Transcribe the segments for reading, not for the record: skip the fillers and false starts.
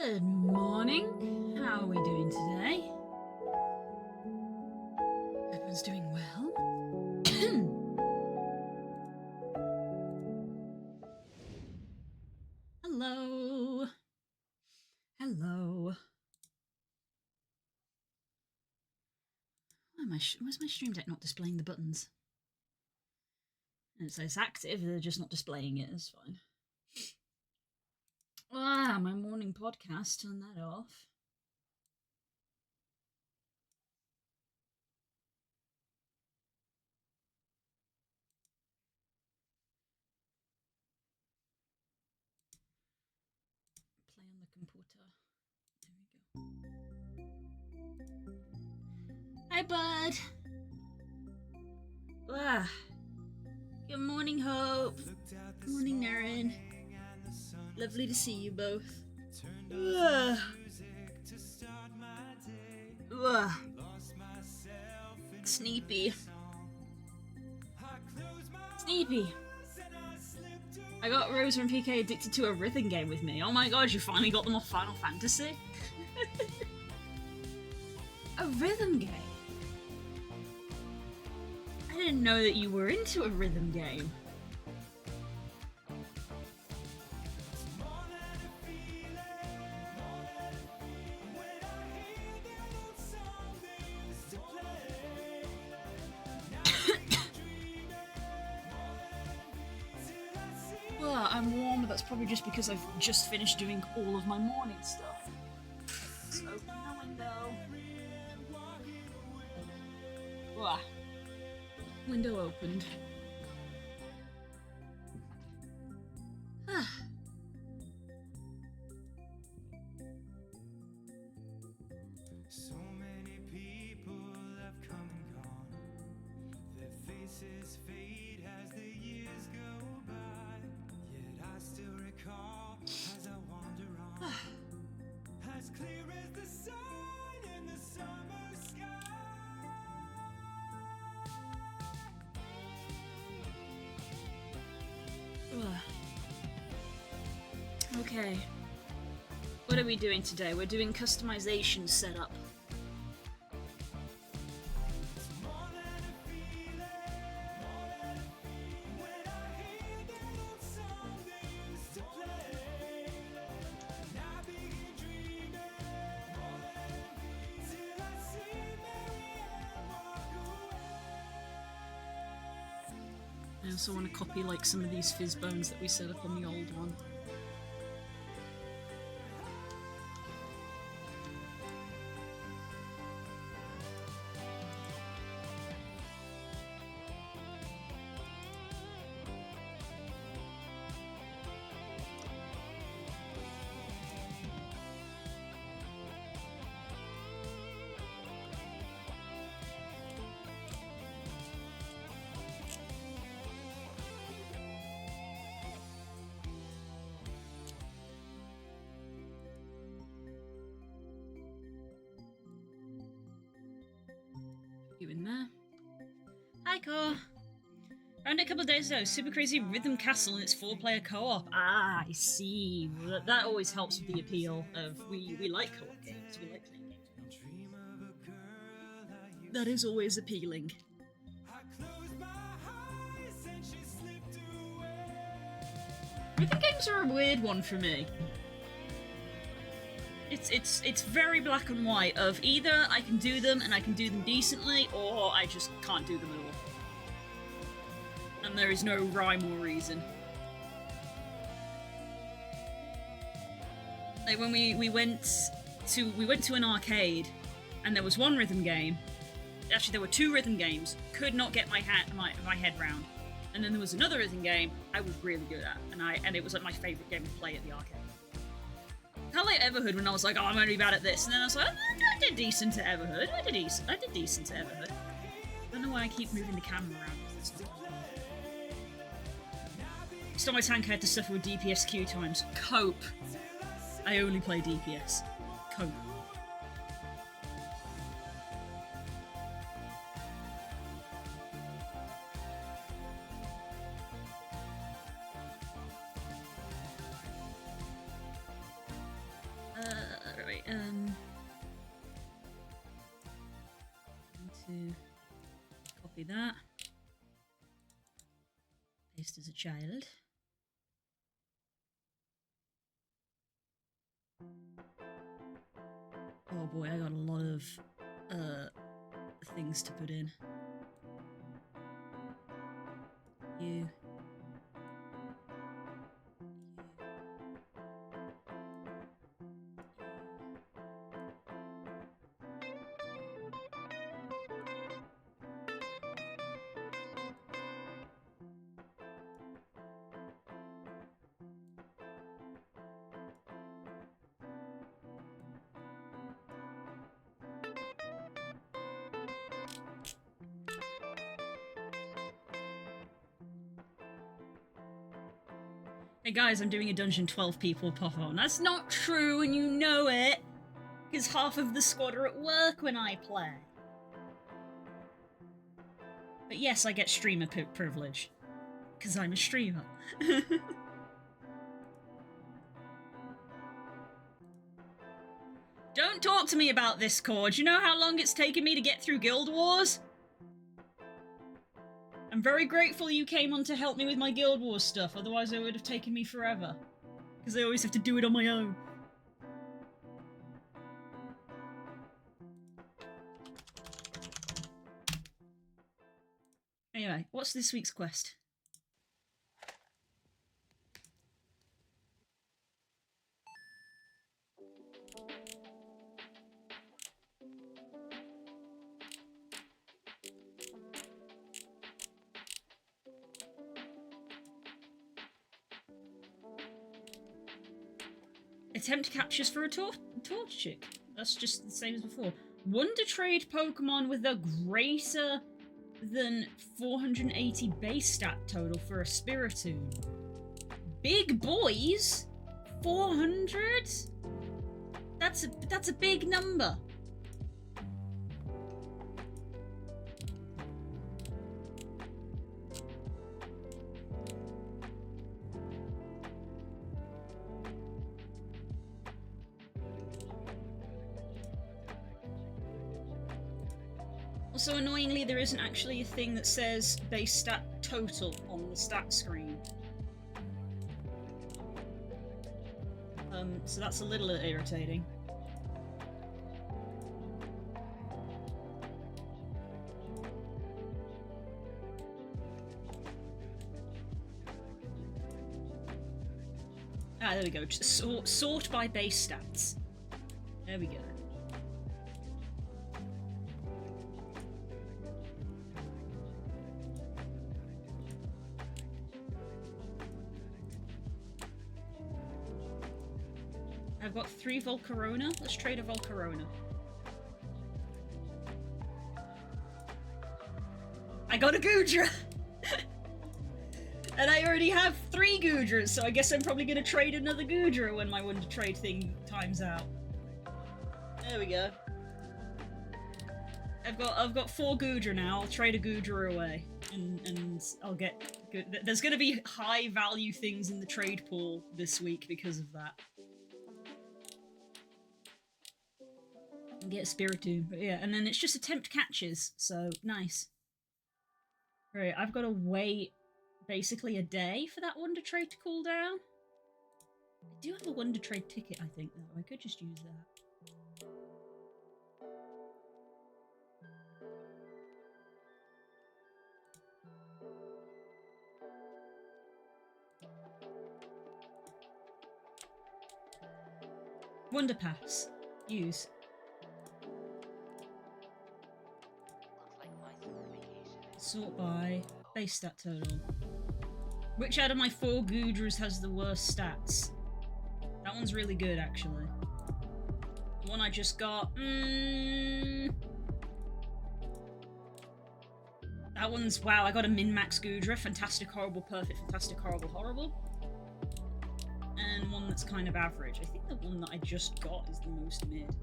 Good morning. How are we doing today? Everyone's doing well. Hello. Hello. Where's my stream deck not displaying the buttons? And it says active, they're just not displaying it. It's fine. Ah, my morning podcast. Turn that off. Play on the computer. There we go. Hi, bud. Ah. Good morning, Hope. Good morning, Naren. Lovely to see you both. Sneepy. Sneepy. I got Rose and PK addicted to a rhythm game with me. Oh my god, you finally got them off Final Fantasy? A rhythm game? I didn't know that you were into a rhythm game. Well, I'm warm, but that's probably just because I've just finished doing all of my morning stuff. Let's open the window. Wah. Window opened. So many people have come and gone. Their faces fade as the years go by. Yet I still recall as I wander on, as clear as the sun in the summer sky. Okay. What are we doing today? We're doing customization setup. I also want to copy like some of these fizz bones that we set up on the old one. You in there? Hi, Core. Found it a couple of days ago. Super crazy Rhythm Castle and it's 4-player co-op. Ah, I see. Well, that always helps with the appeal of we like co-op games. We like playing games. That is always appealing. Rhythm games are a weird one for me. It's very black and white of either I can do them and I can do them decently, or I just can't do them at all. And there is no rhyme or reason. Like when we went to an arcade and there was one rhythm game. Actually there were two rhythm games, could not get my head round. And then there was another rhythm game I was really good at, and it was like my favourite game to play at the arcade. Kind of like Everhood when I was like, oh, I'm going to be bad at this. And then I was like, oh, I did decent at Everhood. I did decent at Everhood. I don't know why I keep moving the camera around. Stop my tank, I had to suffer with DPS queue times. Cope. I only play DPS. Cope. Copy that. Paste as a child. Oh boy, I got a lot of things to put in. You. Hey guys, I'm doing a dungeon 12 people pop on. That's not true and you know it! Because half of the squad are at work when I play. But yes, I get streamer privilege. Because I'm a streamer. Don't talk to me about this, Cord. Do you know how long it's taken me to get through Guild Wars? I'm very grateful you came on to help me with my Guild Wars stuff, otherwise it would have taken me forever. Because I always have to do it on my own. Anyway, what's this week's quest? Attempt captures for a torch chick. That's just the same as before. Wonder trade Pokemon with a greater than 480 base stat total for a Spiritoon. Big boys? 400? That's a big number. Also, annoyingly, there isn't actually a thing that says base stat total on the stat screen. So that's a little irritating. Ah, there we go. Just sort by base stats. There we go. I've got 3 Volcarona. Let's trade a Volcarona. I got a Goodra! And I already have 3 Goodras, so I guess I'm probably gonna trade another Goodra when my Wonder Trade thing times out. There we go. I've got 4 Goodra now. I'll trade a Goodra away. And I'll get good. There's gonna be high value things in the trade pool this week because of that. Get a Spiritoon, but yeah, and then it's just attempt catches, so nice. Right, I've got to wait basically a day for that Wonder Trade to cool down. I do have a Wonder Trade ticket, I think, though. I could just use that. Wonder Pass. Use. Sort by base stat total. Which out of my 4 Goodras has the worst stats? That one's really good, actually. The one I just got... That one's... Wow, I got a min-max Goodra. Fantastic, horrible, perfect, fantastic, horrible, horrible. And one that's kind of average. I think the one that I just got is the most mid.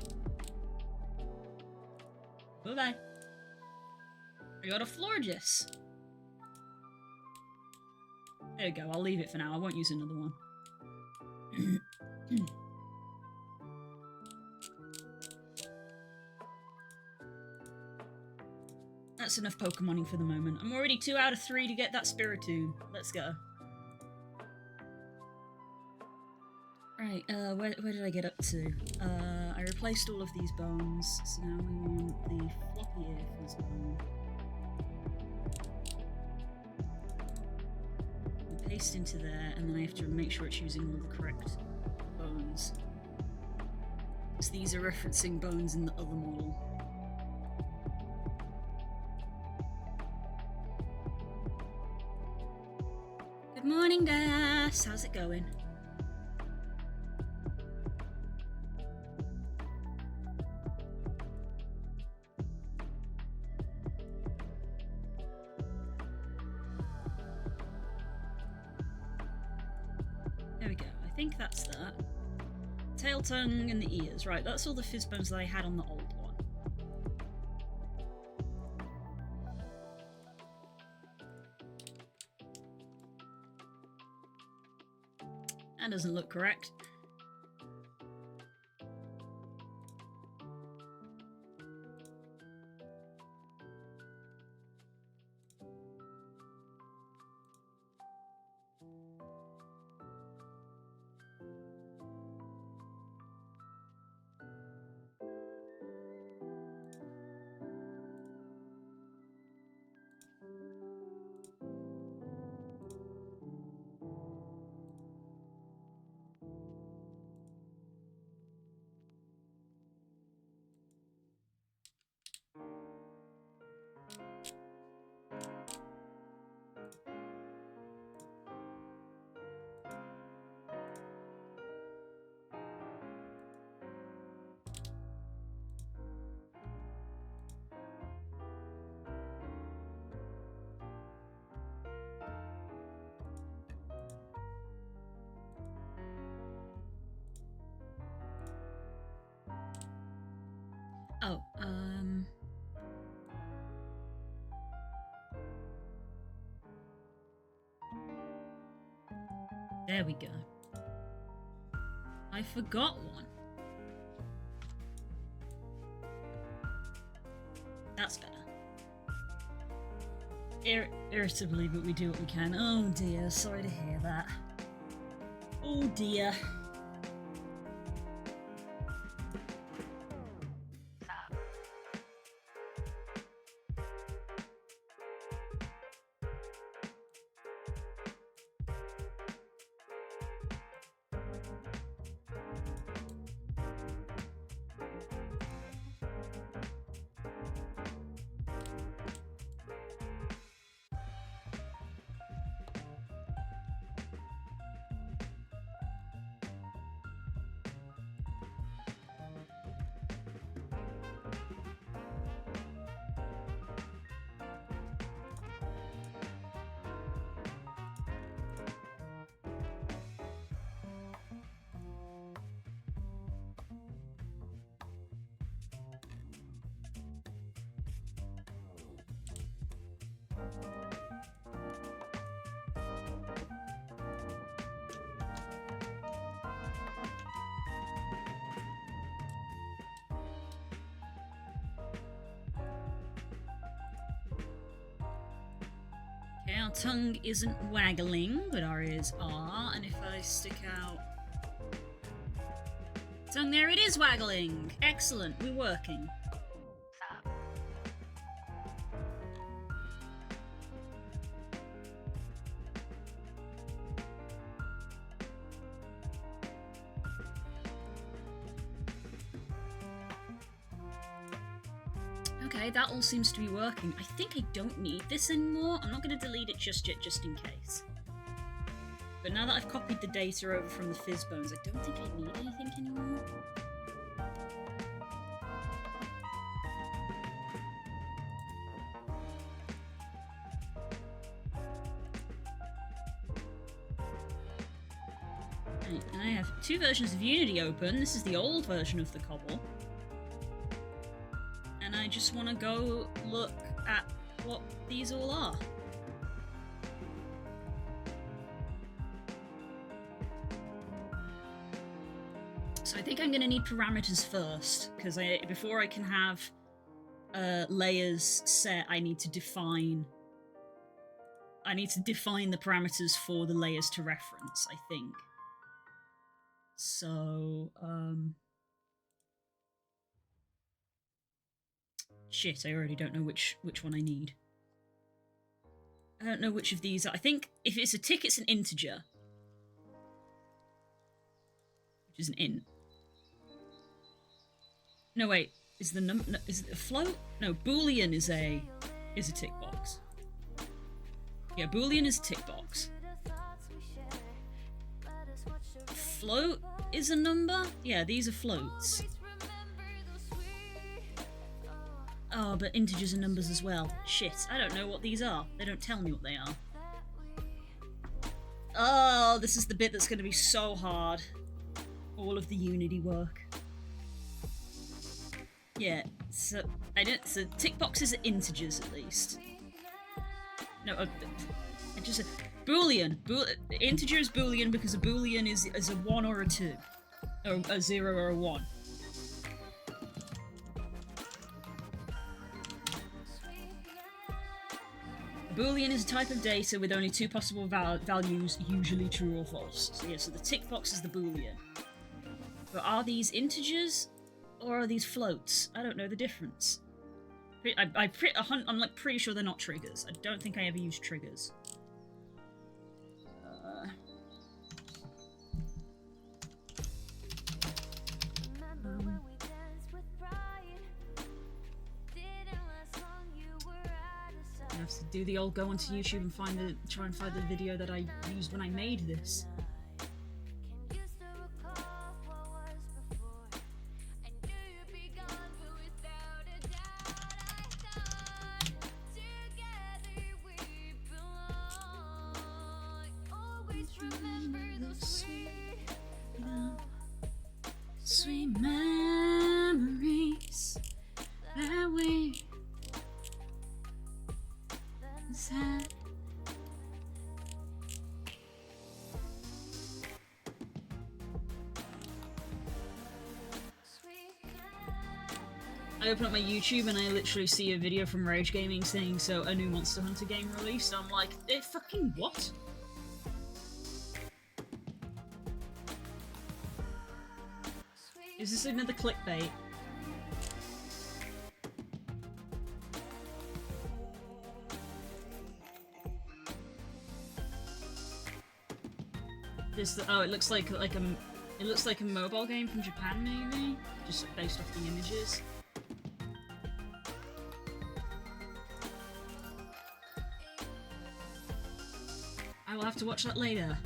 Bye-bye. I got a Florges. There we go, I'll leave it for now. I won't use another one. That's enough Pokemoning for the moment. I'm already 2 out of 3 to get that Spiritomb. Let's go. Right, where did I get up to? I replaced all of these bones, so now we want the floppy ear fizz bone. We paste into there, and then I have to make sure it's using all the correct bones. So these are referencing bones in the other model. Good morning, Das! How's it going? There we go. I think that's that. Tail, tongue, and the ears. Right, that's all the fizz bones that I had on the old one. That doesn't look correct. Oh, there we go. I forgot one. That's better. Irritably, but we do what we can. Oh dear, sorry to hear that. Oh dear. Okay, our tongue isn't waggling, but our ears are, and if I stick out... Tongue, there it is waggling! Excellent, we're working. Okay, that all seems to be working. I think I don't need this anymore. I'm not going to delete it just yet, just in case. But now that I've copied the data over from the fizz bones, I don't think I need anything anymore. Right, and I have 2 versions of Unity open. This is the old version of the Kobble. I just want to go look at what these all are. So I think I'm going to need parameters first, because before I can have layers set, I need to define the parameters for the layers to reference, I think. So, shit, I already don't know which one I need. I don't know which of these are. I think if it's a tick, it's an integer. Which is an int. No, wait. Is the number... No, is it a float? No, Boolean is a tick box. Yeah, Boolean is a tick box. Float is a number? Yeah, these are floats. Oh, but integers and numbers as well. Shit, I don't know what these are. They don't tell me what they are. Oh, this is the bit that's going to be so hard. All of the Unity work. Yeah, so tick boxes are integers at least. No, just a Boolean. Integer is Boolean because a Boolean is a 1 or a 2. Or a 0 or a 1. A Boolean is a type of data with only 2 possible values, usually true or false. So yeah, so the tick box is the Boolean. But are these integers or are these floats? I don't know the difference. I'm like pretty sure they're not triggers. I don't think I ever used triggers. I have to do the old go onto YouTube and try and find the video that I used when I made this. Sweet memories that we had. I open up my YouTube and I literally see a video from Rage Gaming saying, so a new Monster Hunter game released. I'm like, fucking what? Is this another clickbait? It looks like a mobile game from Japan, maybe, just based off the images. I will have to watch that later.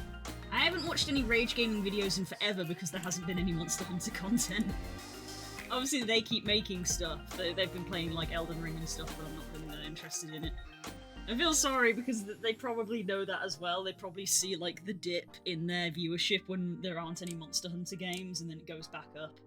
I haven't watched any Rage Gaming videos in forever because there hasn't been any Monster Hunter content. Obviously they keep making stuff. They've been playing like Elden Ring and stuff, but I'm not been that interested in it. I feel sorry because they probably know that as well. They probably see like the dip in their viewership when there aren't any Monster Hunter games and then it goes back up.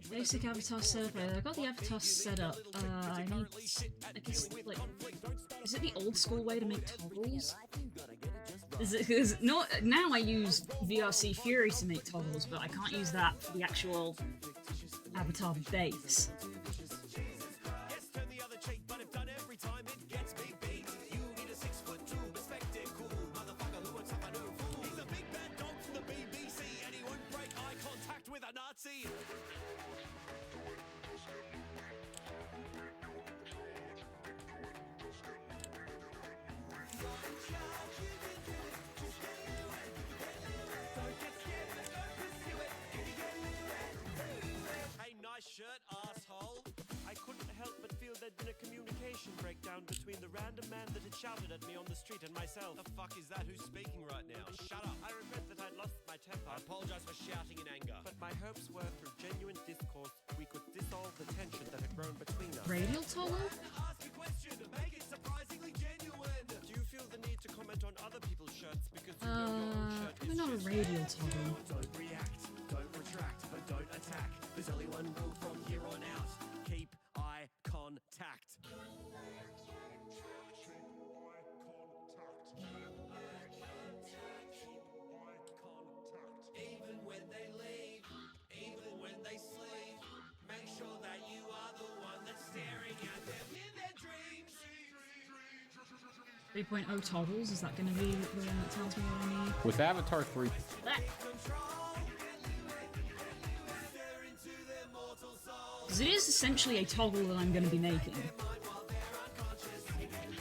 Basic avatar setup. I got the avatar set up. I guess, like, is it the old school way to make toggles? Now I use VRC Fury to make toggles, but I can't use that for the actual avatar base. Shirt, asshole! I couldn't help but feel there'd been a communication breakdown between the random man that had shouted at me on the street and myself. The fuck is that? Who's speaking right now? Shut up! I regret that I'd lost my temper. I apologize for shouting in anger. But my hopes were through genuine discourse, we could dissolve the tension that had grown between us. Radial toggle? Ask a question to make it surprisingly genuine. Do you feel the need to comment on other people's shirts because you know your own shirt is not a radial toggle. Don't react, don't retract, but don't attack. There's only one rule from here on out. keep eye contact. 3.0 toggles, is that going to be the one that tells me what I need? With Avatar 3, That. Because it is essentially a toggle that I'm going to be making.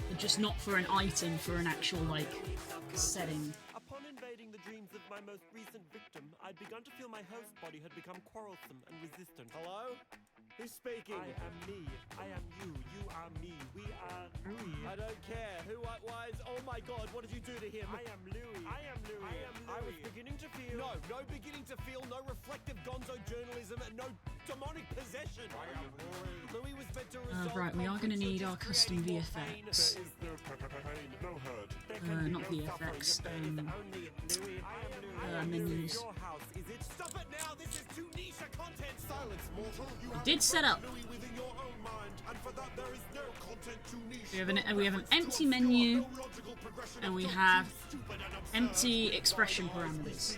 But just not for an item, for an actual, like, setting. Upon invading the dreams of my most recent victim, I'd begun to feel my host body had become quarrelsome and resistant. Hello? Who's speaking? I am me. I am you. You are me. We are Louis. I don't care. Who, what, why is... Oh my god, what did you do to him? I am Louis. I am Louis. I am Louis. I was beginning to feel... No beginning to feel, no reflective gonzo journalism, and no demonic possession. I am Louis was meant to resolve... Right, we are going to need our custom VFX. no hurt. Not VFX, menus. Your house, is it? Stop it now! This is too niche a content! Silence, mortal! You have Did set up. Louis within your own mind, and for that there is no content too niche. We have an empty menu, and we have empty expression parameters.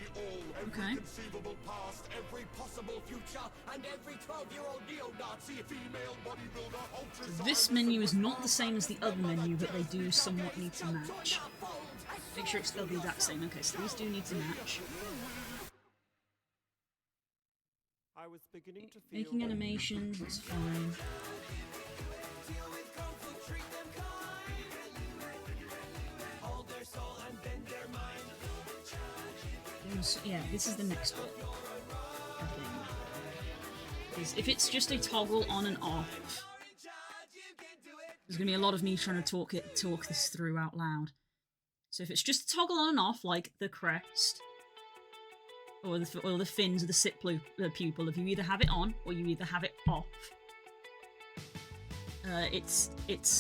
Okay. Conceivable past, every possible future, and every 12-year-old neo-Nazi female bodybuilder. This menu is not the same as the other menu, but they do somewhat need to match. Make sure it's still the exact same. Okay, so these do need to match. I was beginning to feel... Making animations, that's fine. Yeah, this is the next bit, I think. Because if it's just a toggle on and off, there's going to be a lot of me trying to talk this through out loud. So if it's just a toggle on and off, like the crest, or the fins of the sit pupil, if you either have it on or you either have it off, it's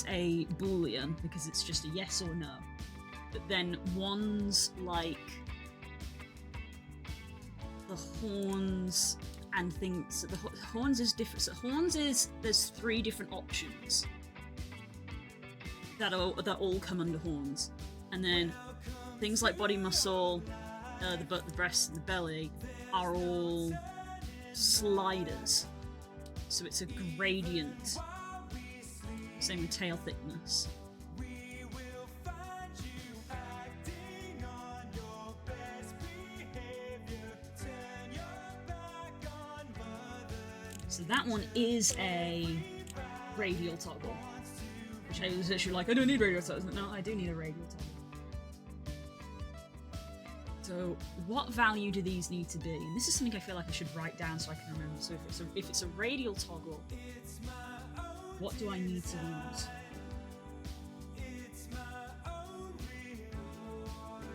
a boolean because it's just a yes or no. But then ones like the horns and things, the horns is different. So horns is, there's 3 different options that all come under horns, and then things like body muscle, the butt, the breast, and the belly are all sliders. So it's a gradient. Same with tail thickness. So that one is a radial toggle. Which I was literally like, I don't need radial toggles. No, I do need a radial toggle. So what value do these need to be? And this is something I feel like I should write down so I can remember. So if it's a radial toggle, what do I need to use?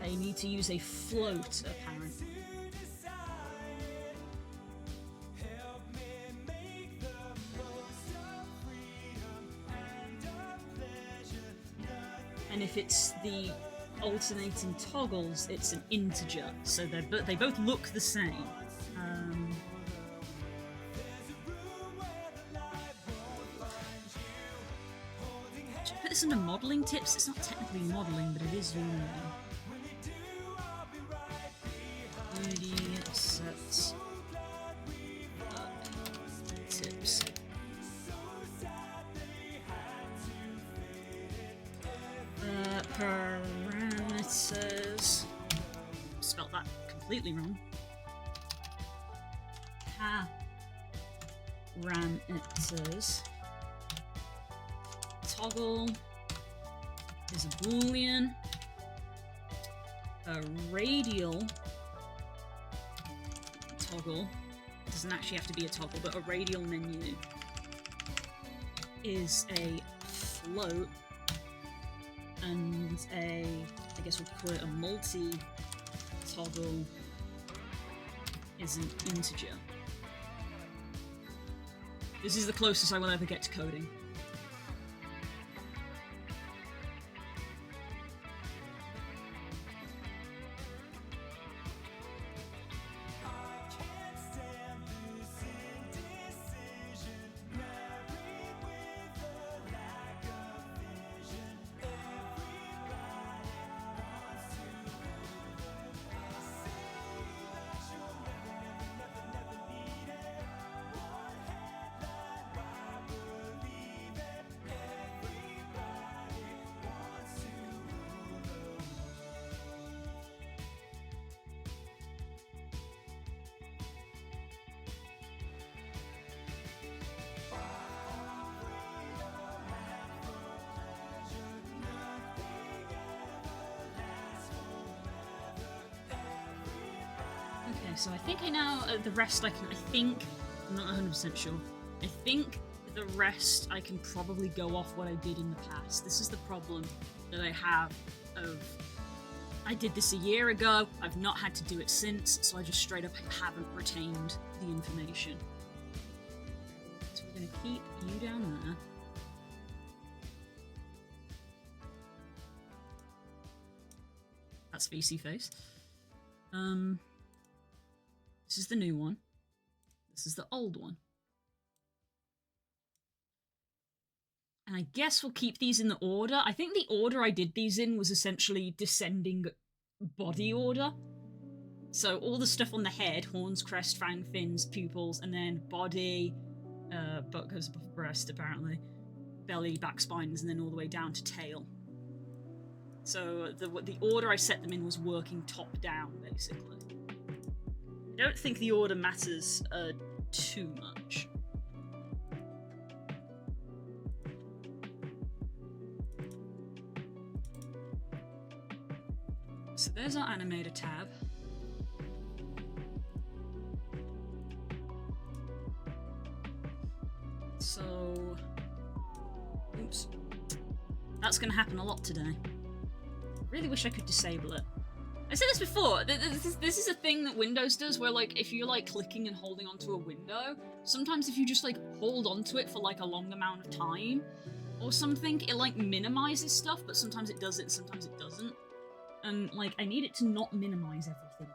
I need to use a float, apparently. And if it's the alternating toggles, it's an integer, so they both look the same. Should I put this under modelling tips? It's not technically modelling, but it is Unity. Unity sets up tips. Parameters. Spelt that completely wrong. Parameters. Toggle is a boolean. A radial toggle doesn't actually have to be a toggle, but a radial menu is a float. And I guess we'll call it a multi-toggle is an integer. This is the closest I will ever get to coding. Okay, so I think I now, the rest I think, I'm not 100% sure. I think the rest I can probably go off what I did in the past. This is the problem that I have of, I did this a year ago, I've not had to do it since, so I just straight up haven't retained the information. So we're going to keep you down there. That's VC face. This is the new one. This is the old one. And I guess we'll keep these in the order. I think the order I did these in was essentially descending body order. So all the stuff on the head, horns, crest, fang, fins, pupils, and then body, butt goes above breast apparently, belly, back spines, and then all the way down to tail. So the order I set them in was working top down, basically. I don't think the order matters too much. So there's our animator tab. So, oops. That's going to happen a lot today. Really wish I could disable it. I said this before, this is a thing that Windows does where, like, if you're, like, clicking and holding onto a window, sometimes if you just, like, hold onto it for, like, a long amount of time or something, it, like, minimizes stuff, but sometimes it does it and sometimes it doesn't. And, like, I need it to not minimize everything.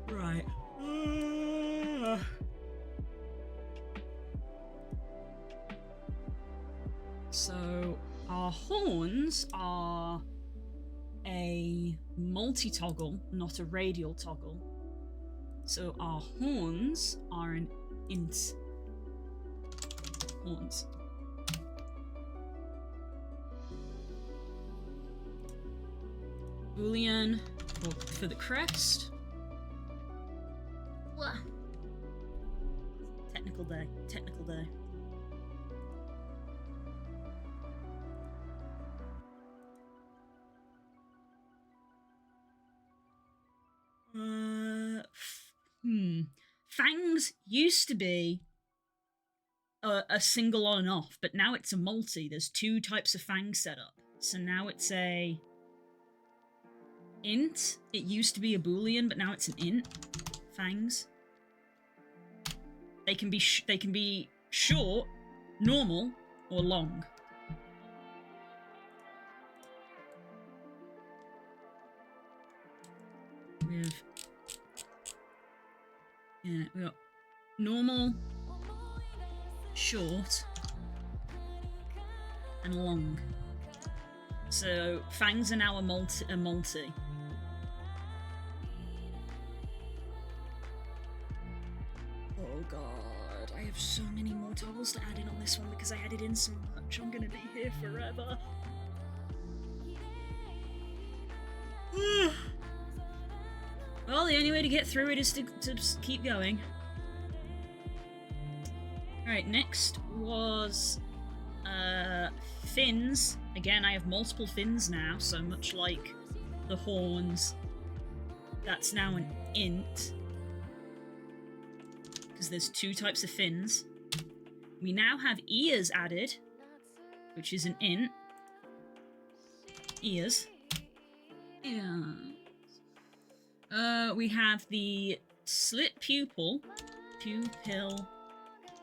Right. So, our horns are a multi-toggle, not a radial toggle. So our horns are an int. Horns. Boolean for the crest. Blah. Technical day. Technical day. Fangs used to be a single on and off, but now it's a multi. There's two types of fang set up. So now it's a int. It used to be a boolean, but now it's an int. Fangs. They can be short, normal, or long. We got normal, short, and long. So fangs are now a multi. Oh god, I have so many more toggles to add in on this one because I added in so much. I'm gonna be here forever. Well, the only way to get through it is to just keep going. Alright, next was fins. Again, I have multiple fins now, so much like the horns, that's now an int. Because there's two types of fins. We now have ears added, which is an int. Ears. Yeah. We have the slit pupil,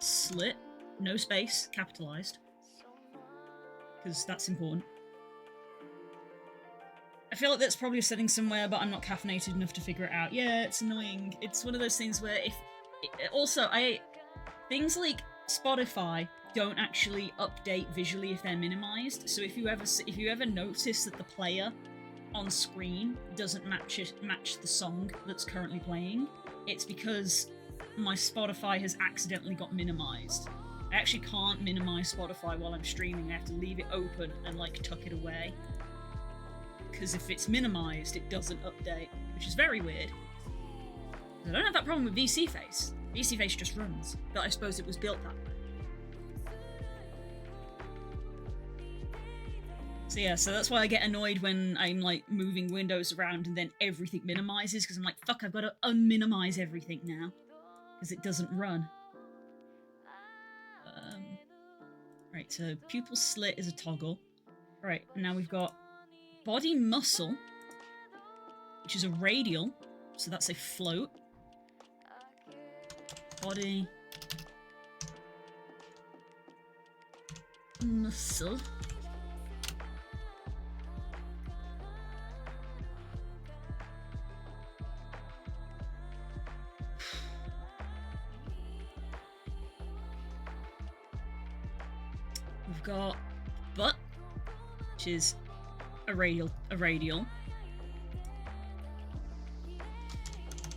slit, no space, capitalized, because that's important. I feel like that's probably a setting somewhere, but I'm not caffeinated enough to figure it out. Yeah, it's annoying. It's one of those things where things like Spotify don't actually update visually if they're minimized. So if you ever notice that the player on screen doesn't match the song that's currently playing, it's because my Spotify has accidentally got minimized. I actually can't minimize Spotify while I'm streaming. I have to leave it open and like tuck it away, because if it's minimized it doesn't update, which is very weird. I don't have that problem with VC Face. VC Face just runs, but I suppose it was built that way. So yeah, so that's why I get annoyed when I'm like moving windows around and then everything minimizes, because I'm like, fuck, I've got to unminimize everything now, because it doesn't run. Right, so pupil slit is a toggle. Right, and now we've got body muscle, which is a radial, so that's a float. Body muscle. We've got butt, which is a radial.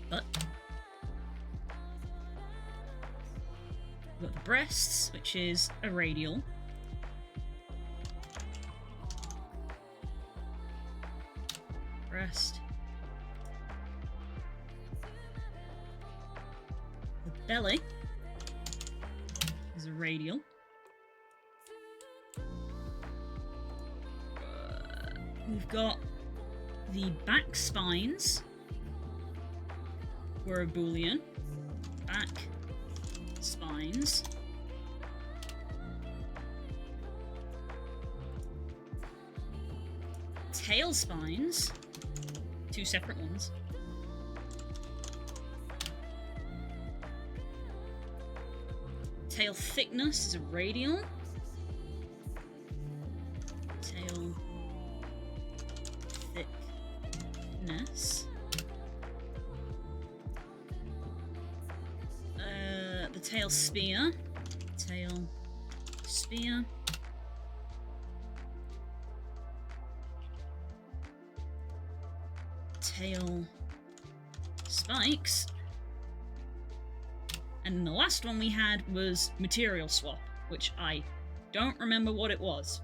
Butt. We've got the breasts, which is a radial. Breast. The belly is a radial. We've got the back spines were a Boolean. Back spines. Tail spines, two separate ones. Tail thickness is a radial. Tail thickness. The tail spear. Tail spear. Tail spikes. And the last one we had was material swap, which I don't remember what it was.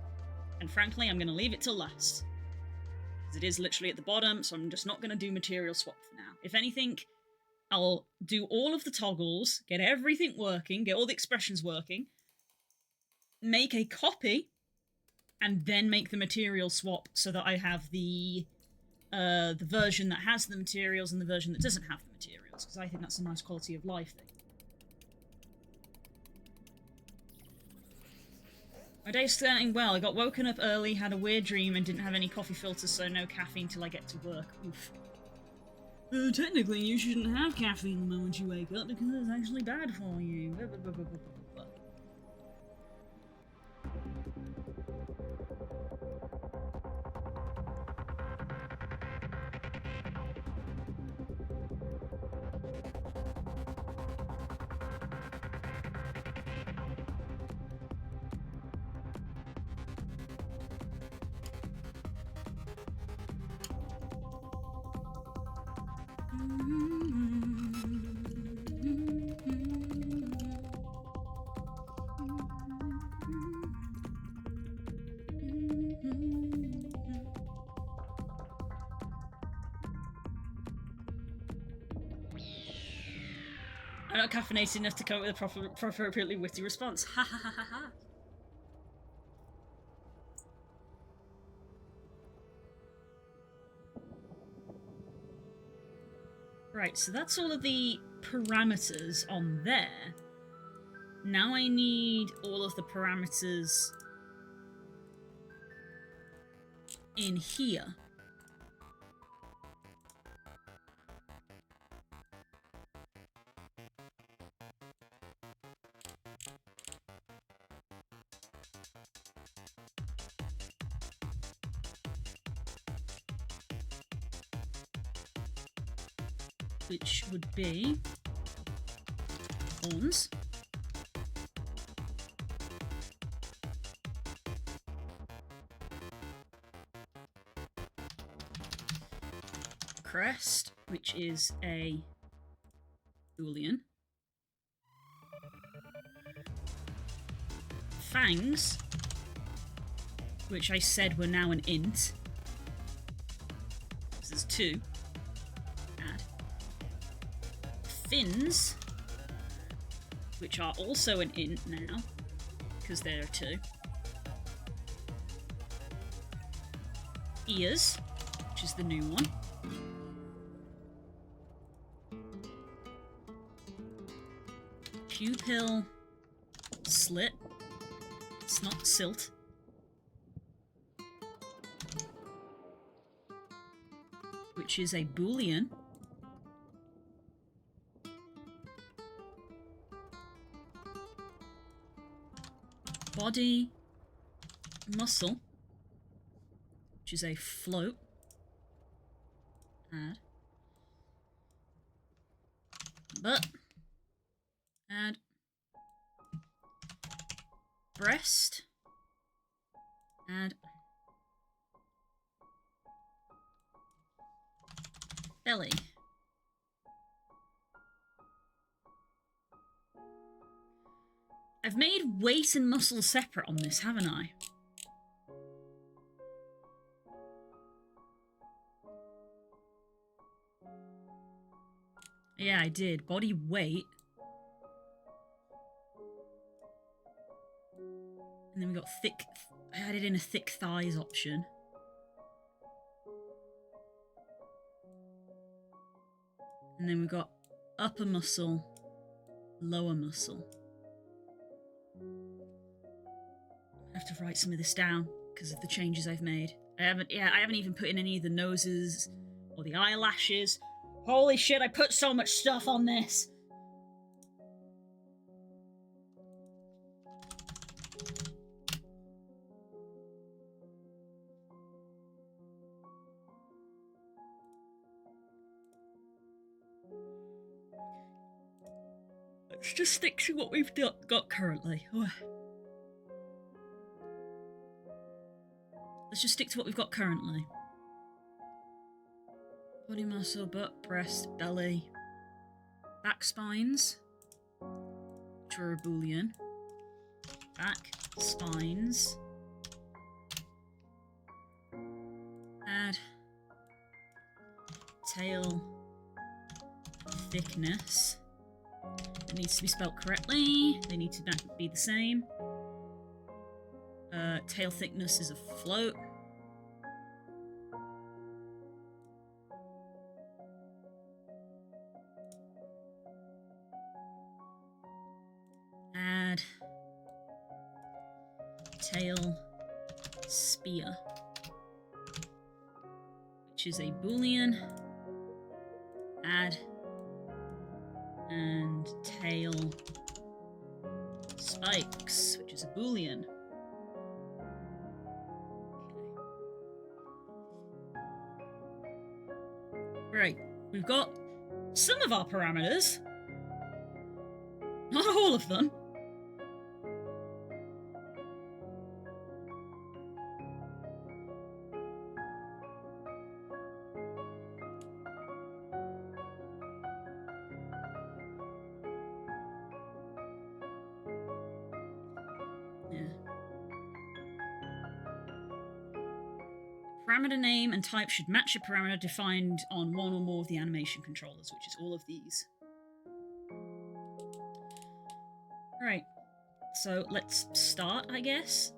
And frankly, I'm going to leave it till last. Because it is literally at the bottom, so I'm just not going to do material swap for now. If anything, I'll do all of the toggles, get everything working, get all the expressions working, make a copy, and then make the material swap so that I have the version that has the materials and the version that doesn't have the materials, because I think that's a nice quality of life thing. My day's starting well. I got woken up early, had a weird dream, and didn't have any coffee filters, so no caffeine till I get to work. Oof. Technically, you shouldn't have caffeine the moment you wake up, because it's actually bad for you. I'm not caffeinated enough to come up with a appropriately witty response. Ha ha ha ha ha. Right, so that's all of the parameters on there. Now I need all of the parameters in here. Which would be horns, crest, which is a Boolean, fangs, which I said were now an int. So there's two. fins, which are also an int now, because there are 2. Ears, which is the new one. Pupil slit. It's not silt. Which is a boolean. Body muscle, which is a float. Add. Butt. Add. Breast. Add. Belly. I've made weight and muscle separate on this, haven't I? Yeah, I did. Body weight. And then we got thick... I added in a thick thighs option. And then we got upper muscle, lower muscle. I have to write some of this down because of the changes I've made. I haven't even put in any of the noses or the eyelashes. Holy shit, I put so much stuff on this. Let's just stick to what we've got currently. Let's just stick to what we've got currently. Body muscle, butt, breast, belly. Back spines, which are a boolean. Back spines. Add. Tail thickness. It needs to be spelled correctly. They need to be the same. Tail thickness is a float. Add tail spear, which is a boolean. Add and tail spikes, which is a boolean. Right, we've got some of our parameters. Not all of them. Parameter name and type should match a parameter defined on one or more of the animation controllers, which is all of these. Right, so let's start, I guess.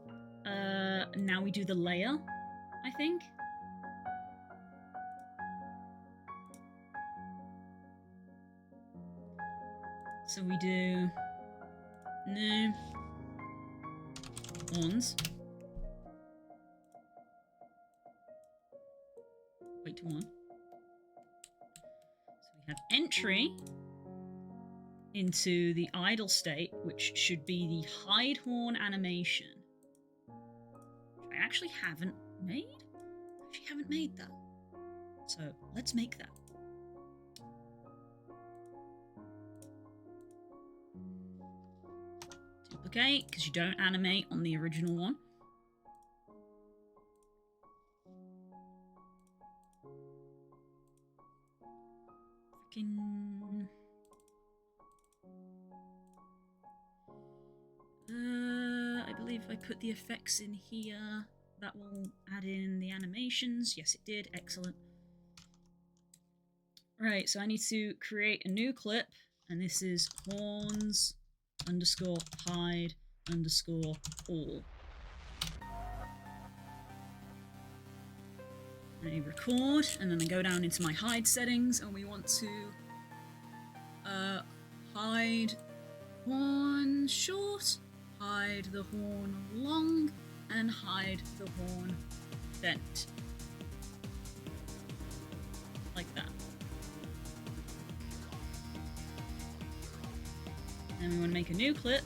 Now we do the layer, I think. So we do new ones. Wait to one. So we have entry into the idle state, which should be the hide horn animation. Which I actually haven't made. That. So let's make that. Duplicate, because you don't animate on the original one. I believe I put the effects in here. That will add in the animations. Yes, it did. Excellent. Right, so I need to create a new clip, and this is horns underscore hide underscore all. I record, and then I go down into my hide settings, and we want to hide horn short, hide the horn long, and hide the horn bent. Like that. And we want to make a new clip.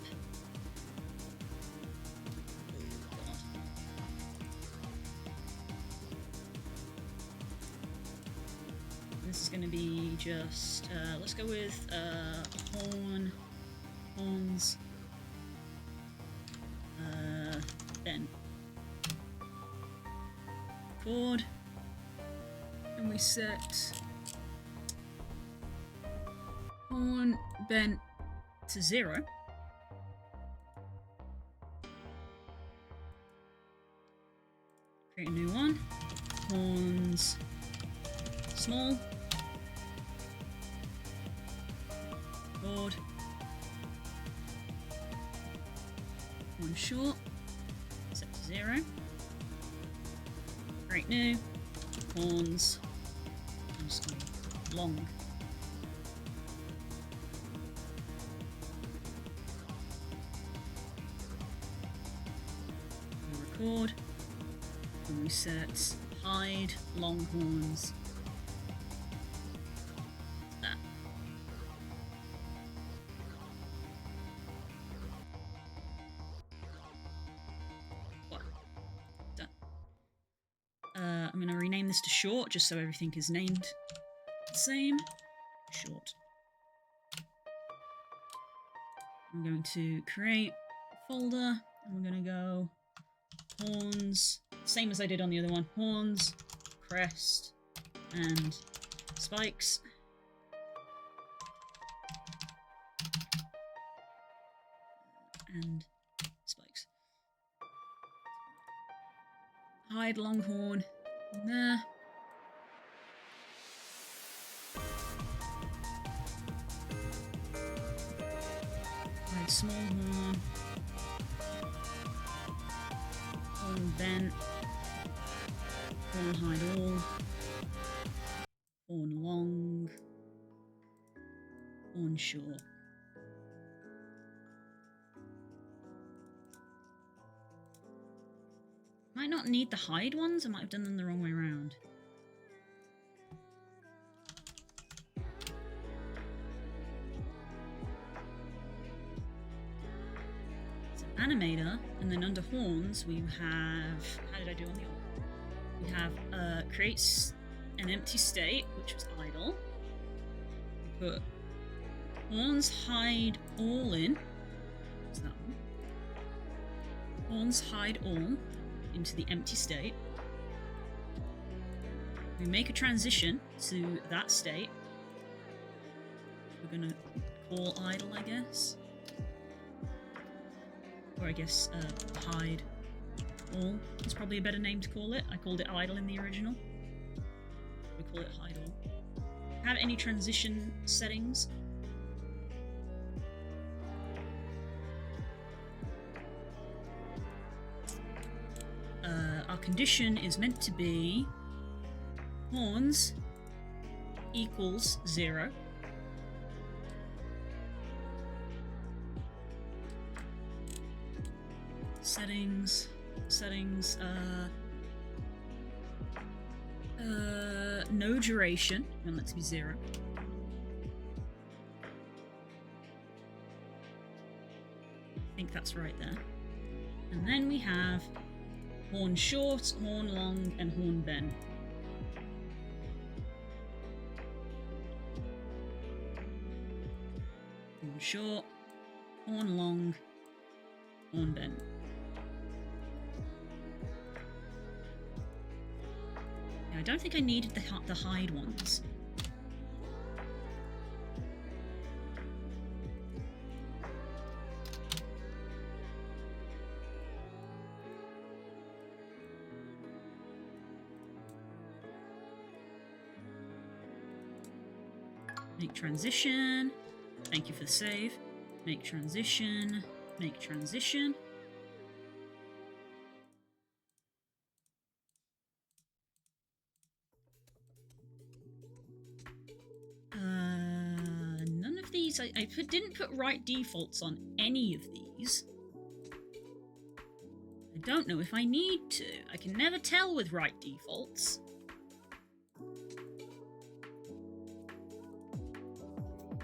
Oh god. This is going to be just, let's go with horns, bent. Record. And we set horn bent to 0. Create a new one. Horns small. Record. Horn short. Set to 0. Create new. Horns long. We record, and we set hide longhorns. That. What? Done. I'm going to rename this to short, just so everything is named the same. Short. I'm going to create a folder, and we're going to go horns, same as I did on the other one. Horns, crest, and spikes. And spikes. Hide longhorn in there. Hide small horn. Horn bent. Horn hide all. Horn long. Horn short. Might not need the hide ones, I might have done them the wrong way around. So animator, and then under horns we have, how did I do on the other? We have creates an empty state, which was idle. We put horns hide all in. What's that one? Horns hide all into the empty state. We make a transition to that state. We're gonna call idle, I guess. Or I guess hide all is probably a better name to call it. I called it idle in the original. We call it hide all. Have any transition settings? Our condition is meant to be horns equals 0. Settings, no duration, we want that to be 0. I think that's right there. And then we have horn short, horn long, and horn bent. Horn short, horn long, horn bent. Yeah, I don't think I needed the hide ones. Make transition. Thank you for the save. Make transition. Make transition. None of these. I didn't put right defaults on any of these. I don't know if I need to. I can never tell with right defaults.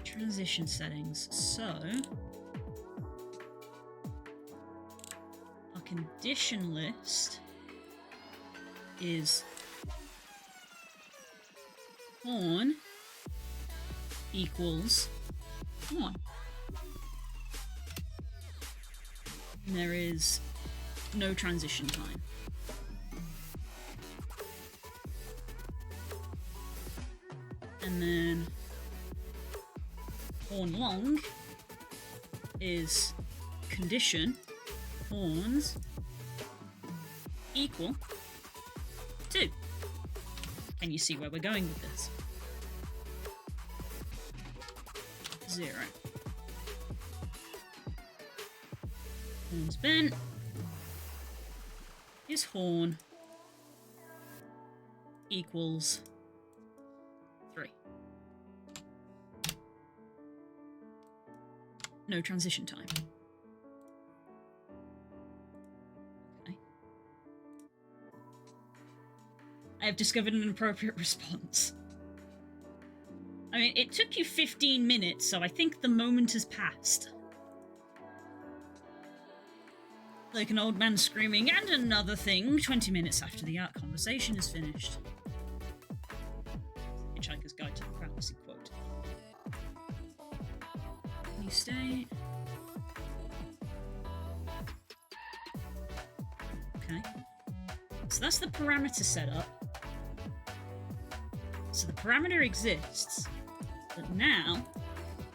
Transition settings. So our condition list is horn equals 1. And there is no transition time. And then horn long is condition horns equal 2. Can you see where we're going with this? 0. Horns bent is horn equals 3. No transition time. Okay. I have discovered an appropriate response. I mean, it took you 15 minutes, so I think the moment has passed. Like an old man screaming, and another thing, 20 minutes after the art conversation is finished. Hitchhiker's Guide to the Galaxy quote. New state. Okay. So that's the parameter setup. So the parameter exists, but now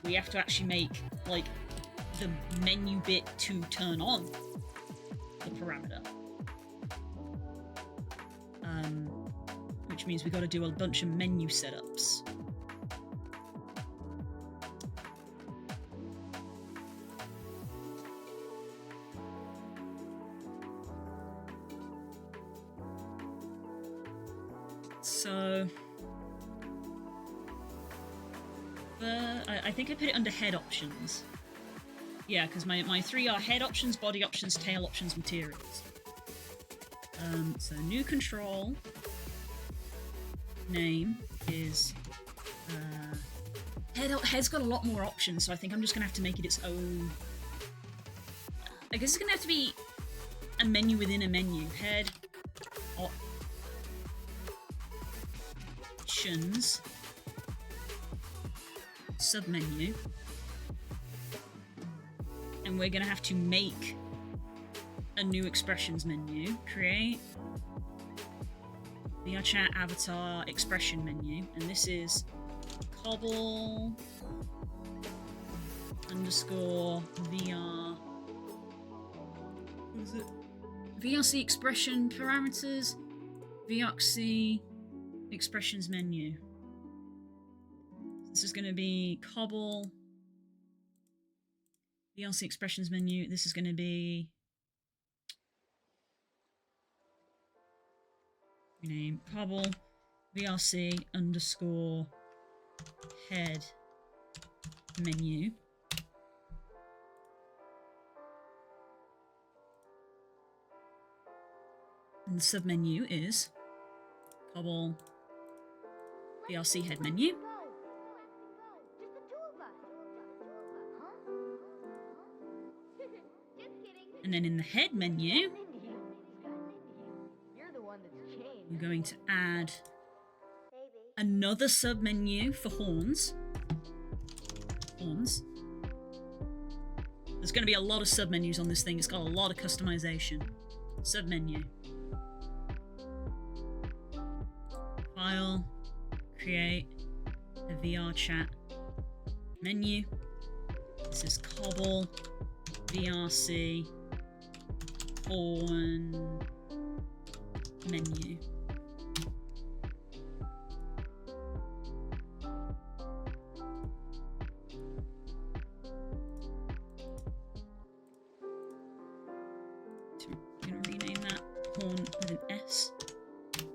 we have to actually make, like, the menu bit to turn on the parameter. Which means we got to do a bunch of menu setups. So I think I put it under head options. Yeah, because my 3 are head options, body options, tail options, materials. So new control name is head's got a lot more options, so I think I'm just gonna have to make it its own. I guess it's gonna have to be a menu within a menu. Head options submenu. And we're going to have to make a new expressions menu. Create VR chat avatar expression menu. And this is Kobble _ VR. What is it? VRC expression parameters. VRC expressions menu. This is going to be Kobble VRC expressions menu. This is going to be rename Kobble VRC _ head menu. And the submenu is Kobble VRC head menu. And then in the head menu, we're going to add another submenu for horns. Horns. There's going to be a lot of submenus on this thing. It's got a lot of customization. Submenu. File. Create a VR chat menu. This is Kobble VRC horn menu. I'm gonna rename that horn with an S.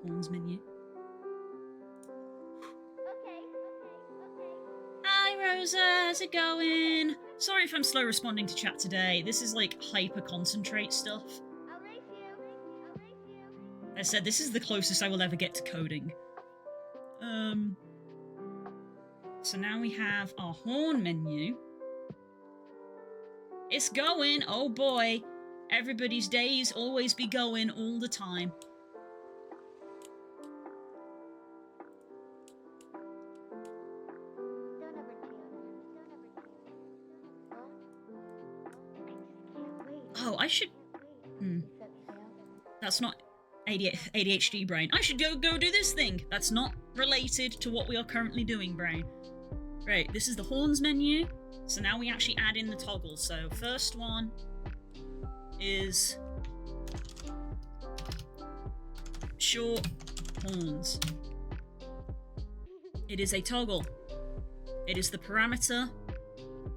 Horns menu. Hi Rosa, how's it going? Sorry if I'm slow responding to chat today. This is like hyper concentrate stuff. I said this is the closest I will ever get to coding. So now we have our horn menu. It's going, oh boy. Everybody's days always be going all the time. Oh, I should... That's not ADHD brain. I should go do this thing. That's not related to what we are currently doing, brain. Right, this is the horns menu. So now we actually add in the toggles. So first one is short horns. It is a toggle. It is the parameter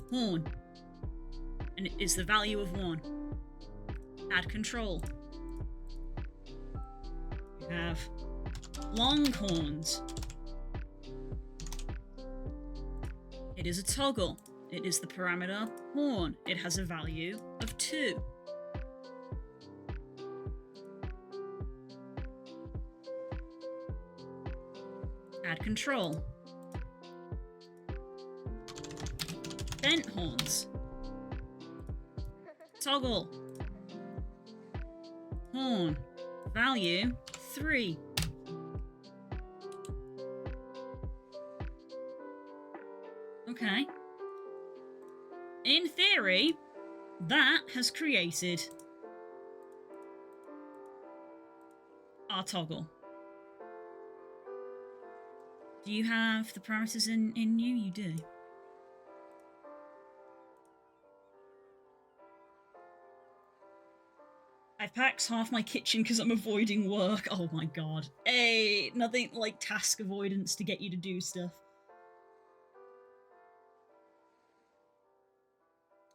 horn. And it is the value of 1. Add control. We have long horns. It is a toggle. It is the parameter horn. It has a value of 2. Add control. Bent horns. Toggle. Horn. Value 3. Okay. In theory, that has created our toggle. Do you have the parameters in you? You do. I've packed half my kitchen because I'm avoiding work. Oh my god. Hey, nothing like task avoidance to get you to do stuff.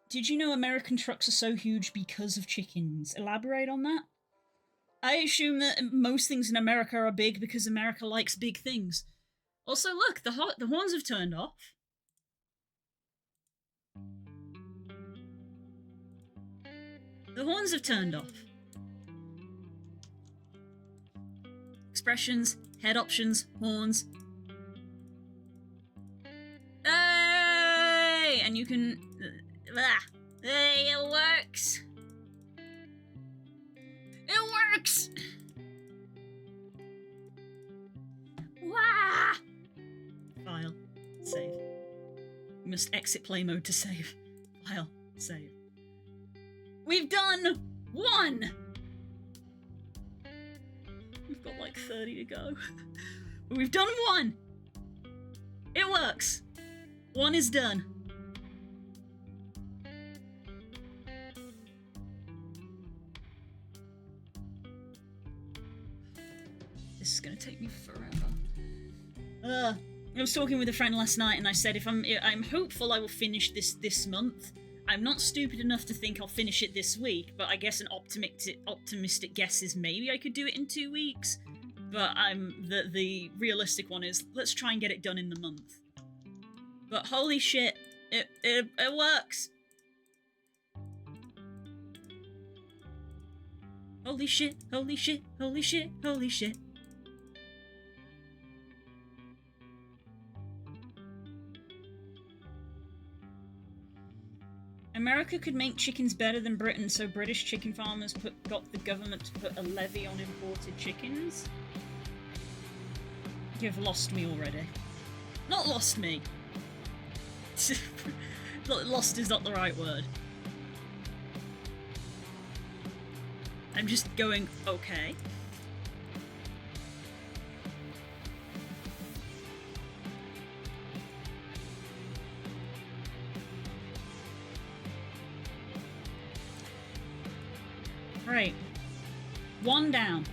Did you know American trucks are so huge because of chickens? Elaborate on that. I assume that most things in America are big because America likes big things. Also, look, the horns have turned off. The horns have turned off. Expressions, head options, horns. Hey! And you can... Hey, it works! It works! Wah! File. Save. We must exit play mode to save. File. Save. We've done 1! We've got like 30 to go. But we've done 1! It works! 1 is done. This is gonna take me forever. I was talking with a friend last night and I said if I'm hopeful I will finish this month. I'm not stupid enough to think I'll finish it this week, but I guess an optimistic guess is maybe I could do it in 2 weeks. But the realistic one is let's try and get it done in the month. But holy shit, it works. Holy shit, holy shit, holy shit, holy shit. America could make chickens better than Britain, so British chicken farmers got the government to put a levy on imported chickens. You've lost me already. Not lost me. Lost is not the right word. I'm just going, okay. Right. 1 down.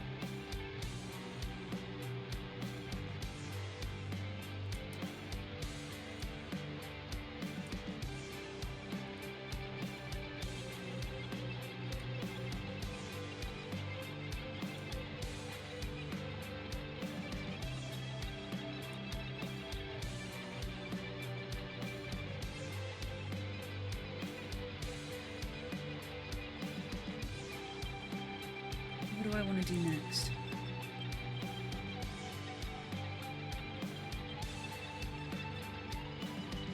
What do I want to do next?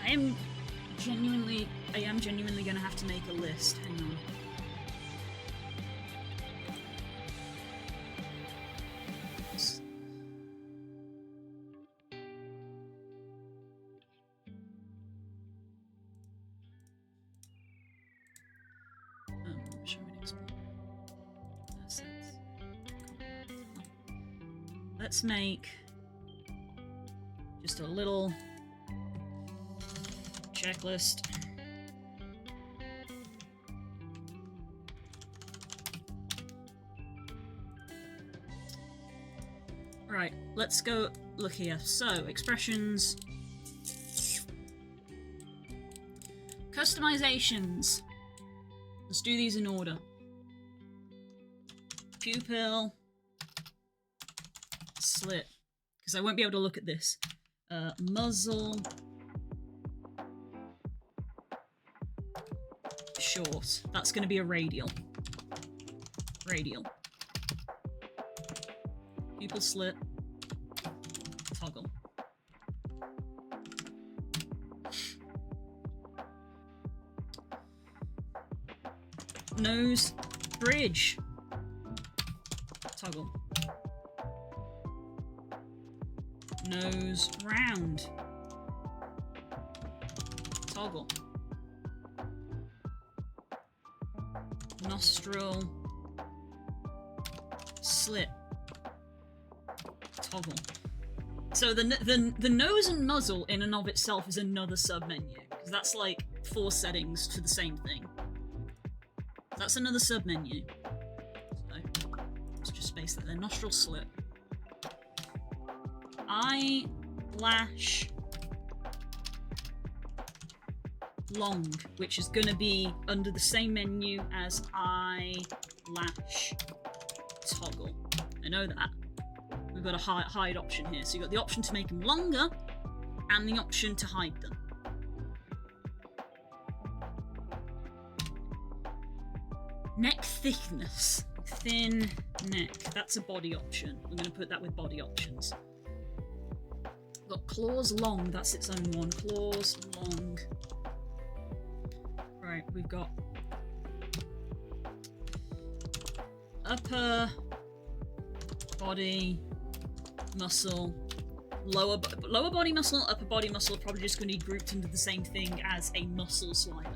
I am genuinely going to have to make a list. Hang on. Show and export. Assets. Let's make just a little checklist. Right, let's go look here. So, expressions. Customisations. Let's do these in order. Pupil. Slit. Because I won't be able to look at this. Muzzle. Short. That's going to be a radial. Radial. Pupil slit. Toggle. Nose. Bridge. Toggle. Nose round. Toggle. Nostril. Slit. Toggle. So the nose and muzzle in and of itself is another submenu, because that's like 4 settings for the same thing. That's another submenu. So let's just space that there. Nostril slit. Eyelash long, which is going to be under the same menu as eyelash toggle. I know that. We've got a hide option here. So you've got the option to make them longer and the option to hide them. Neck thickness. Thin neck. That's a body option. I'm going to put that with body options. We've got claws long. That's its own one. Claws long. Right, we've got upper body muscle, lower body muscle, upper body muscle are probably just going to be grouped into the same thing as a muscle slider.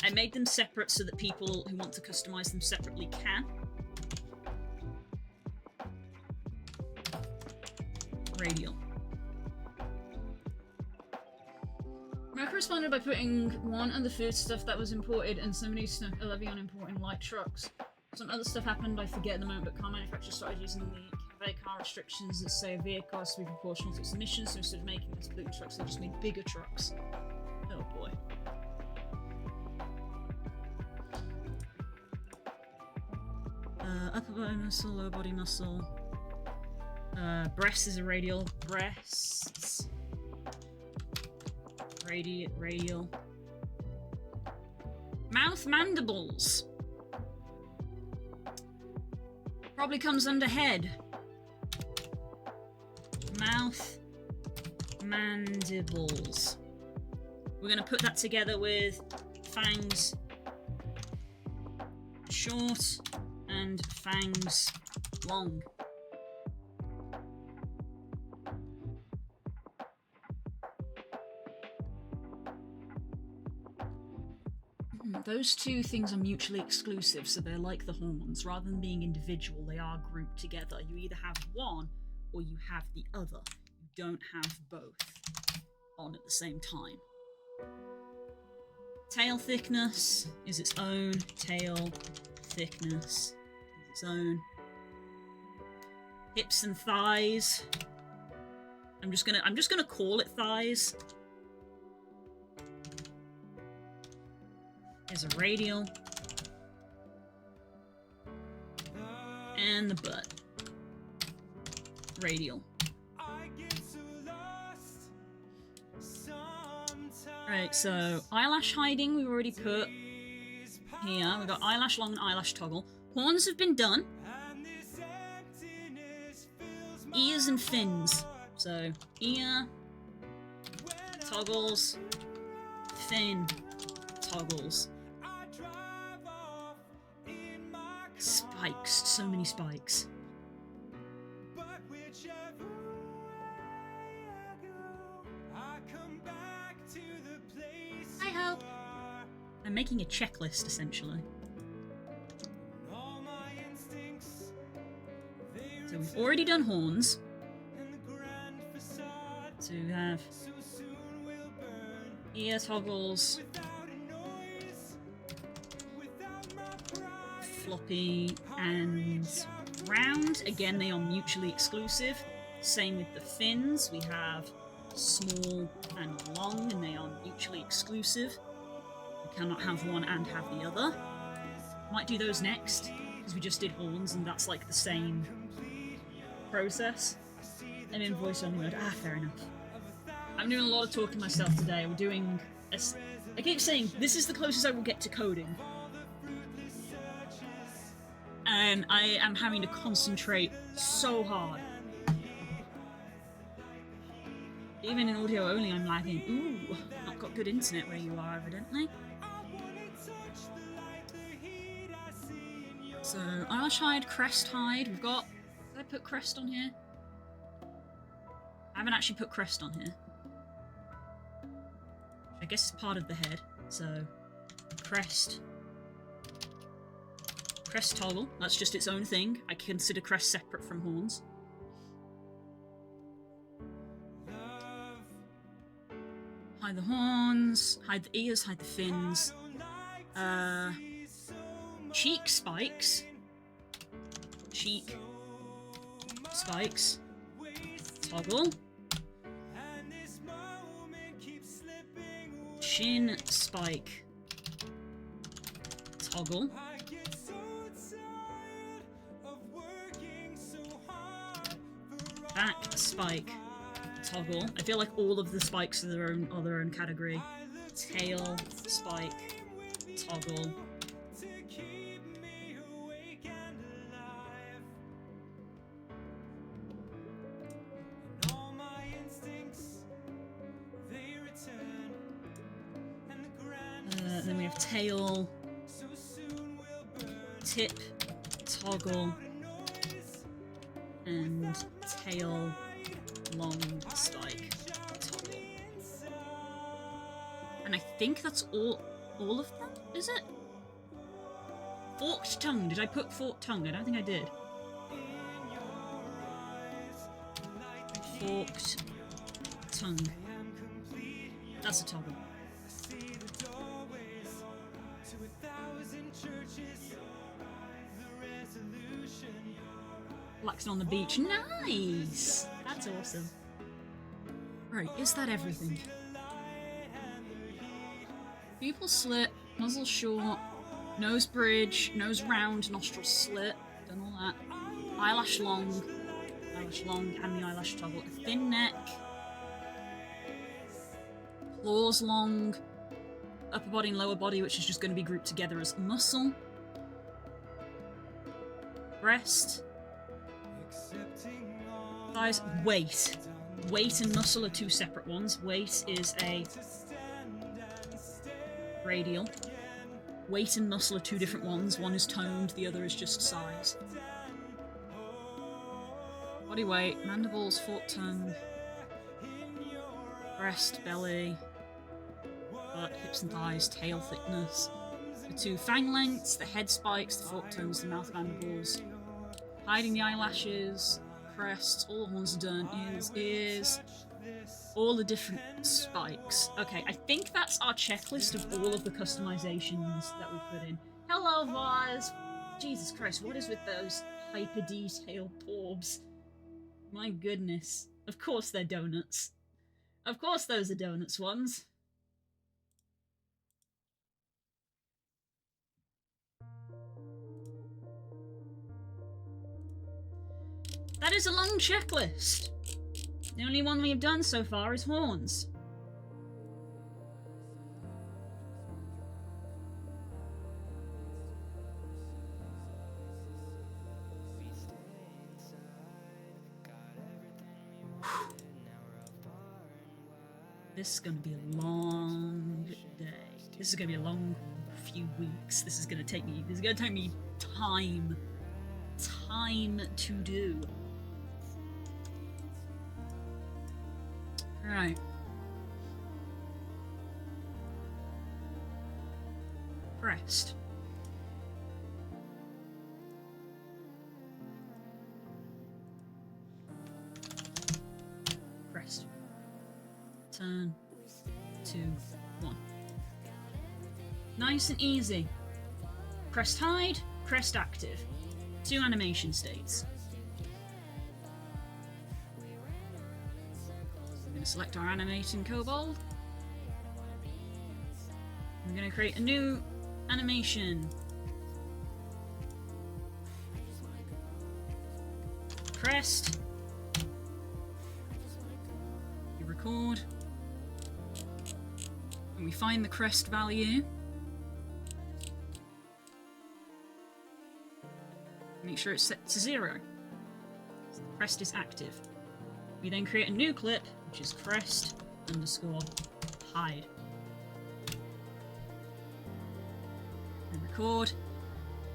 I made them separate so that people who want to customize them separately can. Radial. America responded by putting one of the food stuff that was imported and somebody snuck a levy on importing light trucks. Some other stuff happened, I forget at the moment, but car manufacturers started using the conveyor car restrictions that say a vehicle has to be proportional to its emissions, so instead of making these polluting trucks, they just made bigger trucks. Oh boy. Upper body muscle, lower body muscle. Breasts is a radial. Breasts. Radial. Mouth mandibles. Probably comes under head. Mouth mandibles. We're going to put that together with fangs short and fangs long. Those two things are mutually exclusive, so they're like the horns. Rather than being individual, they are grouped together. You either have one or you have the other. You don't have both on at the same time. Tail thickness is its own. Tail thickness is its own. Hips and thighs. I'm just gonna call it thighs. Is a radial. And the butt. Radial. Right, so eyelash hiding we've already put here. We've got eyelash long and eyelash toggle. Horns have been done. ears and fins. So, ear, toggles, fin, toggles. Spikes, so many spikes. But whichever way I go, I come back to the place I hope. I'm making a checklist, essentially. all my instincts. So we've already done horns. And the grand facade So we have so soon will burn ear toggles, without a noise, without my pride. floppy, and round. Again, they are mutually exclusive. Same with the fins. We have small and long, and they are mutually exclusive. We cannot have one and have the other. Might do those next, because we just did horns, and that's like the same process. I'm in voice only mode. Ah, fair enough. I'm doing a lot of talking myself today. We're doing I keep saying this is the closest I will get to coding. And I am having to concentrate so hard. Even in audio only, I'm lagging. Ooh, not got good internet where you are, evidently. So, eyelash hide, crest hide. We've got... Did I put crest on here? I haven't actually put crest on here. I guess it's part of the head. So, crest. Crest toggle. That's just its own thing. I consider crest separate from horns. Hide the horns, hide the ears, hide the fins. Cheek spikes. Cheek spikes. Toggle. Chin spike. Toggle. Back spike. Toggle. I feel like all of the spikes are their own category. Tail spike. Toggle. Then we have tail, tip, toggle, and tail, long spike, toggle. And I think that's all of them, is it? Forked tongue. Did I put forked tongue? I don't think I did. Forked tongue. That's a toggle. Relaxing on the beach. Nice! That's awesome. Right, is that everything? Pupil slit, muzzle short, nose bridge, nose round, nostril slit. Done all that. Eyelash long, and the eyelash toggle. A thin neck. Claws long. Upper body and lower body, which is just going to be grouped together as muscle. Breast. Thighs. Weight. Weight and muscle are two separate ones. Weight is a radial. Weight and muscle are two different ones. One is toned, the other is just size. Body weight, mandibles, forked tongue, breast, belly, butt, hips and thighs, tail thickness. The two fang lengths, the head spikes, the forked tongues, the mouth mandibles. Hiding the eyelashes, crests, all the horns are done, ears, all the different spikes. Okay, I think that's our checklist of all of the customizations that we put in. Hello, Vaz! Jesus Christ, what is with those hyper-detailed orbs? My goodness. Of course they're donuts. Of course those are donuts ones. That is a long checklist. The only one we have done so far is horns. This is going to be a long day. This is going to be a long few weeks. This is going to take me time to do. Alright. Crest. Crest. Turn. 2, 1. Nice and easy. Crest hide, crest active. 2 animation states. I'm going to select our animating Kobble. I'm going to create a new animation. Crest. You record. And we find the crest value. Make sure it's set to 0. So the crest is active. We then create a new clip, which is crest underscore hide. And record.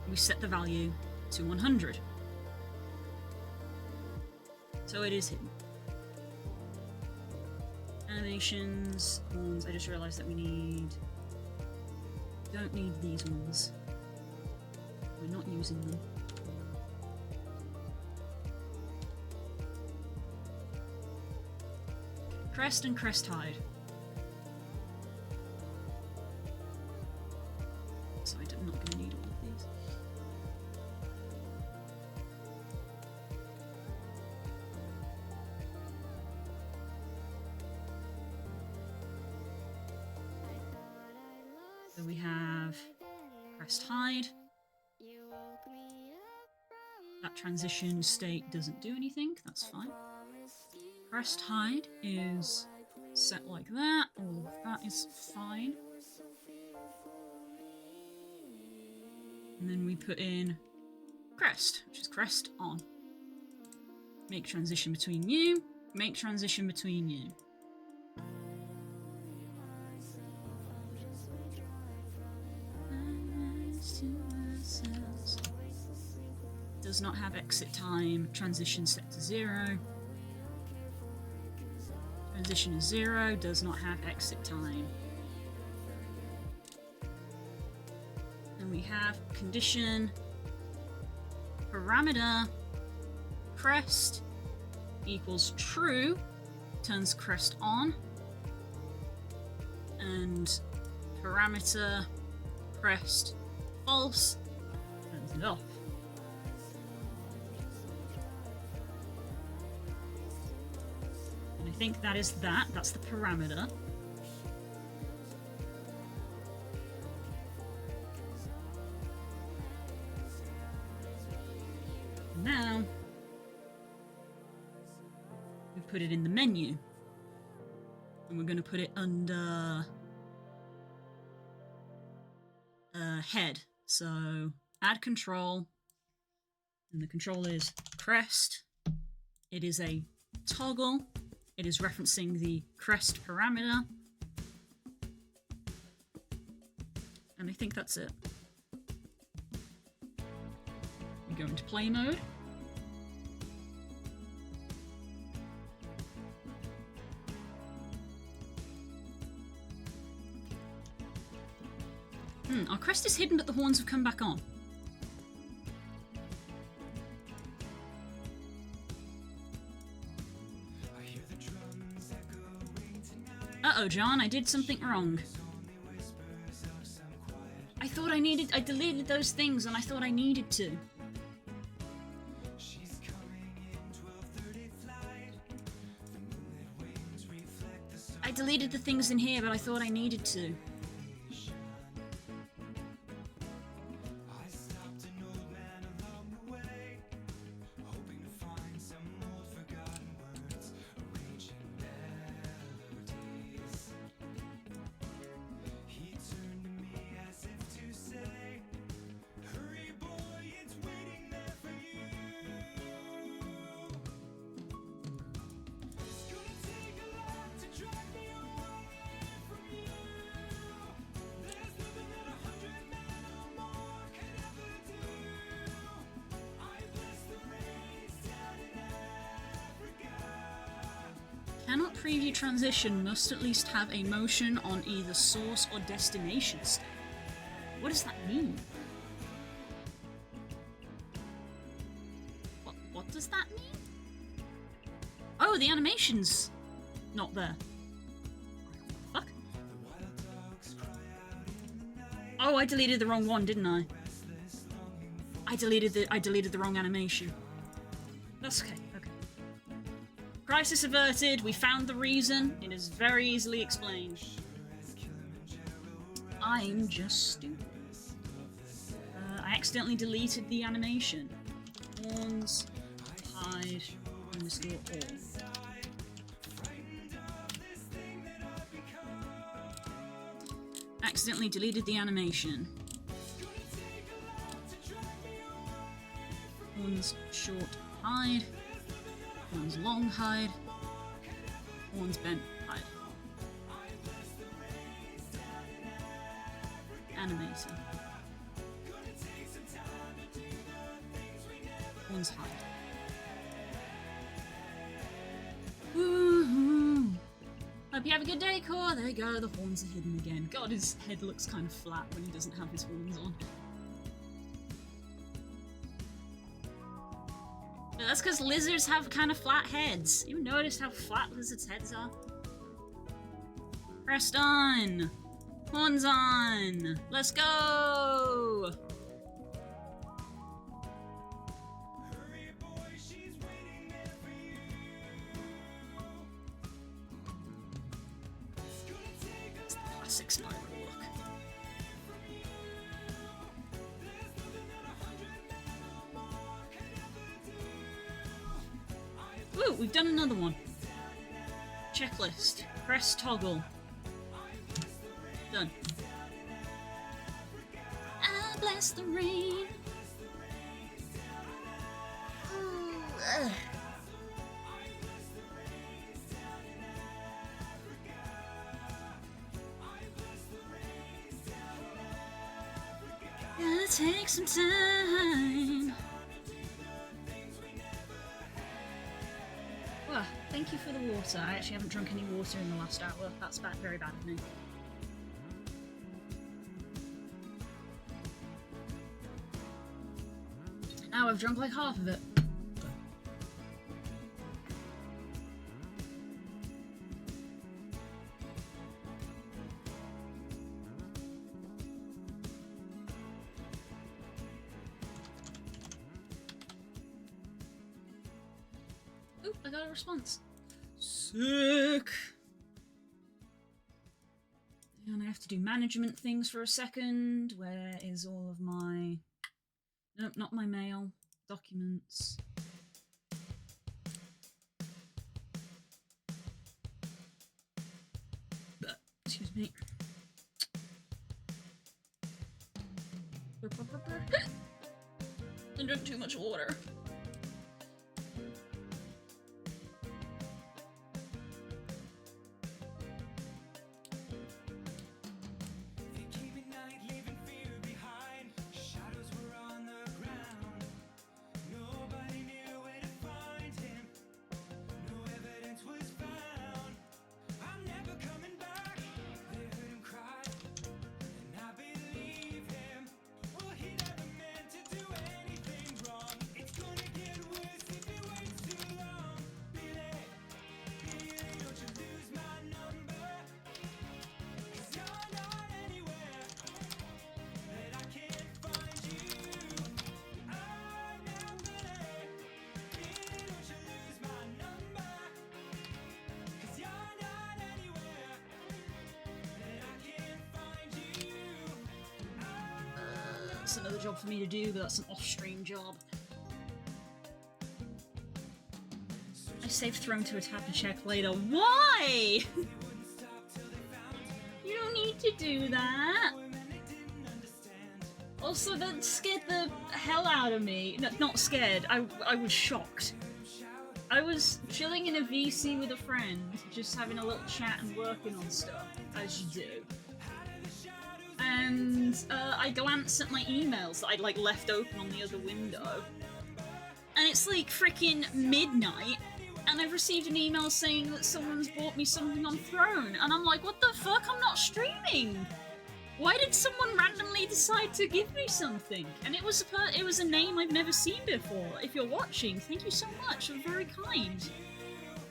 We set the value to 100. So it is hidden. Animations, ones. I just realized that we don't need these ones. We're not using them. Crest and crest hide. So I'm not going to need all of these. So we have crest hide. That transition state doesn't do anything, that's fine. Crest hide is set like that, all of that is fine. And then we put in crest, which is crest on. Make transition between you, make transition between you. Does not have exit time, transition set to 0. Transition is 0, does not have exit time. And we have condition, parameter, crest equals true, turns crest on, and parameter, crest, false, turns it off. I think that is that's the parameter. Now, we put it in the menu. And we're going to put it under head. So, add control. And the control is crest. It is a toggle. It is referencing the crest parameter. And I think that's it. We go into play mode. Our crest is hidden, but the horns have come back on. Uh-oh, John, I did something wrong. I deleted those things and I thought I needed to. I deleted the things in here, but I thought I needed to. Cannot preview transition, must at least have a motion on either source or destination state. What does that mean? What does that mean? Oh, the animation's not there. Fuck. Oh, I deleted the wrong one, didn't I? I deleted the wrong animation. That's okay. Crisis averted, we found the reason. It is very easily explained. I'm just stupid. I accidentally deleted the animation. Horns, hide, underscore all. Accidentally deleted the animation. Horns, short, hide. Horns long, hide. Horns bent, hide. Animating. Horns hide. Woohoo! Hope you have a good day, Core. There you go, the horns are hidden again. God, his head looks kind of flat when he doesn't have his horns on. That's because lizards have kind of flat heads. You noticed how flat lizards' heads are? Pressed on! Horns on! Let's go! Hurry, boy, she's waiting there for you. It's gonna take It's the classic sniper look. Woo, we've done another one. Checklist. Press toggle. Done. I bless the rain. Ooh, ugh. Gonna take some time. Well, thank you for the water. I actually haven't drunk any water in the last hour. That's very bad of me. Now I've drunk like half of it. Ooh, I got a response. Sick! And I have to do management things for a second. Where is all of my... Nope, not my mail. Documents. Excuse me. I drank too much water. That's another job for me to do, but that's an off-stream job. I saved throne to a tab to check later. Why? You don't need to do that. Also, that scared the hell out of me. No, not scared, I was shocked. I was chilling in a VC with a friend, just having a little chat and working on stuff, as you do. And I glance at my emails that I'd like left open on the other window, and it's like freaking midnight, and I've received an email saying that someone's bought me something on Throne, and I'm like, what the fuck? I'm not streaming! Why did someone randomly decide to give me something? And it was a name I've never seen before. If you're watching, thank you so much. You're very kind.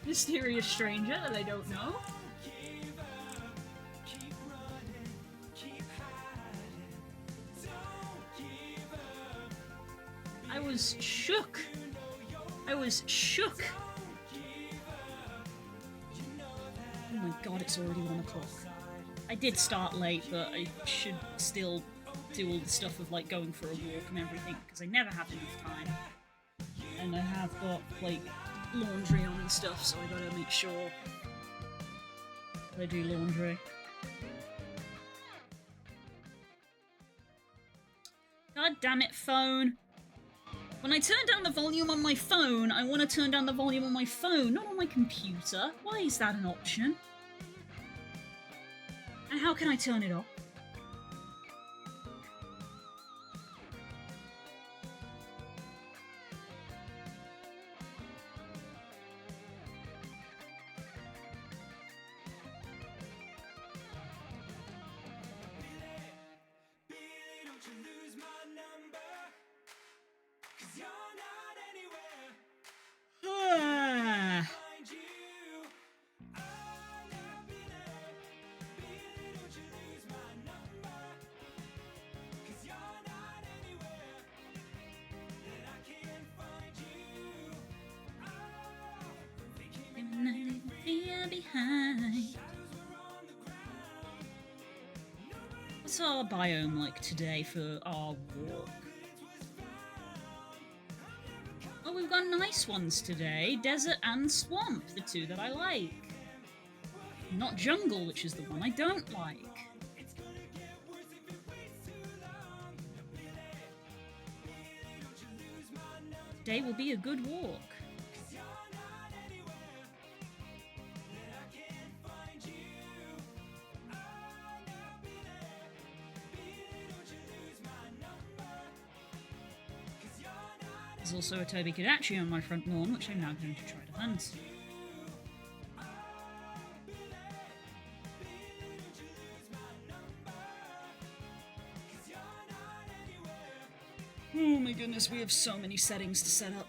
Mysterious stranger that I don't know. I was shook. I was shook. Oh my god, it's already 1 o'clock. I did start late, but I should still do all the stuff of like going for a walk and everything, because I never have enough time. And I have got like laundry on and stuff, so I gotta make sure that I do laundry. God damn it, phone. When I turn down the volume on my phone, I want to turn down the volume on my phone, not on my computer. Why is that an option? And how can I turn it off? Ah. Behind. What's our biome like today for our walk? Oh, we've got nice ones today. Desert and swamp, the two that I like. Not jungle, which is the one I don't like. Today will be a good walk. There's also a Toby Kadachi on my front lawn, which I'm now going to try to hunt. Oh my goodness, we have so many settings to set up.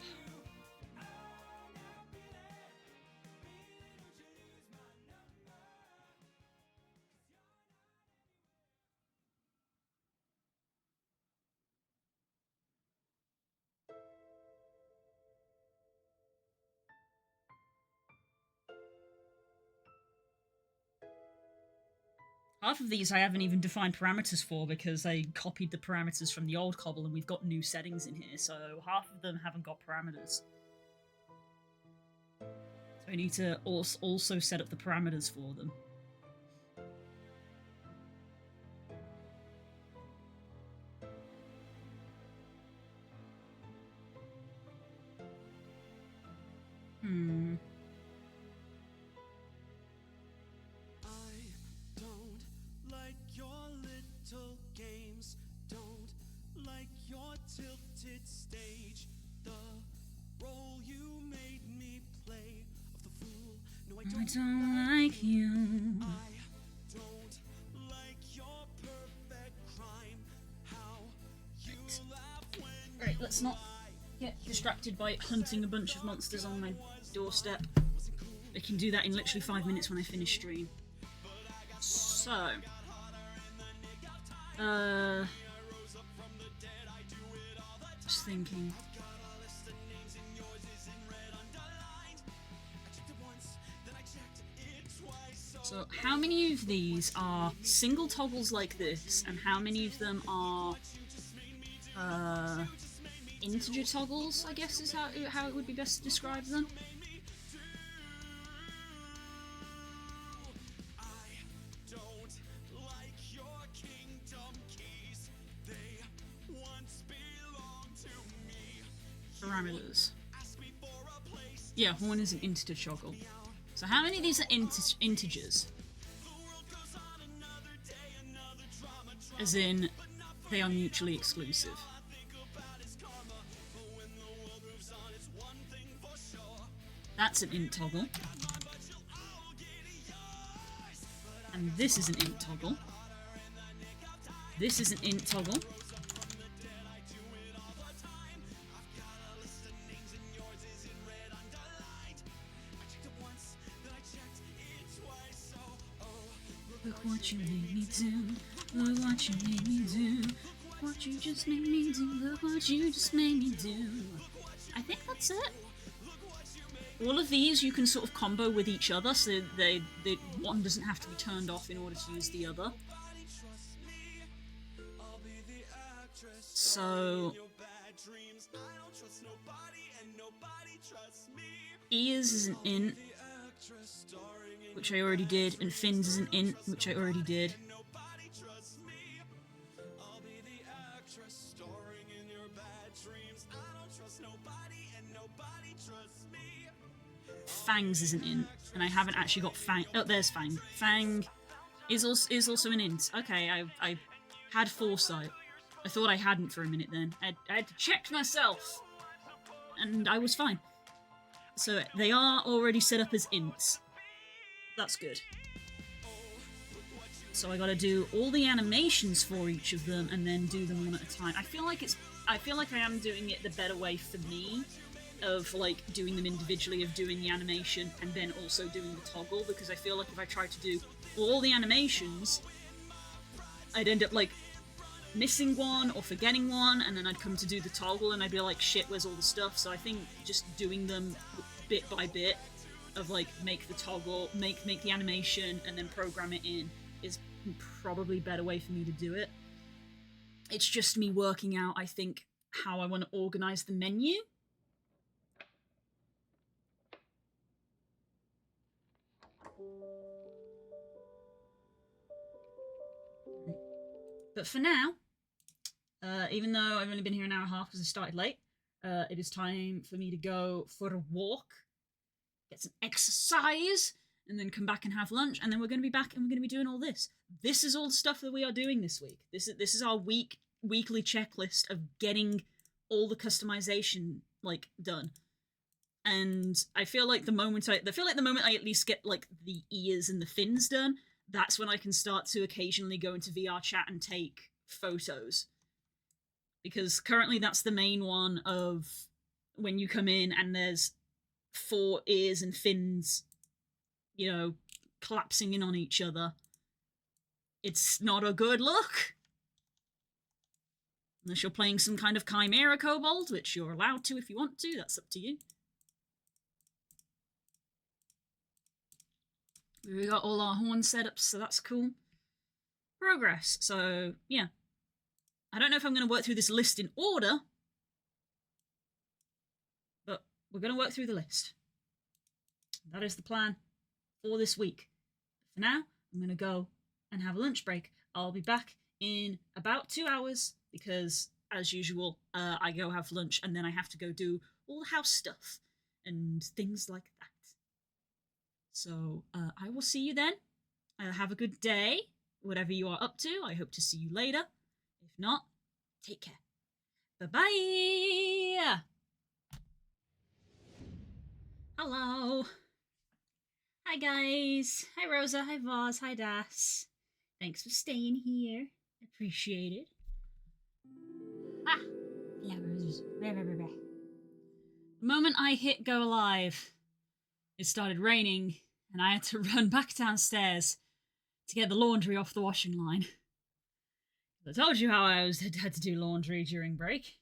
Half of these I haven't even defined parameters for because I copied the parameters from the old Kobble and we've got new settings in here, so half of them haven't got parameters. So I need to also set up the parameters for them. Tilted stage, the role you made me play of the fool. No, I don't like you. I don't like your perfect crime. How you laugh when Alright, let's not get distracted by hunting a bunch of monsters on my doorstep. I can do that in literally 5 minutes when I finish stream. So, just thinking. So, how many of these are single toggles like this, and how many of them are integer toggles, I guess is how it would be best to describe them? Parameters. Yeah, horn is an integer toggle. So how many of these are integers? As in, they are mutually exclusive. That's an int toggle. And this is an int toggle. This is an int toggle. Look what you made me do. Look what you made me do. What you just made me do. Look what you just made me do. I think that's it. All of these you can sort of combo with each other, so they one doesn't have to be turned off in order to use the other. So ears is an int, which I already did, and fins is an int, which I already did. Fangs is an int, and I haven't actually got Fang. Oh, there's Fang. Fang is also an int. Okay, I had foresight. I thought I hadn't for a minute then. I had to check myself, and I was fine. So they are already set up as ints. That's good. So I gotta do all the animations for each of them and then do them one at a time. I feel like I am doing it the better way for me, of like doing them individually, of doing the animation and then also doing the toggle, because I feel like if I tried to do all the animations, I'd end up like missing one or forgetting one, and then I'd come to do the toggle and I'd be like, shit, where's all the stuff? So I think just doing them bit by bit, of like make the toggle, make the animation, and then program it in, is probably a better way for me to do it. It's just me working out, I think, how I want to organize the menu. But for now, even though I've only been here an hour and a half because I started late, it is time for me to go for a walk, get some exercise, and then come back and have lunch, and then we're going to be back and we're going to be doing all this. This is all the stuff that we are doing this week. This is our weekly checklist of getting all the customization like done. And I feel like the moment I at least get like the ears and the fins done, that's when I can start to occasionally go into VR chat and take photos. Because currently that's the main one of when you come in and there's 4 ears and fins, you know, collapsing in on each other. It's not a good look. Unless you're playing some kind of Chimera Kobold, which you're allowed to if you want to, that's up to you. We got all our horn setups, so that's cool. Progress. So, yeah. I don't know if I'm going to work through this list in order, but we're going to work through the list. That is the plan for this week. For now, I'm going to go and have a lunch break. I'll be back in about 2 hours because, as usual, I go have lunch and then I have to go do all the house stuff and things like that. So I will see you then. Have a good day, whatever you are up to. I hope to see you later. If not, take care. Bye-bye! Hello. Hi, guys. Hi, Rosa. Hi, Vaz. Hi, Das. Thanks for staying here. Appreciate it. Ah! Flowers. The moment I hit go live, it started raining, and I had to run back downstairs to get the laundry off the washing line. I told you how I had to do laundry during break.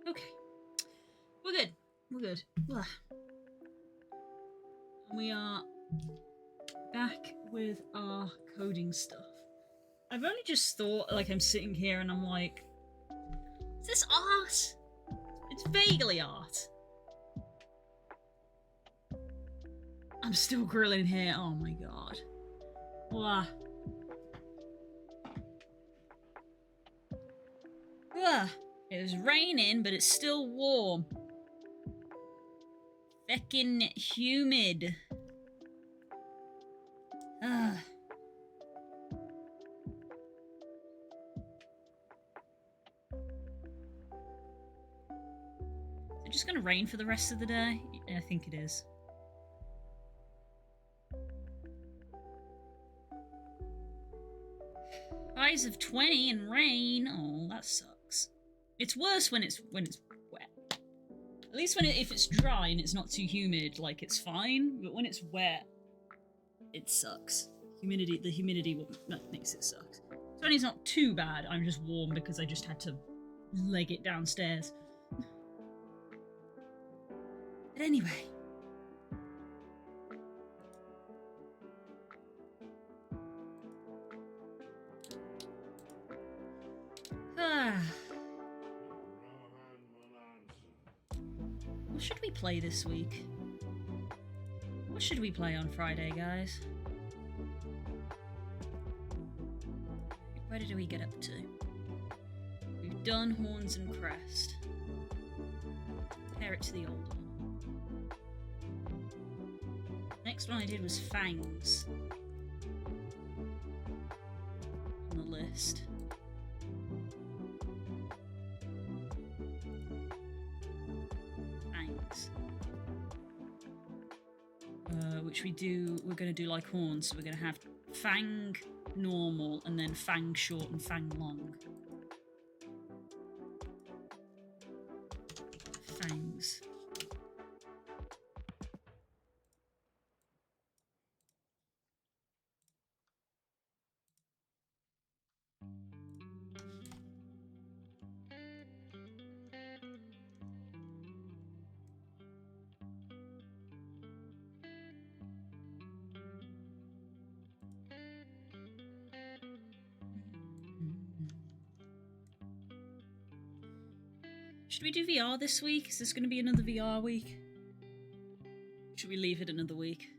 Okay. We're good. We're good. Ugh. We are back with our coding stuff. I've only just thought, like, I'm sitting here and I'm like, is this art? It's vaguely art. I'm still grilling here. Oh my god. Blah. Ugh. It was raining, but it's still warm. Feckin' humid. Ugh. Is it just gonna rain for the rest of the day? I think it is. Highs of 20 and rain. Oh, that sucks. It's worse when it's wet. At least if it's dry and it's not too humid, like it's fine. But when it's wet, it sucks. The humidity makes it suck. 20's not too bad. I'm just warm because I just had to leg it downstairs. But anyway. What should we play this week? What should we play on Friday, guys? Where did we get up to? We've done Horns and Crest. Compare it to the old one. Next one I did was Fangs. On the list. Which we're going to do like Horns, so we're going to have Fang normal, and then Fang short and Fang long. Fangs. Should we do VR this week? Is this going to be another VR week? Should we leave it another week?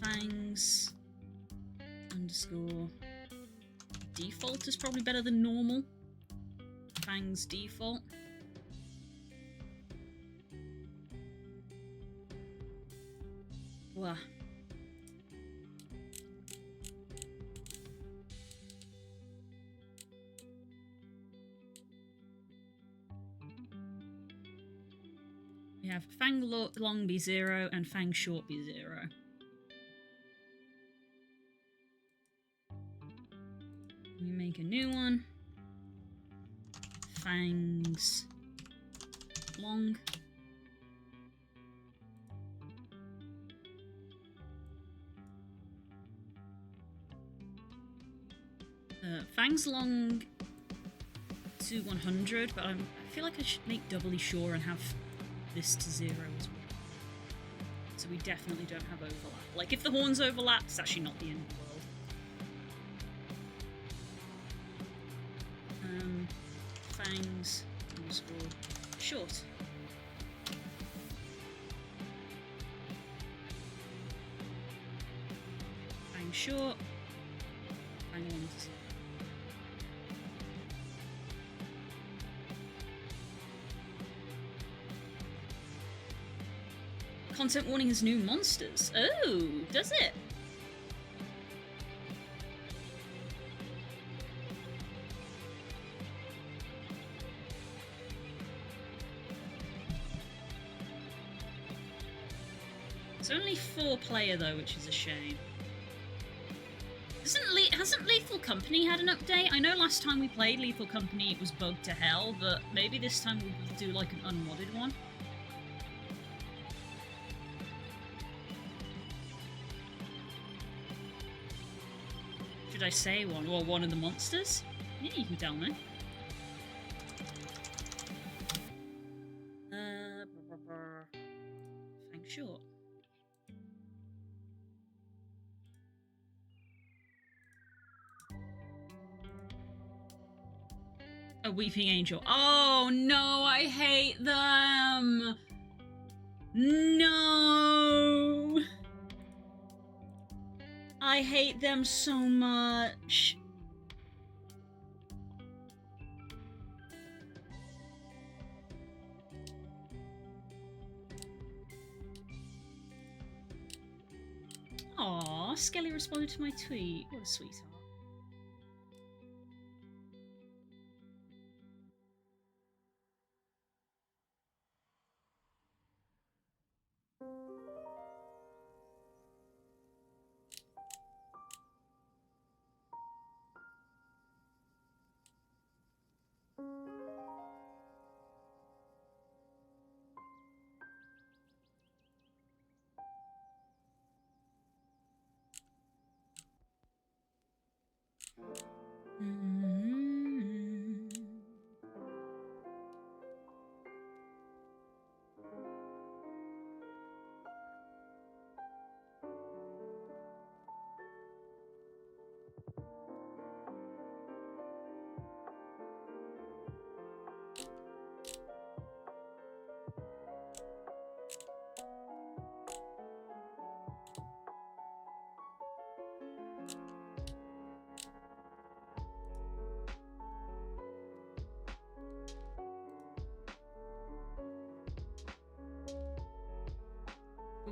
Fangs _ default is probably better than normal. Fangs default. Wow. We have Fang long be 0 and Fang short be 0. We make a new one. Fangs long. Fangs long to 100, but I feel like I should make doubly sure and have this to 0 as well. So we definitely don't have overlap. Like, if the horns overlap, it's actually not the end of the world. Fangs _ short. Fang short. Fang long to 0. Content warning has new monsters. Oh, does it? It's only 4-player though, which is a shame. Hasn't Lethal Company had an update? I know last time we played Lethal Company it was bugged to hell, but maybe this time we'll do like an unmodded one. Should I say one? Or one of the monsters? Yeah, you can tell me. Fang short. A weeping angel. Oh no, I hate them. No. I hate them so much. Aw, Skelly responded to my tweet. What a sweetheart.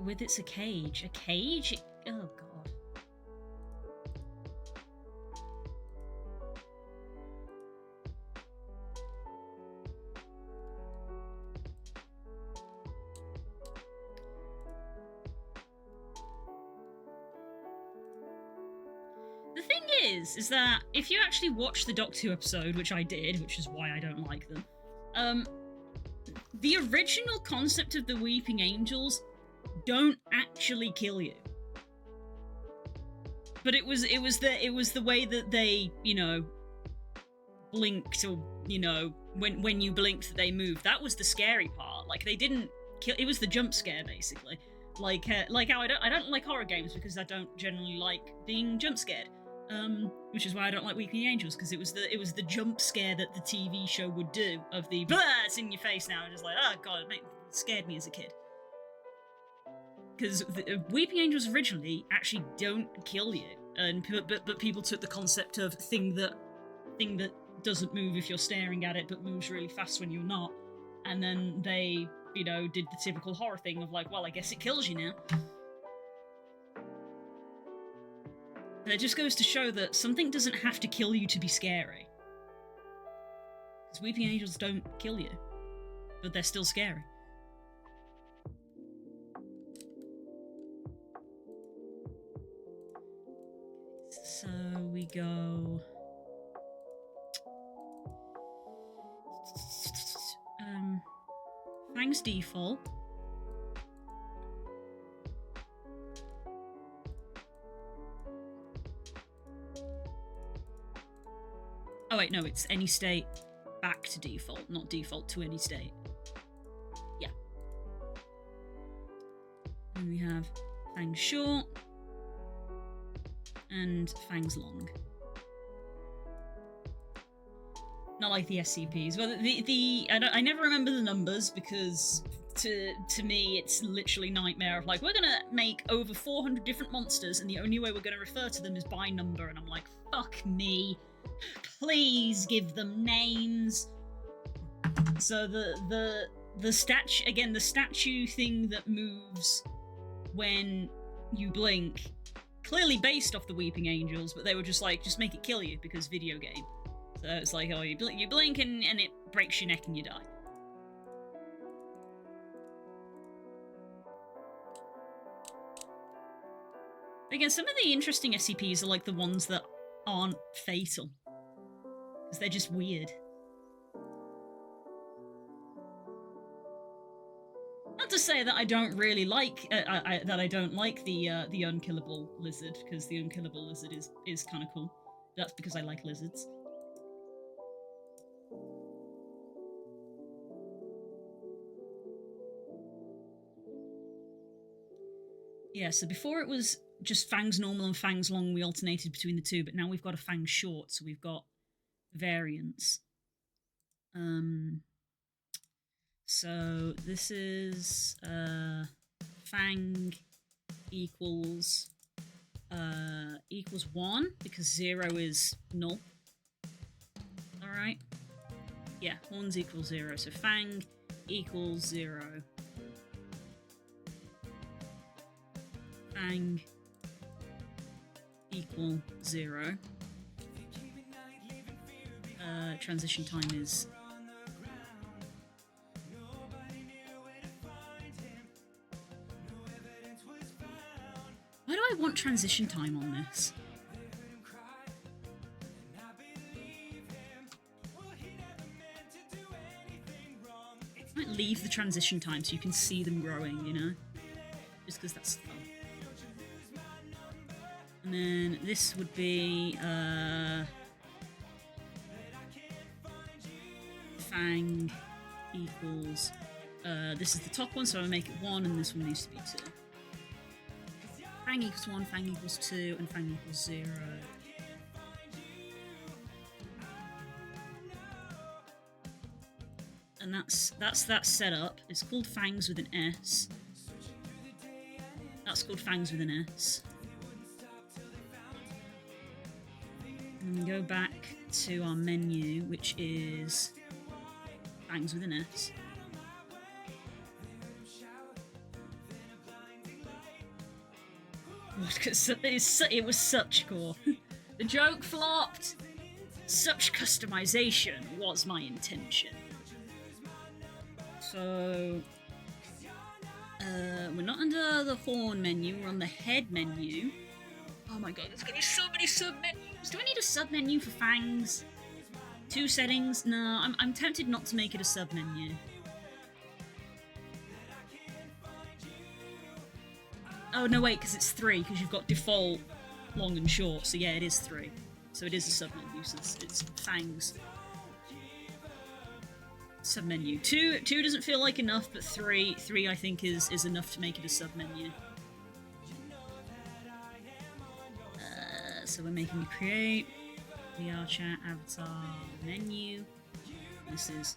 With it's a cage. A cage? Oh god. The thing is that if you actually watch the Doc 2 episode, which I did, which is why I don't like them, the original concept of the Weeping Angels don't actually kill you. But it was the way that they, you know, blinked, or, you know, when you blinked they moved. That was the scary part. Like, they didn't kill, it was the jump scare basically. Like how I don't like horror games because I don't generally like being jump scared. Which is why I don't like Weeping Angels, because it was the jump scare that the TV show would do, of the blah, it's in your face now, and just like, oh god, it scared me as a kid. Because Weeping Angels originally actually don't kill you, and but people took the concept of thing that doesn't move if you're staring at it, but moves really fast when you're not, and then they, you know, did the typical horror thing of like, well, I guess it kills you now. And it just goes to show that something doesn't have to kill you to be scary. Because Weeping Angels don't kill you, but they're still scary. So we go... Fang's default. Oh wait, no, it's any state back to default, not default to any state. Yeah. And we have Fang's short and Fang's long. Not like the SCPs. Well, I never remember the numbers because to me it's literally nightmare of like, we're gonna make over 400 different monsters and the only way we're gonna refer to them is by number, and I'm like, fuck me. Please give them names. So the statue, again, the statue thing that moves when you blink, clearly based off the Weeping Angels, but they were just like, just make it kill you because video game. So it's like, oh, you blink and it breaks your neck and you die. Again, some of the interesting SCPs are like the ones that aren't fatal. Because they're just weird. Not to say that I don't really like, that I don't like the unkillable lizard, because the unkillable lizard is kind of cool. That's because I like lizards. Yeah, so before it was just Fang's normal and Fang's long, we alternated between the two, but now we've got a Fang short, so we've got variants. So this is fang equals 1 because 0 is null. Alright. Yeah, horns equals 0. So fang equals 0. Fang equal 0. Transition time is... Why do I want transition time on this? I might leave the transition time so you can see them growing, you know? Just because that's fun. And then this would be fang equals this is the top one, so I make it 1 and this one needs to be 2. Fang equals 1, fang equals 2, and fang equals 0. And that's that setup. It's called fangs with an S. That's called fangs with an S. And we go back to our menu, which is fangs with an S. It was such core. The joke flopped. Such customization was my intention. So we're not under the horn menu, we're on the head menu. Oh my god, there's gonna be so many sub-menus. Do I need a sub-menu for fangs? 2 settings? No, I'm tempted not to make it a sub-menu. Oh no, wait, because it's 3, because you've got default, long and short, so yeah, it is 3. So it is a sub-menu, so it's fangs. Sub-menu. 2 doesn't feel like enough, but 3 I think is enough to make it a sub-menu. So we're making a create, VR chat, avatar, menu. This is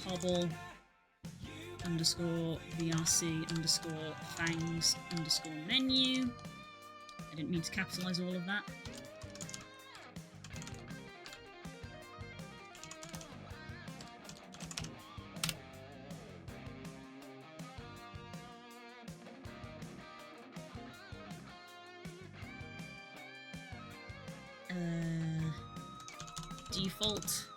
Kobble _ VRC _ fangs _ menu. I didn't mean to capitalize all of that. Default.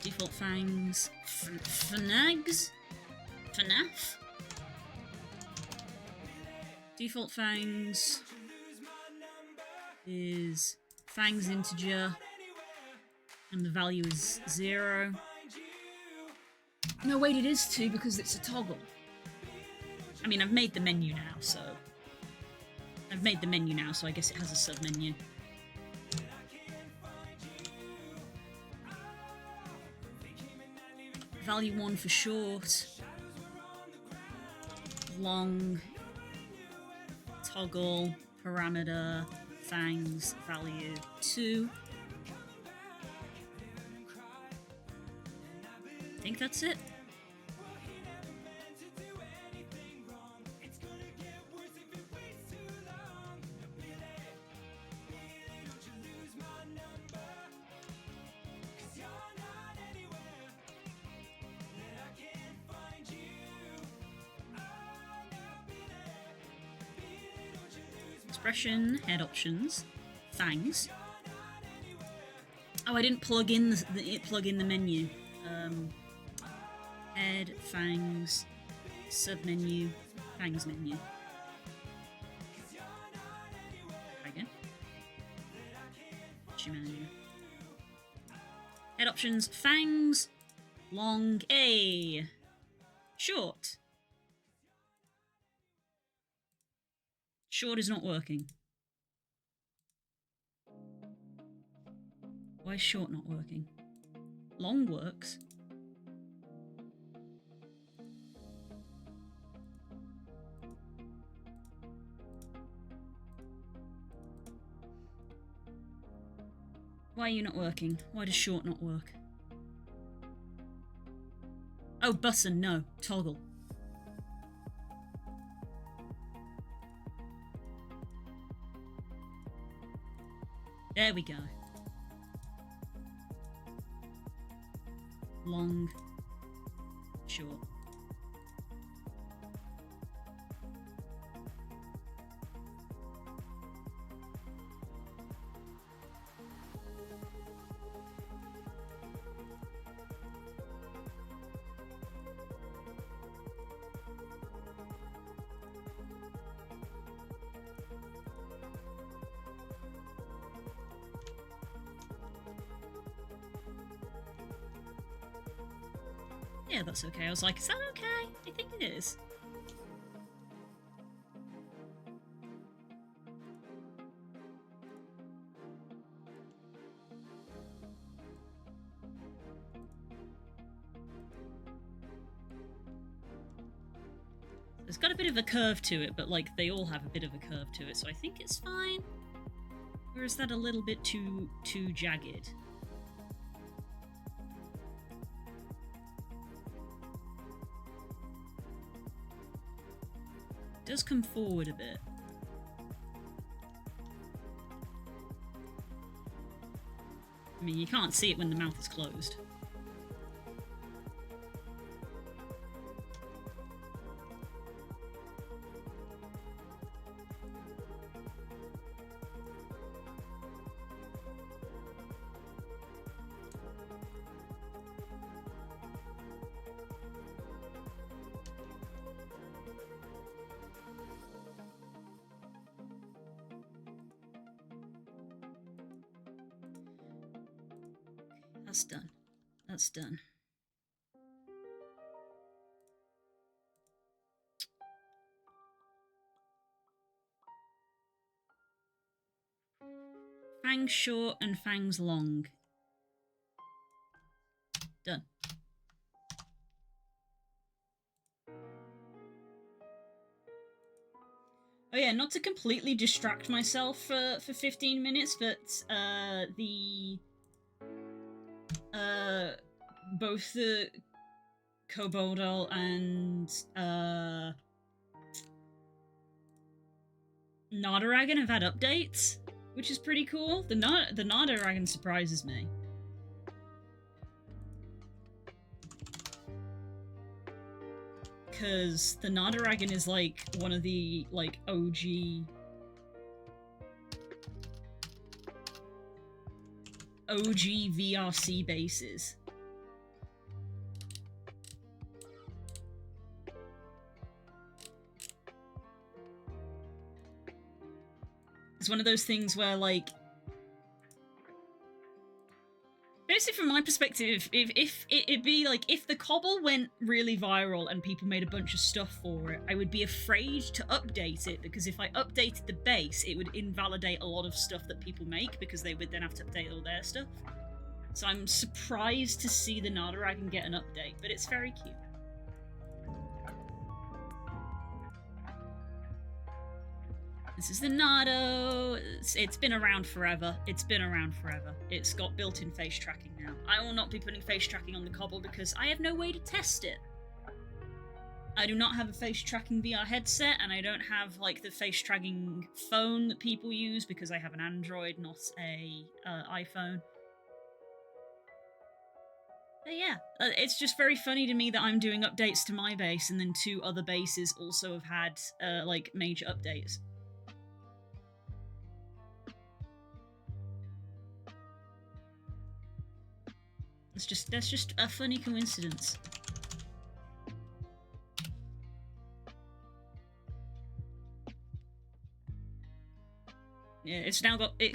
Default fangs. Fnags? FNAF? Default fangs is fangs integer, and the value is 0. No, wait, it is 2 because it's a toggle. I mean, I've made the menu now, so I guess it has a sub-menu. Value 1 for short. Long. Toggle. Parameter. Fangs. Value 2. I think that's it. Expression, head options, fangs. Oh, I didn't plug in the menu. Head, fangs, sub-menu, fangs menu. Try again. Menu. Head options, fangs, long, A, short. Short is not working. Why is short not working? Long works. Why are you not working? Why does short not work? Oh, button, no. Toggle. There we go. Long, short. Yeah, that's okay. I was like, is that okay? I think it is. It's got a bit of a curve to it, but like they all have a bit of a curve to it, so I think it's fine. Or is that a little bit too jagged? It does come forward a bit. I mean, you can't see it when the mouth is closed. That's done. That's done. Fangs short and fangs long. Done. Oh yeah, not to completely distract myself for 15 minutes, but both the Kobble and Nadadragon have had updates, which is pretty cool. The Nadadragon surprises me. Because the Nadadragon is like one of the like OG VRC bases. It's one of those things where, like, basically from my perspective, if it'd be like, if the Kobble went really viral and people made a bunch of stuff for it, I would be afraid to update it, because if I updated the base, it would invalidate a lot of stuff that people make, because they would then have to update all their stuff. So I'm surprised to see the Nadadragon get an update, but it's very cute. This is the Nado. It's been around forever. It's been around forever. It's got built-in face tracking now. I will not be putting face tracking on the Kobble because I have no way to test it. I do not have a face tracking VR headset, and I don't have like the face tracking phone that people use because I have an Android, not a iPhone. But yeah, it's just very funny to me that I'm doing updates to my base, and then 2 other bases also have had like major updates. That's just a funny coincidence. Yeah, it's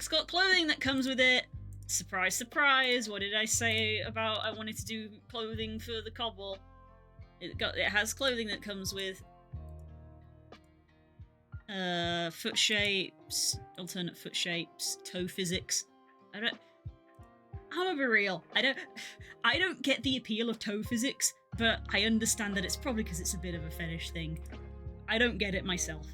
got clothing that comes with it. Surprise, surprise! What did I say about I wanted to do clothing for the Kobble? It has clothing that comes with foot shapes, alternate foot shapes, toe physics. I'm gonna be real. I don't get the appeal of toe physics, but I understand that it's probably because it's a bit of a fetish thing. I don't get it myself.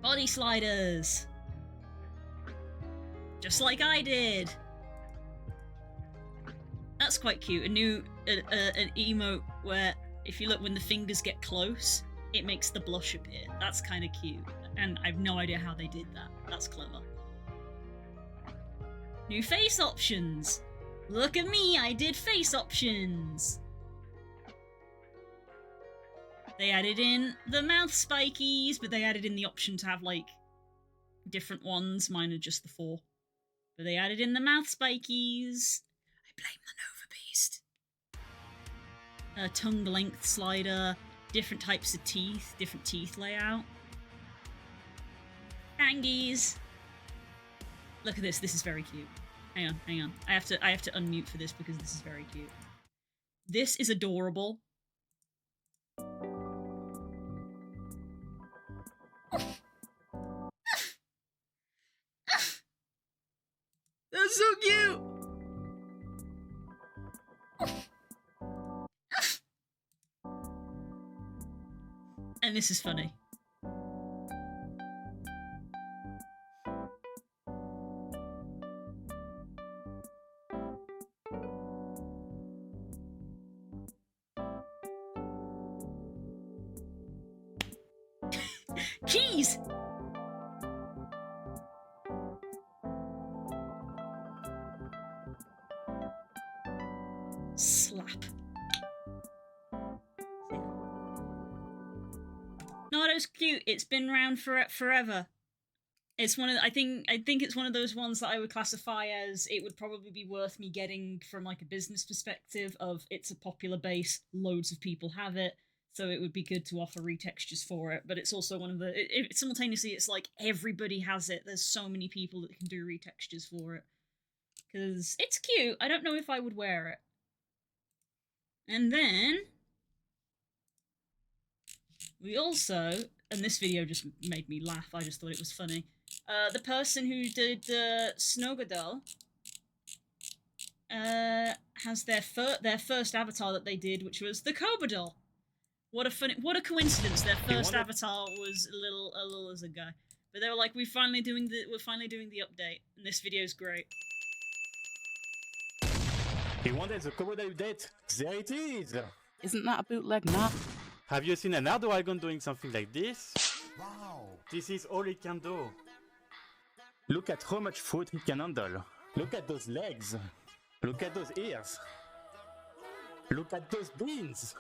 Body sliders. Just like I did. That's quite cute. A new an emote where if you look when the fingers get close, it makes the blush appear. That's kind of cute. And I have no idea how they did that. That's clever. New face options. Look at me, I did face options. They added in the mouth spikies, but they added in the option to have, like, different ones. Mine are just the 4. But they added in the mouth spikies. I blame the Nova Beast. Tongue length slider, different types of teeth, different teeth layout. Angies. Look at this. This is very cute. Hang on. I have to unmute for this because this is very cute. This is adorable. That's so cute. And this is funny. Keys! Slap. Nardo's cute. It's been around forever. It's one of I think it's one of those ones that I would classify as it would probably be worth me getting from like a business perspective of it's a popular base, loads of people have it, so it would be good to offer retextures for it. But it's also one of the simultaneously it's like everybody has it. There's so many people that can do retextures for it because it's cute. I don't know if I would wear it. And then we also, and this video just made me laugh, I just thought it was funny. The person who did Snogadol has their first avatar that they did, which was the Kobble. What a coincidence! Their first avatar was a little as a guy, but they were like, we're finally doing the update, and this video is great. He wanted the Kobble update. There it is. Isn't that a bootleg map? Have you seen an Dragon doing something like this? Wow. This is all he can do. Look at how much food he can handle. Look at those legs. Look at those ears. Look at those beans.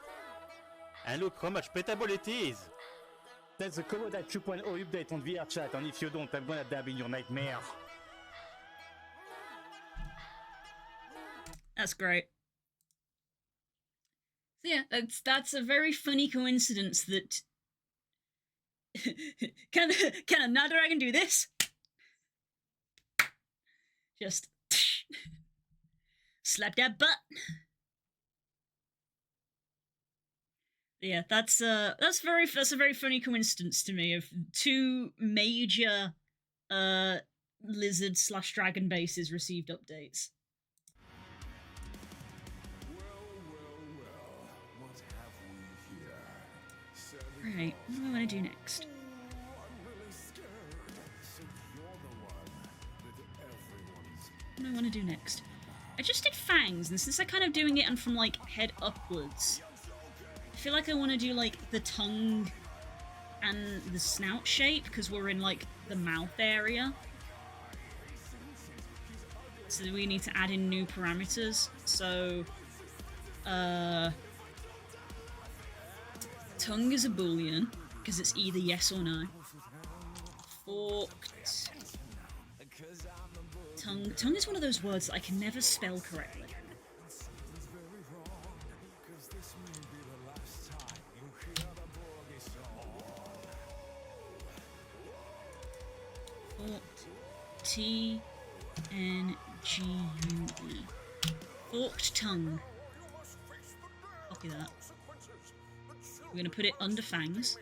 And look how much petable it is. That's the Kobble 2.0 update on VR chat, and if you don't, I'm gonna dab in your nightmare. That's great. So yeah, that's a very funny coincidence that can a dragon do this? Just slap that butt. Yeah, that's a very funny coincidence to me of two major lizard/dragon bases received updates. Right, what do I want to do next? What do I want to do next? I just did fangs, and since I'm kind of doing it and from like head upwards, I feel like I want to do like the tongue and the snout shape because we're in like the mouth area. So we need to add in new parameters. So, tongue is a boolean because it's either yes or no. Forked. Tongue is one of those words that I can never spell correctly. Forked. T-N-G-U-E. Forked tongue. Copy that. We're going to put it under fangs.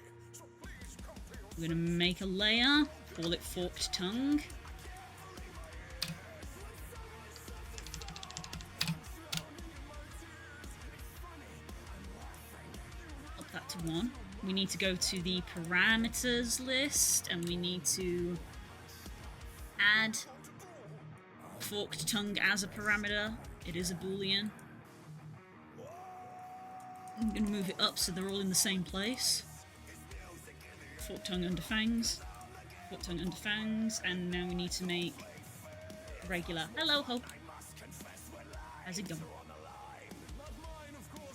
We're going to make a layer, call it forked tongue. Up that to 1. We need to go to the parameters list and we need to add forked tongue as a parameter. It is a boolean. I'm going to move it up so they're all in the same place. Forked tongue under fangs. Forked tongue under fangs. And now we need to make regular. Hello, Hope. How's it going?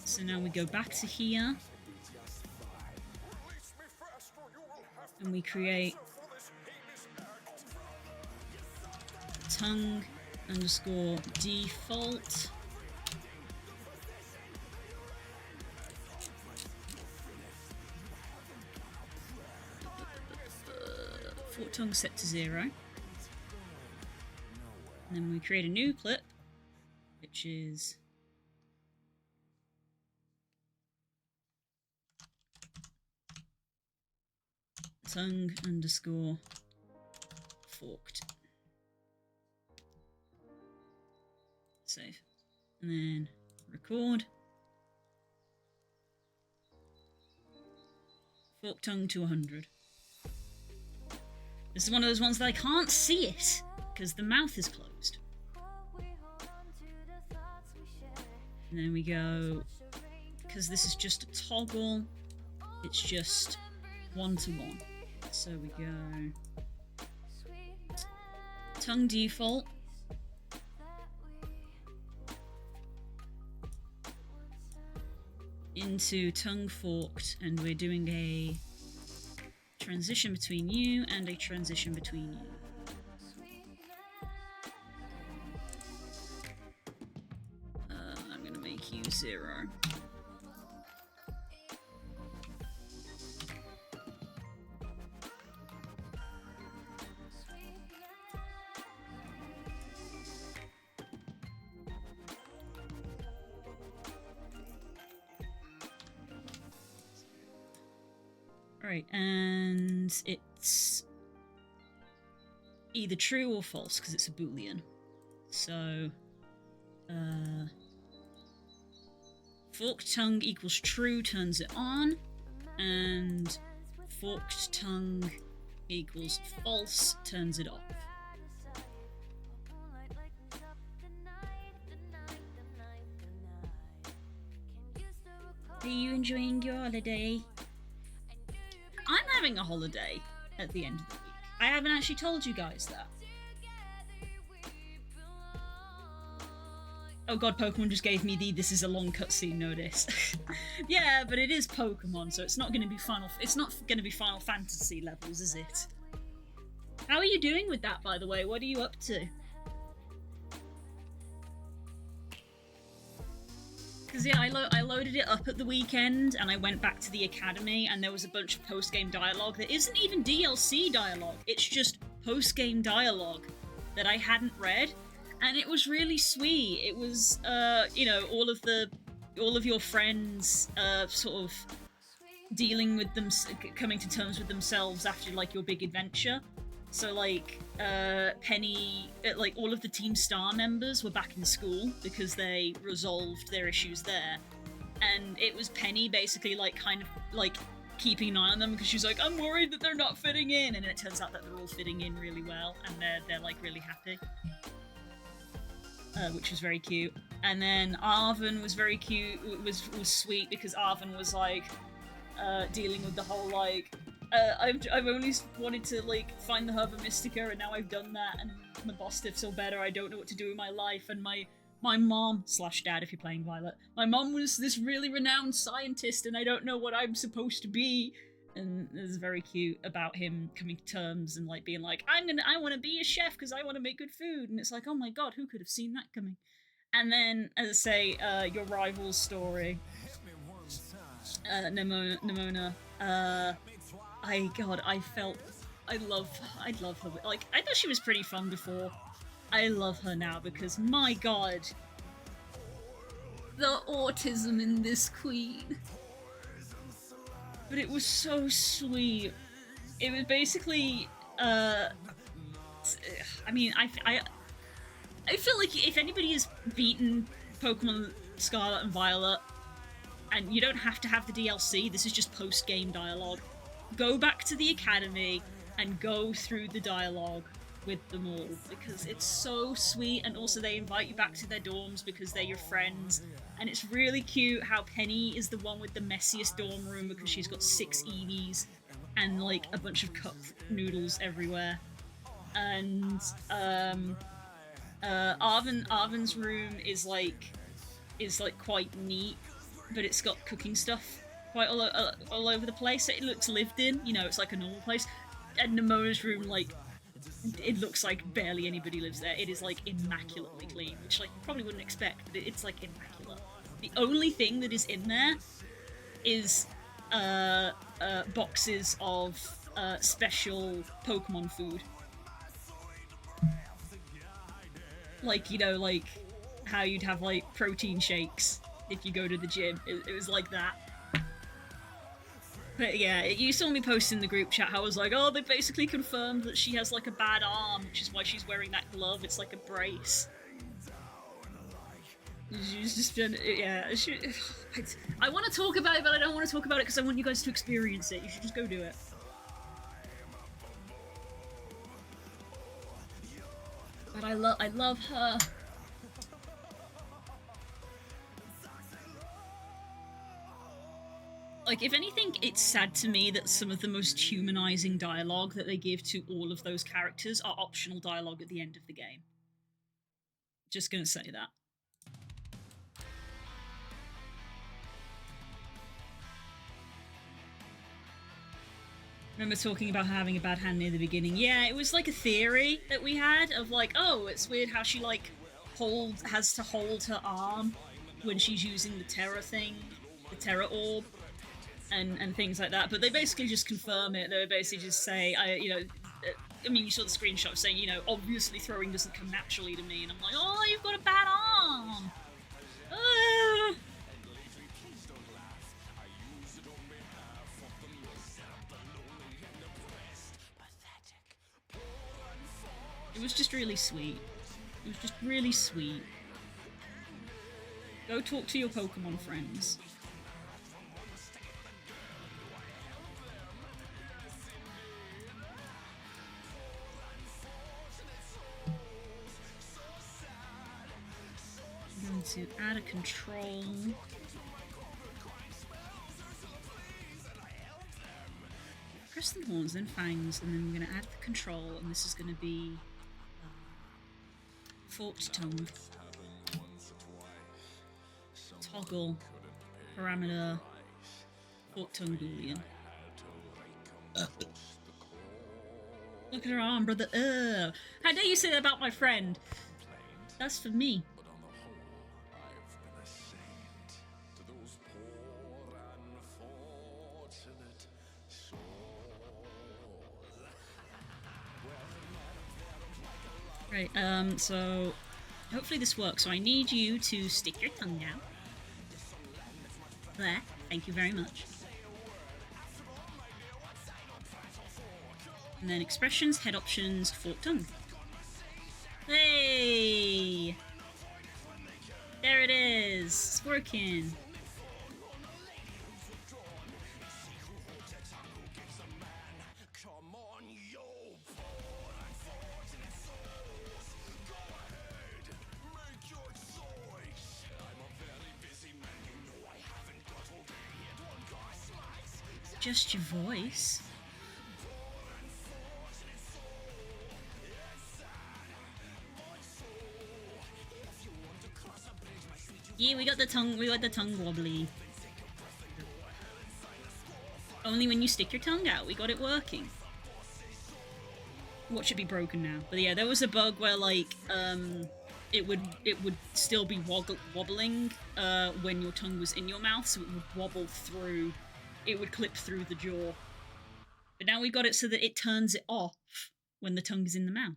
So now we go back to here. And we create tongue underscore default. Fork tongue set to 0. And then we create a new clip, which is tongue underscore forked. Save. And then record. Fork tongue to 100. This is one of those ones that I can't see it because the mouth is closed. And then we go, because this is just a toggle, it's just 1-to-1. So we go tongue default. Into tongue forked, and we're doing a transition between you and a transition between you. I'm gonna make you 0. Right, and it's either true or false because it's a boolean. So, forked tongue equals true turns it on, and forked tongue equals false turns it off. Are you enjoying your holiday? I'm having a holiday at the end of the week. I haven't actually told you guys that. Oh god, Pokemon just gave me the "this is a long cutscene" notice. Yeah, but it is Pokemon, so it's not going to be Final Fantasy levels, is it? How are you doing with that, by the way? What are you up to? Because yeah, I loaded it up at the weekend, and I went back to the academy, and there was a bunch of post-game dialogue that isn't even DLC dialogue. It's just post-game dialogue that I hadn't read, and it was really sweet. It was, you know, all of your friends, sort of dealing with them, coming to terms with themselves after like your big adventure. So like Penny, like all of the Team Star members were back in school because they resolved their issues there, and it was Penny basically like kind of like keeping an eye on them because she's like, I'm worried that they're not fitting in, and it turns out that they're all fitting in really well, and they're like really happy, which was very cute. And then Arven was very cute. It was sweet because Arven was like dealing with the whole like. I've only wanted to like find the Herba Mystica, and now I've done that, and my boss stiffs all better. I don't know what to do with my life, and my mom / dad, if you're playing Violet, my mom was this really renowned scientist, and I don't know what I'm supposed to be. And it was very cute about him coming to terms and like being like, I want to be a chef because I want to make good food, and it's like, oh my god, who could have seen that coming? And then, as I say, your rival's story, Nimona. I love her. Like, I thought she was pretty fun before. I love her now because, my god, the autism in this queen. But it was so sweet. It was basically, I mean, I feel like if anybody has beaten Pokemon Scarlet and Violet, and you don't have to have the DLC, this is just post-game dialogue, go back to the academy and go through the dialogue with them all because it's so sweet, and also they invite you back to their dorms because they're your friends, and it's really cute how Penny is the one with the messiest dorm room because she's got 6 Eevees and like a bunch of cup noodles everywhere. And Arvin's room is like quite neat, but it's got cooking stuff quite all over the place. It looks lived in, you know, it's like a normal place. And Nemona's room, like, it looks like barely anybody lives there. It is like immaculately clean, which like you probably wouldn't expect, but it's like immaculate. The only thing that is in there is boxes of special Pokemon food. Like, you know, like how you'd have like protein shakes if you go to the gym. It was like that. But yeah, you saw me post in the group chat how I was like, oh, they basically confirmed that she has like a bad arm, which is why she's wearing that glove. It's like a brace. She's just been, yeah. I want to talk about it, but I don't want to talk about it because I want you guys to experience it. You should just go do it. But I love her. Like, if anything, it's sad to me that some of the most humanizing dialogue that they give to all of those characters are optional dialogue at the end of the game. Just gonna say that. Remember talking about having a bad hand near the beginning? Yeah, it was like a theory that we had of like, oh, it's weird how she like has to hold her arm when she's using the Terra thing, the Terra orb, and things like that. But they basically just confirm it. They basically just say, I mean, you saw the screenshot saying, you know, obviously throwing doesn't come naturally to me, and I'm like, oh, you've got a bad arm. It was just really sweet. It was just really sweet. Go talk to your Pokemon friends. I'm going to add a control. Crystal Horns, then Fangs, and then we're going to add the control, and this is going to be Forked Tongue, Toggle, Parameter, Forked Tongue Boolean. Look at her arm, brother. How dare you say that about my friend? That's for me. Right, so hopefully this works. So I need you to stick your tongue out. There, thank you very much. And then expressions, head options, forked tongue. Hey! There it is! It's working! Just your voice. Yeah, we got the tongue wobbly. Only when you stick your tongue out, we got it working. What should be broken now? But yeah, there was a bug where like it would still be wobbling when your tongue was in your mouth, so it would wobble through. It would clip through the jaw. But now we got it so that it turns it off when the tongue is in the mouth.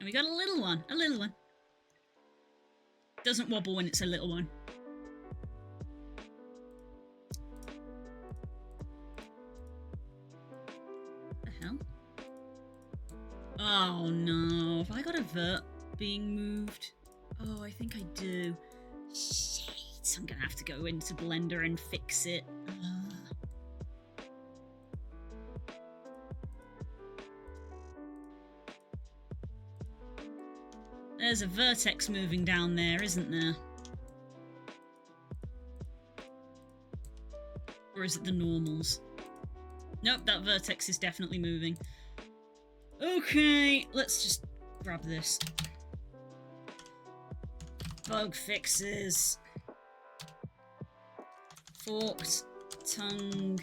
And we got a little one. Doesn't wobble when it's a little one. Oh no, have I got a vert being moved. Oh, I think I do. Shit, I'm gonna have to go into Blender and fix it. There's a vertex moving down there, isn't there? Or is it the normals? Nope, that vertex is definitely moving. Okay, let's just grab this. Bug fixes. Forked tongue.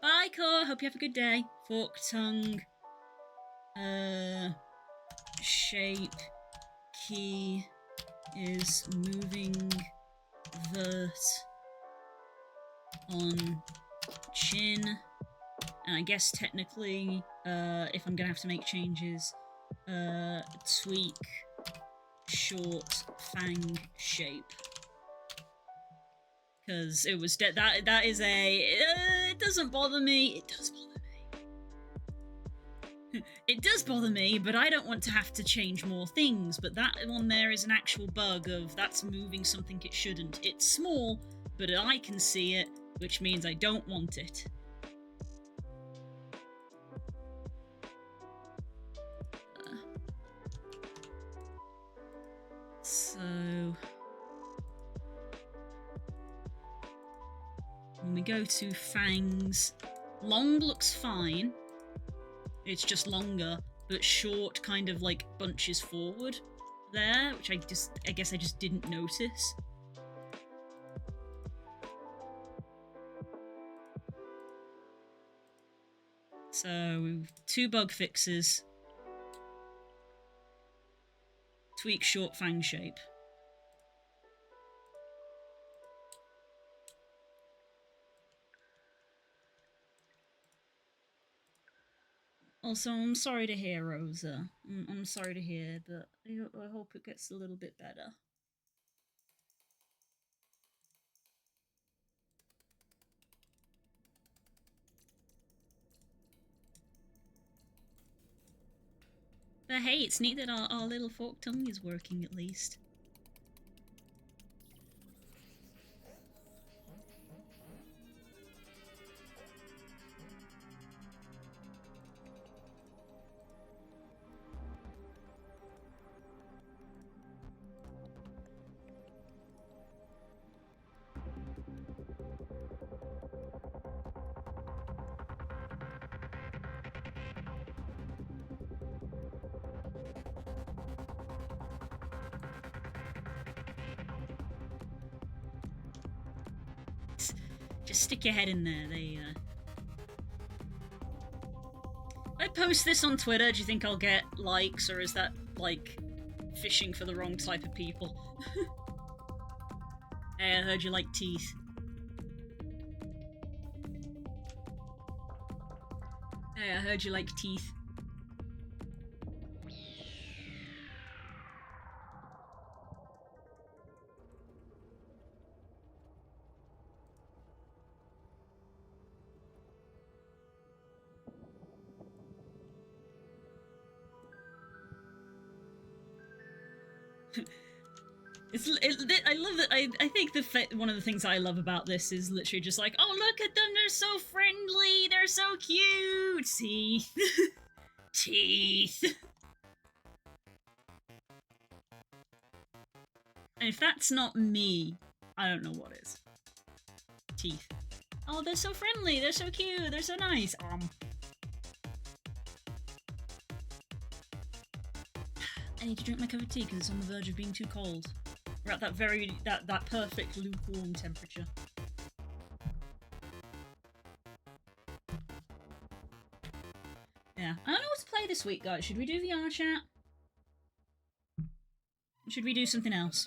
Bye, Core. Hope you have a good day. Forked tongue. Shape. Key is moving vert on chin. And I guess technically, if I'm gonna have to make changes, tweak short fang shape. Because it was that is a it doesn't bother me. It does bother me. It does bother me, but I don't want to have to change more things. But that one there is an actual bug of that's moving something it shouldn't. It's small, but I can see it, which means I don't want it. So when we go to fangs, long looks fine. It's just longer, but short kind of like bunches forward there, which I guess I just didn't notice. So 2 bug fixes. Tweak short fang shape. Also, I'm sorry to hear, Rosa. I'm sorry to hear, but I hope it gets a little bit better. But hey, it's neat that our little forked tongue is working at least. Just stick your head in there. If I post this on Twitter, do you think I'll get likes, or is that, like, fishing for the wrong type of people? Hey, I heard you like teeth. Hey, I heard you like teeth. I love that. I think one of the things I love about this is literally just like, oh, look at them, they're so friendly, they're so cute. Teeth. Teeth. And if that's not me, I don't know what is. Teeth. Oh, they're so friendly, they're so cute, they're so nice. I need to drink my cup of tea because it's on the verge of being too cold. We're at that perfect lukewarm temperature. Yeah, I don't know what to play this week, guys. Should we do VR chat? Should we do something else?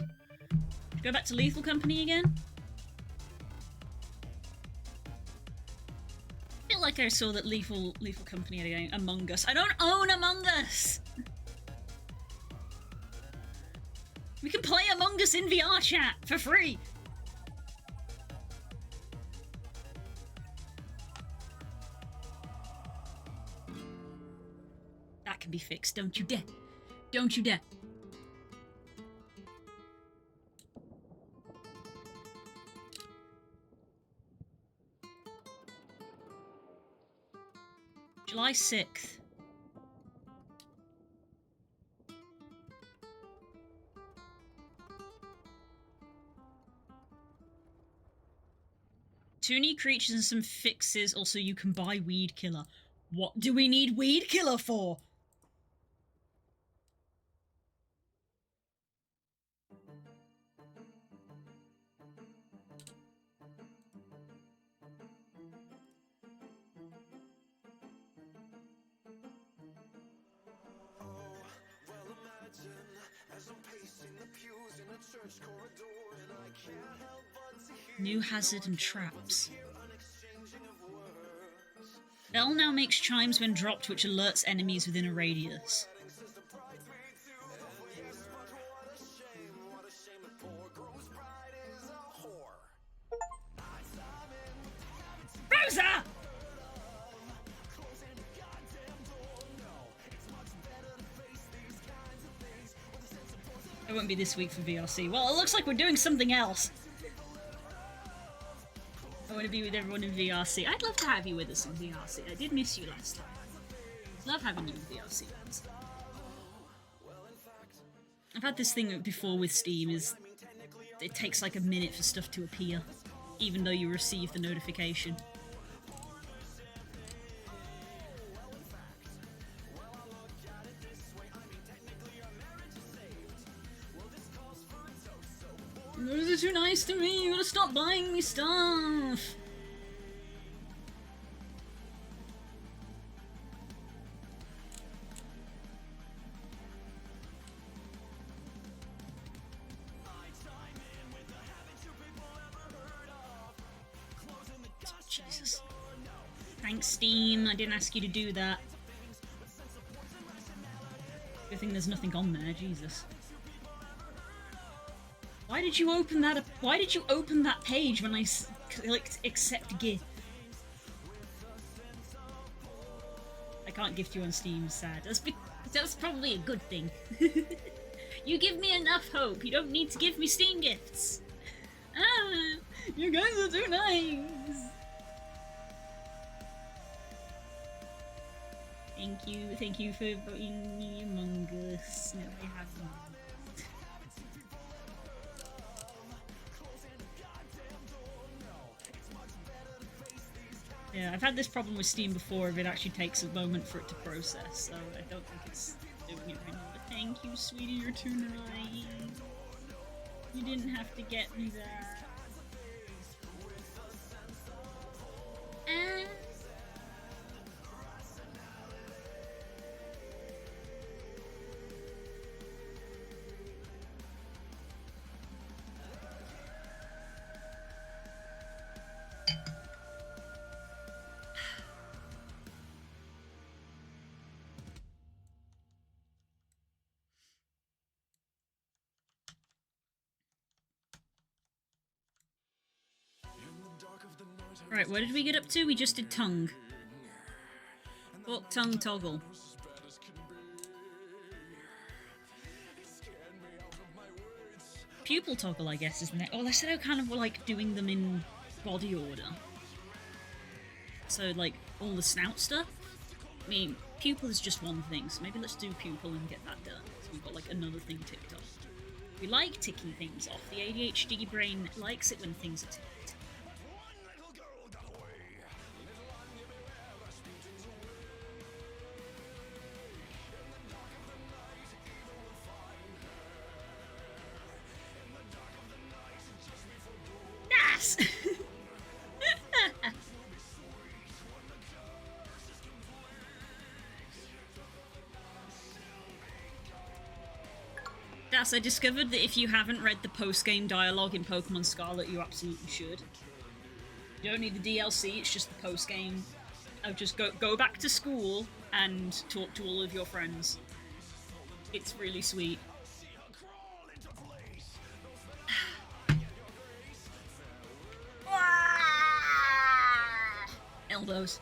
Go back to Lethal Company again? I feel like I saw that Lethal Company had a game. Among Us. I don't own Among Us! We can play Among Us in VR chat for free! fix. Don't you dare. Don't you dare. July 6th. Two new creatures and some fixes. Also, you can buy Weed Killer. What do we need Weed Killer for? New hazard and traps. Bell now makes chimes when dropped, which alerts enemies within a radius. Rosa! It won't be this week for VRC. Well, it looks like we're doing something else. I want to be with everyone in VRC. I'd love to have you with us in VRC. I did miss you last time. Love having you in VRC. I've had this thing before with Steam, is it takes like a minute for stuff to appear, even though you receive the notification. Those are too nice to me. You gotta stop buying me stuff. Oh, Jesus. Thanks, Steam. I didn't ask you to do that. Good thing there's nothing on there. Jesus. Why did you open that? Why did you open that page when I clicked accept gift? I can't gift you on Steam. Sad. That's probably a good thing. You give me enough hope. You don't need to give me Steam gifts. Ah, you guys are too nice. Thank you for voting me Among Us. Now I have one. Yeah, I've had this problem with Steam before, if it actually takes a moment for it to process, so I don't think it's doing it right now. But thank you, sweetie, you're too nice. You didn't have to get me that. Right, what did we get up to? We just did tongue. Fork, tongue, toggle. Pupil toggle, I guess, isn't it? Oh, they said I kind of like doing them in body order. So, like, all the snout stuff. I mean, pupil is just one thing, so maybe let's do pupil and get that done. So we've got, like, another thing ticked off. We like ticking things off. The ADHD brain likes it when things are ticked. Yes! Das, I discovered that if you haven't read the post-game dialogue in Pokemon Scarlet, you absolutely should. You don't need the DLC, it's just the post-game. Just go back to school and talk to all of your friends. It's really sweet. Elbows.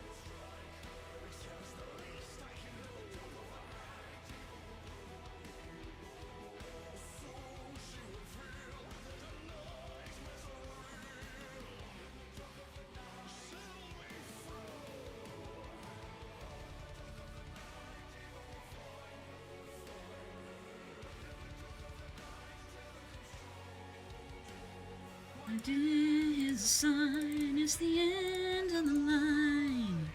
Here's a sign, it's the end of the line.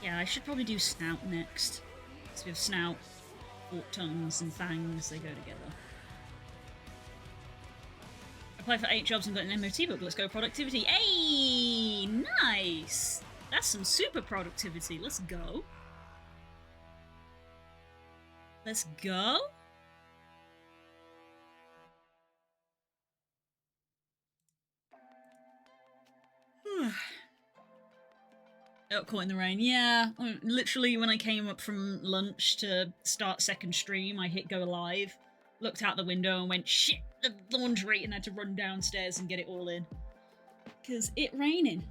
Yeah, I should probably do Snout next. So we have Snout, forked tongues, and fangs, they go together. Apply for 8 jobs and got an MOT book. Let's go productivity. Hey, nice. That's some super productivity. Let's go. Let's go. Oh, caught in the rain. Yeah, literally when I came up from lunch to start second stream, I hit go live, looked out the window and went, shit, the laundry, and had to run downstairs and get it all in. Because it raining.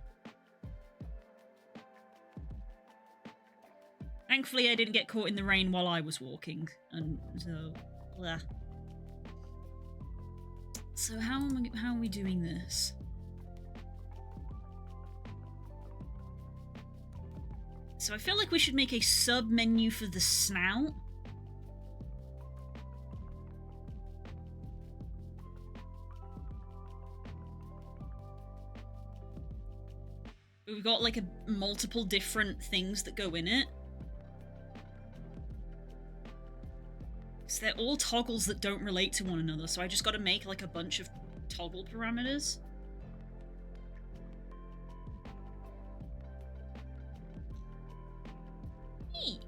Thankfully, I didn't get caught in the rain while I was walking, and so, blah. So how are we doing this? So I feel like we should make a sub-menu for the Snout. We've got like multiple different things that go in it. So they're all toggles that don't relate to one another, so I just gotta make like a bunch of toggle parameters. Neat.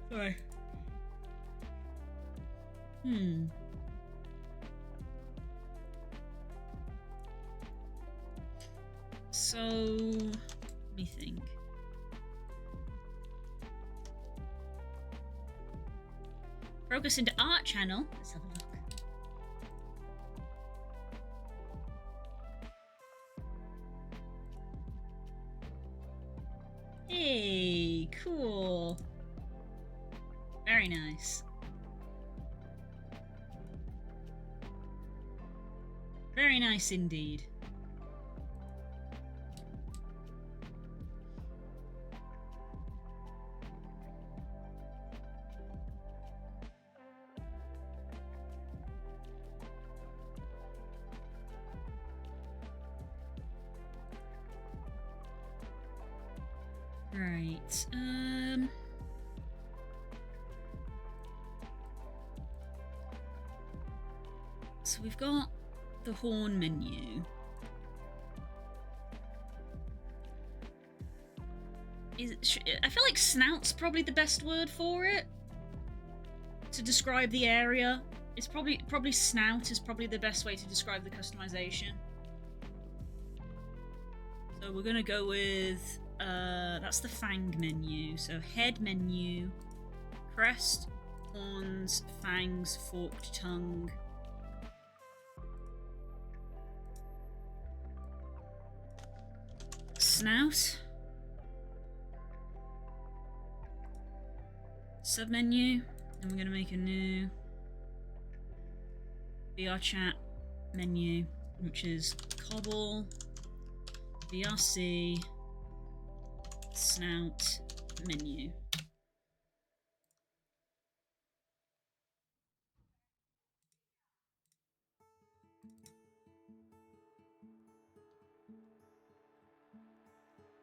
Sorry. So, let me think. Progress into art channel. Let's have a look. Hey, cool. Very nice. Very nice indeed. Right, so we've got the horn menu. I feel like snout's probably the best word for it to describe the area. It's probably snout is probably the best way to describe the customization. So we're gonna go with that's the fang menu. So head menu, crest, horns, fangs, forked tongue. Snout. Submenu. And we're gonna make a new VR chat menu, which is Kobble, VRC, Snout, menu.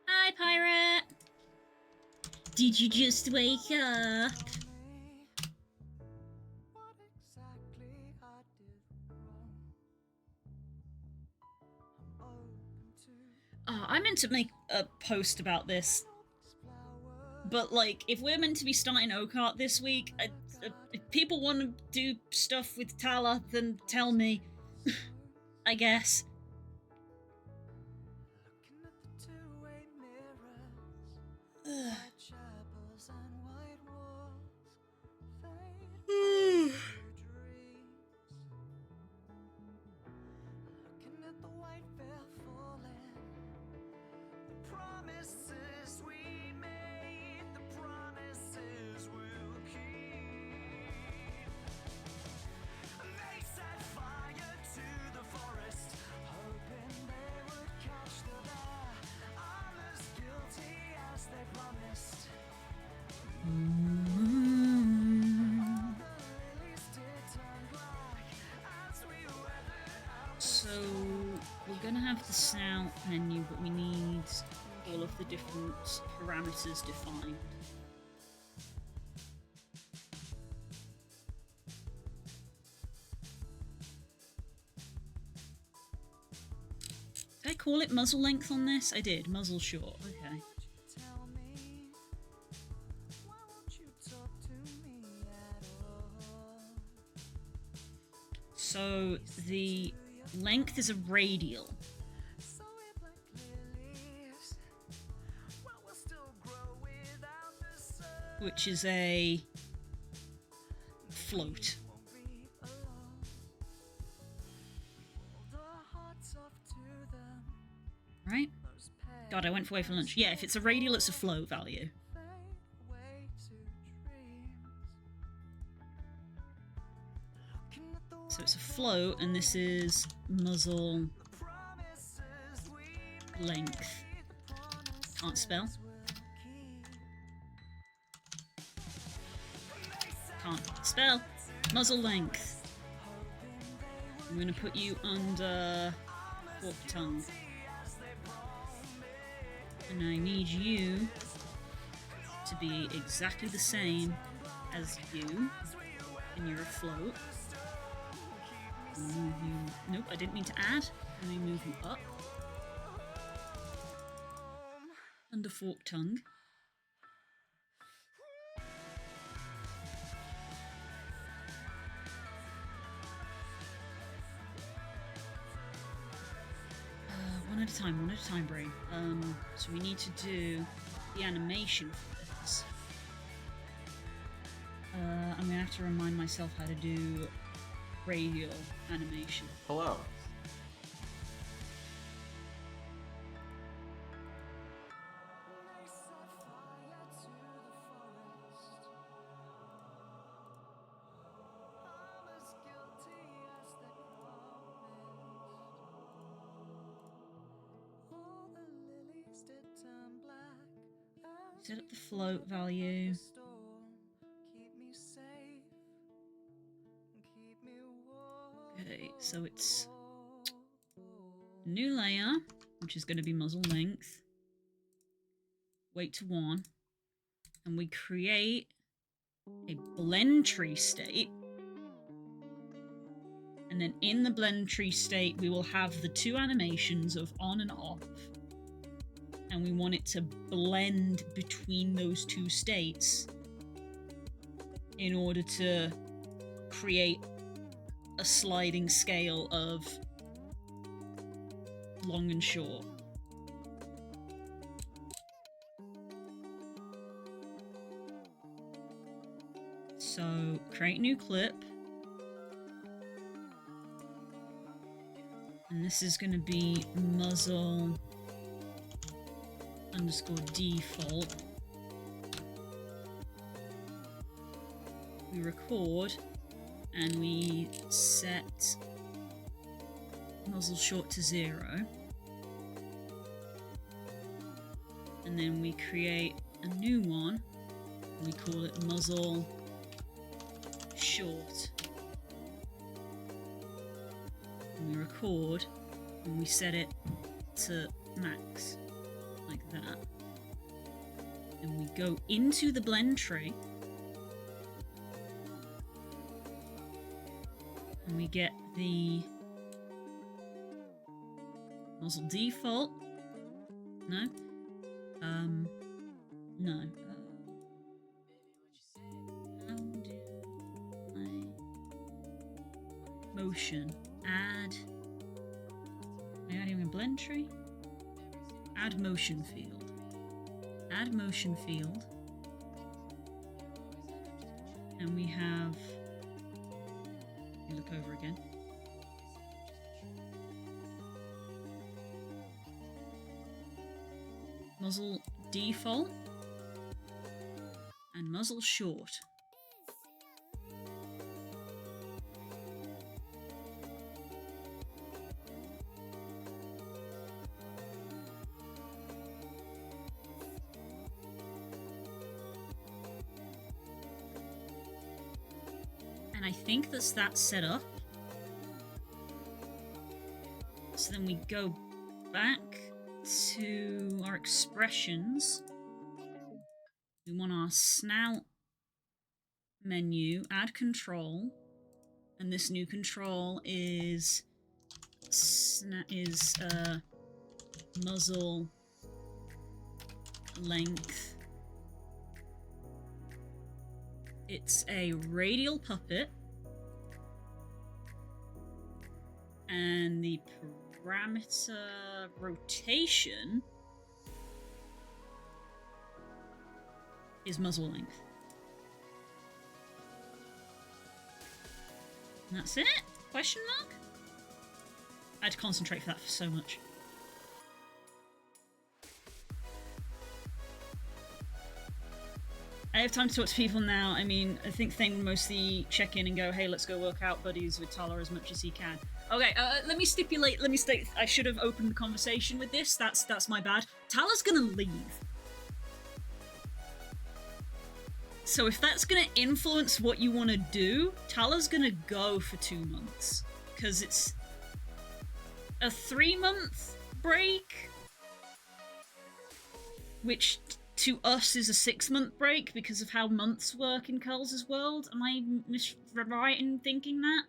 Hi, pirate! Did you just wake up? Oh, I meant to make a post about this, but like, if we're meant to be starting Okart this week, if people want to do stuff with Tala, then tell me. I guess. Promises we made, the promises we'll keep. They set fire. we're gonna have the snout menu, but we need all of the different parameters defined. Did I call it muzzle length on this? I did. Muzzle short. Okay. So the length is a radial. Which is a float. Right? God, I went away for lunch. Yeah, if it's a radial, it's a float value. So it's a float, and this is muzzle length. Can't spell. Can't spell. Muzzle length. I'm going to put you under fork tongue. And I need you to be exactly the same as you. And you're a float. Move you. Nope, I didn't mean to add. Let me move you up. Under fork tongue. One at a time, brain. So we need to do the animation for this. I'm gonna have to remind myself how to do radial animation. Hello. Set up the float value. Okay, so it's new layer, which is going to be muzzle length. Weight to 1. And we create a blend tree state. And then in the blend tree state, we will have the two animations of on and off. And we want it to blend between those two states in order to create a sliding scale of long and short. So create new clip. And this is going to be muzzle underscore default. We record and we set muzzle short to 0. And then we create a new one. We call it muzzle short. And we record and we set it to max. Like that. And we go into the blend tree. And we get the muzzle default. No. No. How do I motion add? Am I adding a blend tree? Add motion field. Add motion field. And we have... Let me look over again. Muzzle default. And muzzle short. And I think that's set up. So then we go back to our expressions. We want our snout menu, add control, and this new control is muzzle length. It's a radial puppet, and the parameter rotation is muzzle length. And that's it? Question mark? I had to concentrate for that for so much. I have time to talk to people now. I mean, I think Thane would mostly check in and go, hey, let's go work out buddies with Tala as much as he can. Okay, let me state, I should have opened the conversation with this. That's my bad. Tala's gonna leave. So if that's gonna influence what you want to do, Tala's gonna go for 2 months. Because it's a 3-month break, which to us is a 6-month break because of how months work in Curls' world. Am I right in thinking that?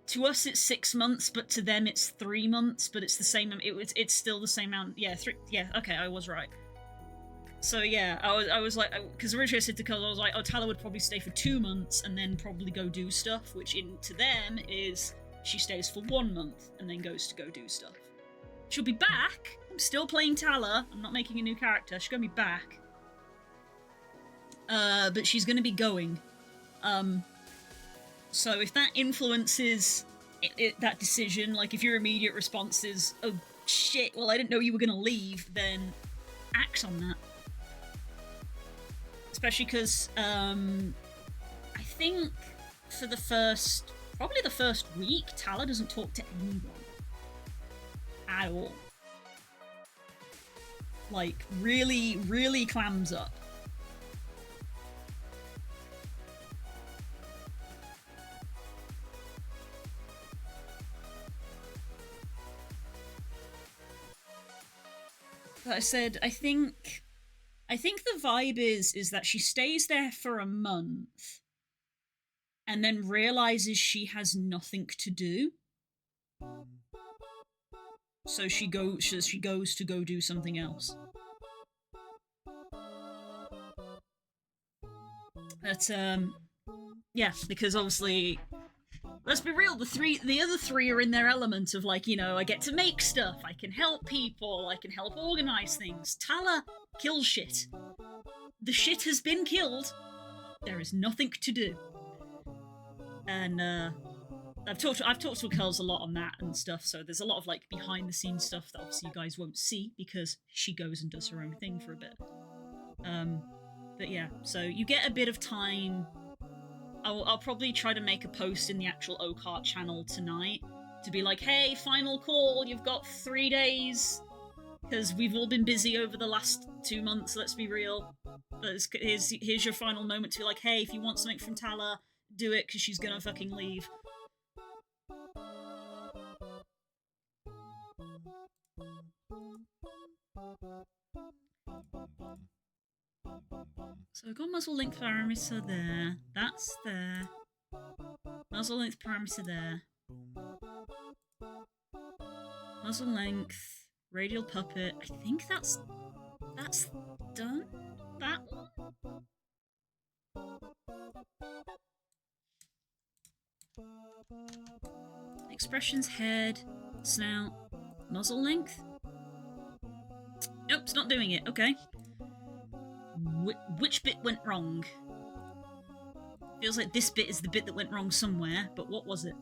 To us it's 6 months, but to them it's 3 months, but it's the same, it's still the same amount. Yeah, okay, I was right. So yeah, I was like, because originally I said to Curls, I was like, oh, Tala would probably stay for 2 months and then probably go do stuff, which to them is she stays for 1 month and then goes to go do stuff. She'll be back. I'm still playing Tala. I'm not making a new character. She's gonna be back. But she's gonna be going. So if that influences that decision, like if your immediate response is, oh shit, well I didn't know you were gonna leave, then act on that. Especially because, I think for probably the first week, Tala doesn't talk to anyone. At all. Like, really, really clams up. But I said, I think the vibe is that she stays there for a month and then realizes she has nothing to do. So she goes to go do something else. But yeah, because obviously, let's be real, the other three are in their element of like, you know, I get to make stuff, I can help people, I can help organize things. Tala kills shit. The shit has been killed. There is nothing to do. And I've talked to Curls a lot on that and stuff, so there's a lot of like behind the scenes stuff that obviously you guys won't see because she goes and does her own thing for a bit. But yeah, so you get a bit of time. I'll probably try to make a post in the actual Oakheart channel tonight to be like, hey, final call, you've got 3 days, because we've all been busy over the last 2 months, let's be real. Here's your final moment to be like, hey, if you want something from Tala, do it, because she's gonna fucking leave. So I've got muzzle length parameter there. That's there. Muzzle length parameter there. Muzzle length, radial puppet. I think that's done. That one. Expressions, head, snout, muzzle length. Nope, it's not doing it. Okay. Which bit went wrong? Feels like this bit is the bit that went wrong somewhere, but what was it?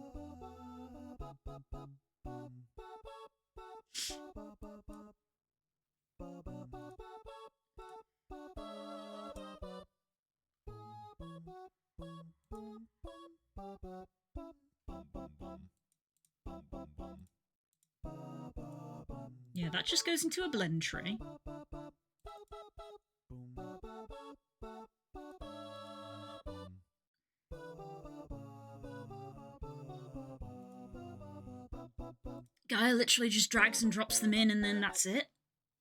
Yeah, that just goes into a blend tree. Guy literally just drags and drops them in and then that's it?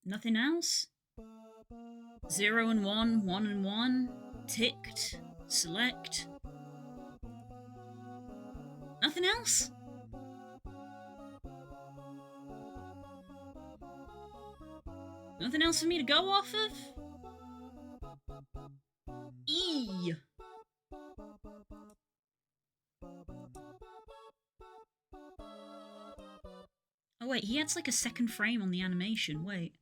Nothing else? 0 and 1, 1 and 1, ticked, select. Nothing else? Nothing else for me to go off of? E. Oh wait, he adds like a second frame on the animation, wait.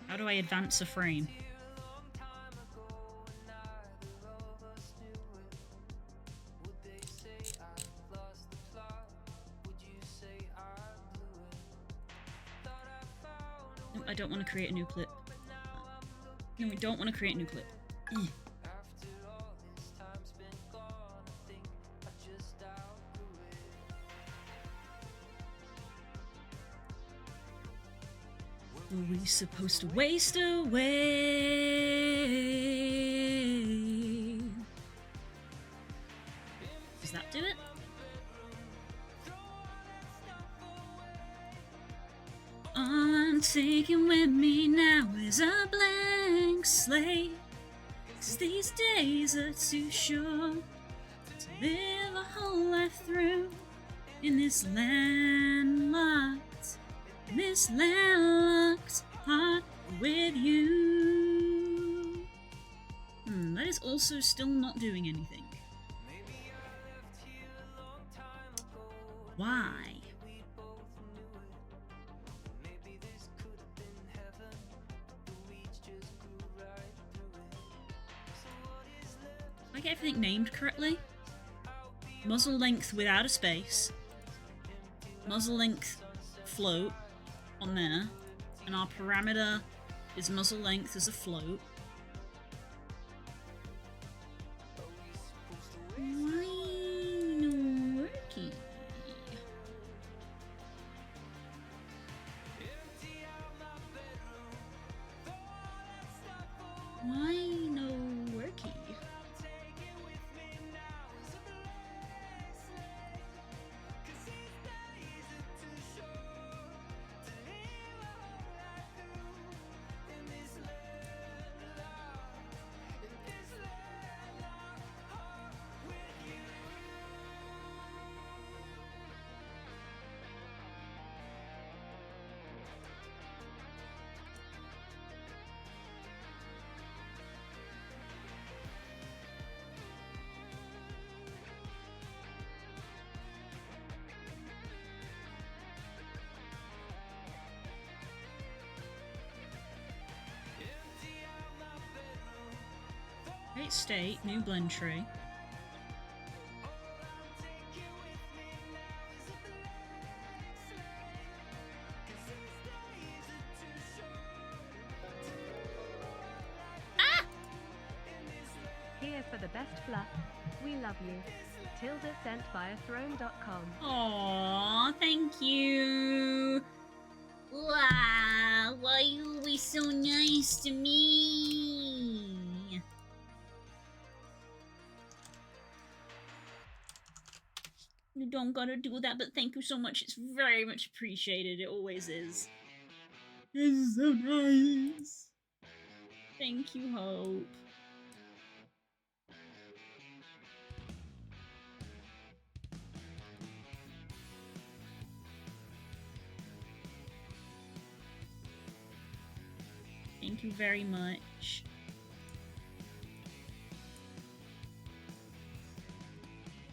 How do I advance a frame? No, I don't want to create a new clip. No, I don't want to create a new clip. Ugh. Were we supposed to waste away? Does that do it? All I'm taking with me now is a blank slate. 'Cause these days are too short to live a whole life through in this landlocked heart with you. That is also still not doing anything. Why? Did I get everything named correctly? Muzzle length without a space. Muzzle length float on there. And our parameter is muzzle length as a float. Why no worky? Why no worky? Create state, new blend tree. Here for the best fluff. We love you. Tilda sent via throne.com. Aww, thank you. Wow, why are you always so nice to me? You don't gotta do that, but thank you so much. It's very much appreciated. It always is. It's so nice. Thank you, Hope. Thank you very much.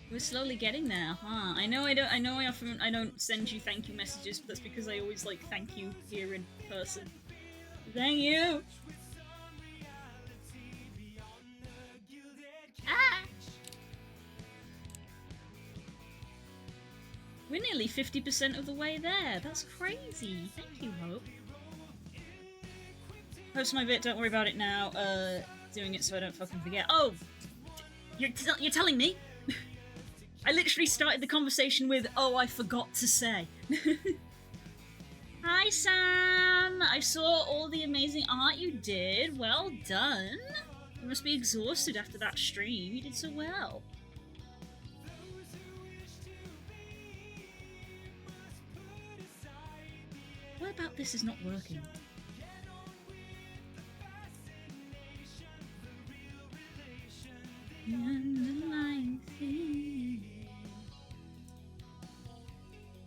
We're slowly getting there, huh? I know I don't send you thank you messages, but that's because I always like thank you here in person. Thank you! Ah! We're nearly 50% of the way there. That's crazy. Thank you, Hope. Post my bit, don't worry about it now. Doing it so I don't fucking forget. Oh! You're telling me? I literally started the conversation with, "Oh, I forgot to say." Hi, Sam! I saw all the amazing art you did. Well done. You must be exhausted after that stream. You did so well. What about this is not working? The underlying theme.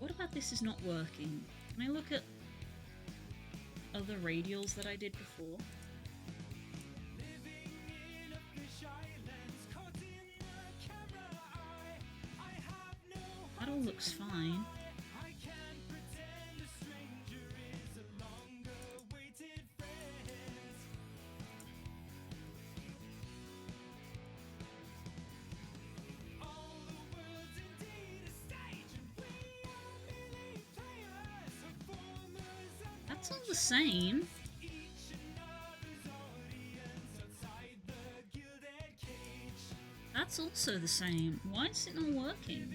What about this is not working? Can I look at other radials that I did before? That all looks fine. That's all the same. That's also the same. Why is it not working?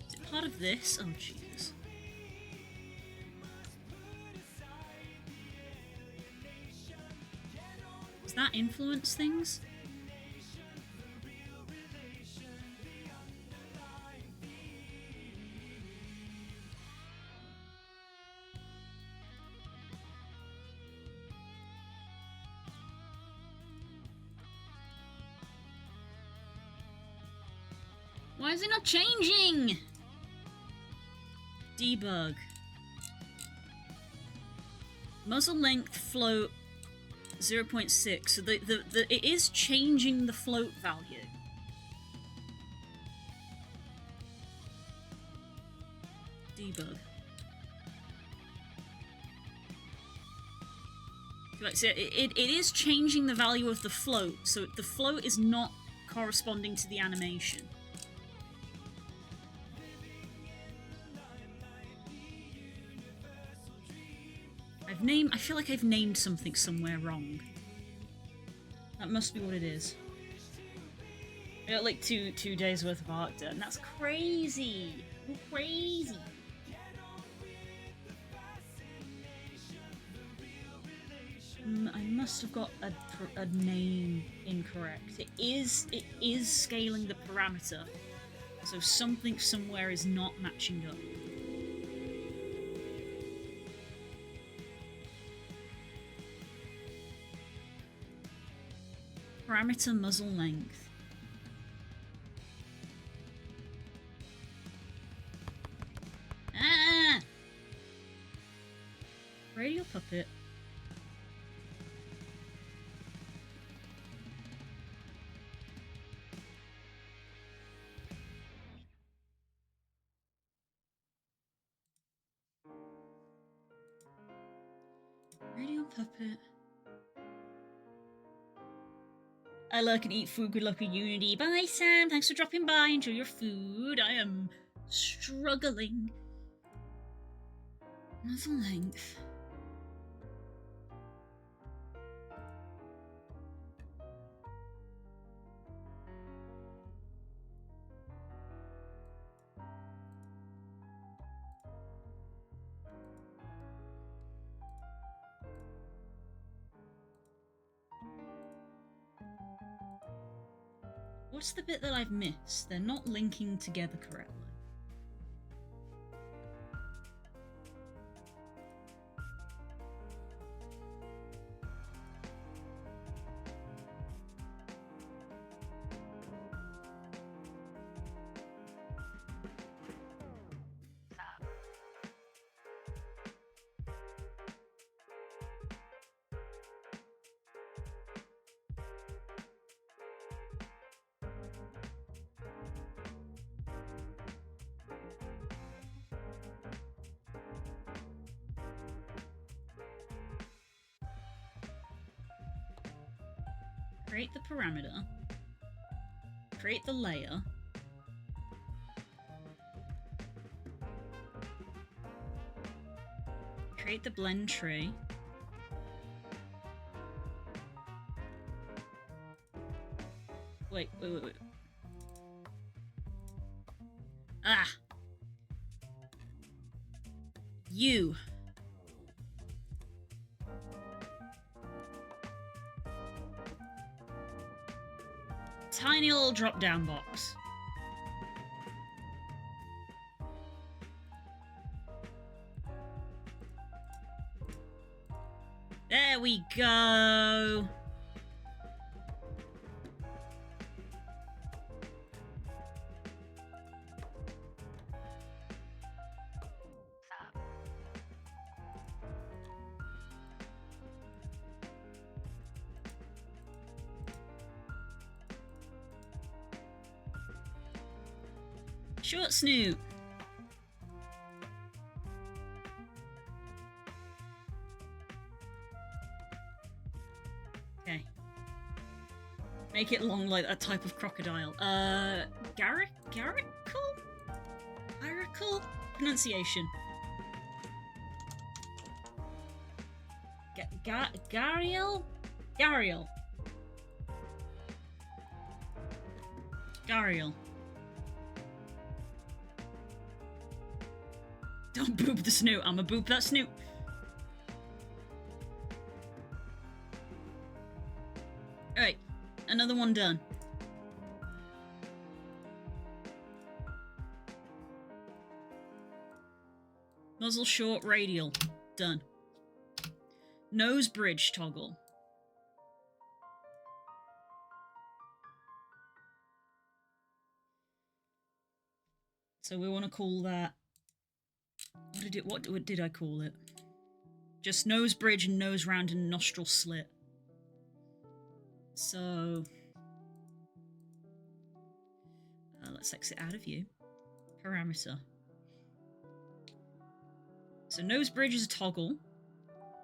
Is it part of this? Oh, Jesus. Does that influence things? Why is it not changing? Debug. Muzzle length float 0.6. So it is changing the float value. Debug. So it is changing the value of the float. So the float is not corresponding to the animation. I feel like I've named something somewhere wrong. That must be what it is. I got like two days worth of art done. That's crazy! Crazy! I must have got a name incorrect. It is scaling the parameter, so something somewhere is not matching up. Parameter muzzle length. Ah! Radio puppet. Radio puppet. I lurk and eat food. Good luck with Unity. Bye, Sam. Thanks for dropping by. Enjoy your food. I am struggling. Muzzle length. What's the bit that I've missed? They're not linking together correctly. Create the parameter, create the layer, Create the blend tree. Wait. Ah! You. Tiny little drop-down box. There we go. Short snoot. Okay. Make it long like that type of crocodile. Garrickle? Pronunciation. Gariel? Don't boop the snoot. I'ma boop that snoot. Alright. Another one done. Muzzle short radial. Done. Nose bridge toggle. So we want to call that... What did I call it? Just nose bridge and nose round and nostril slit. So... let's exit out of view. Parameter. So nose bridge is a toggle,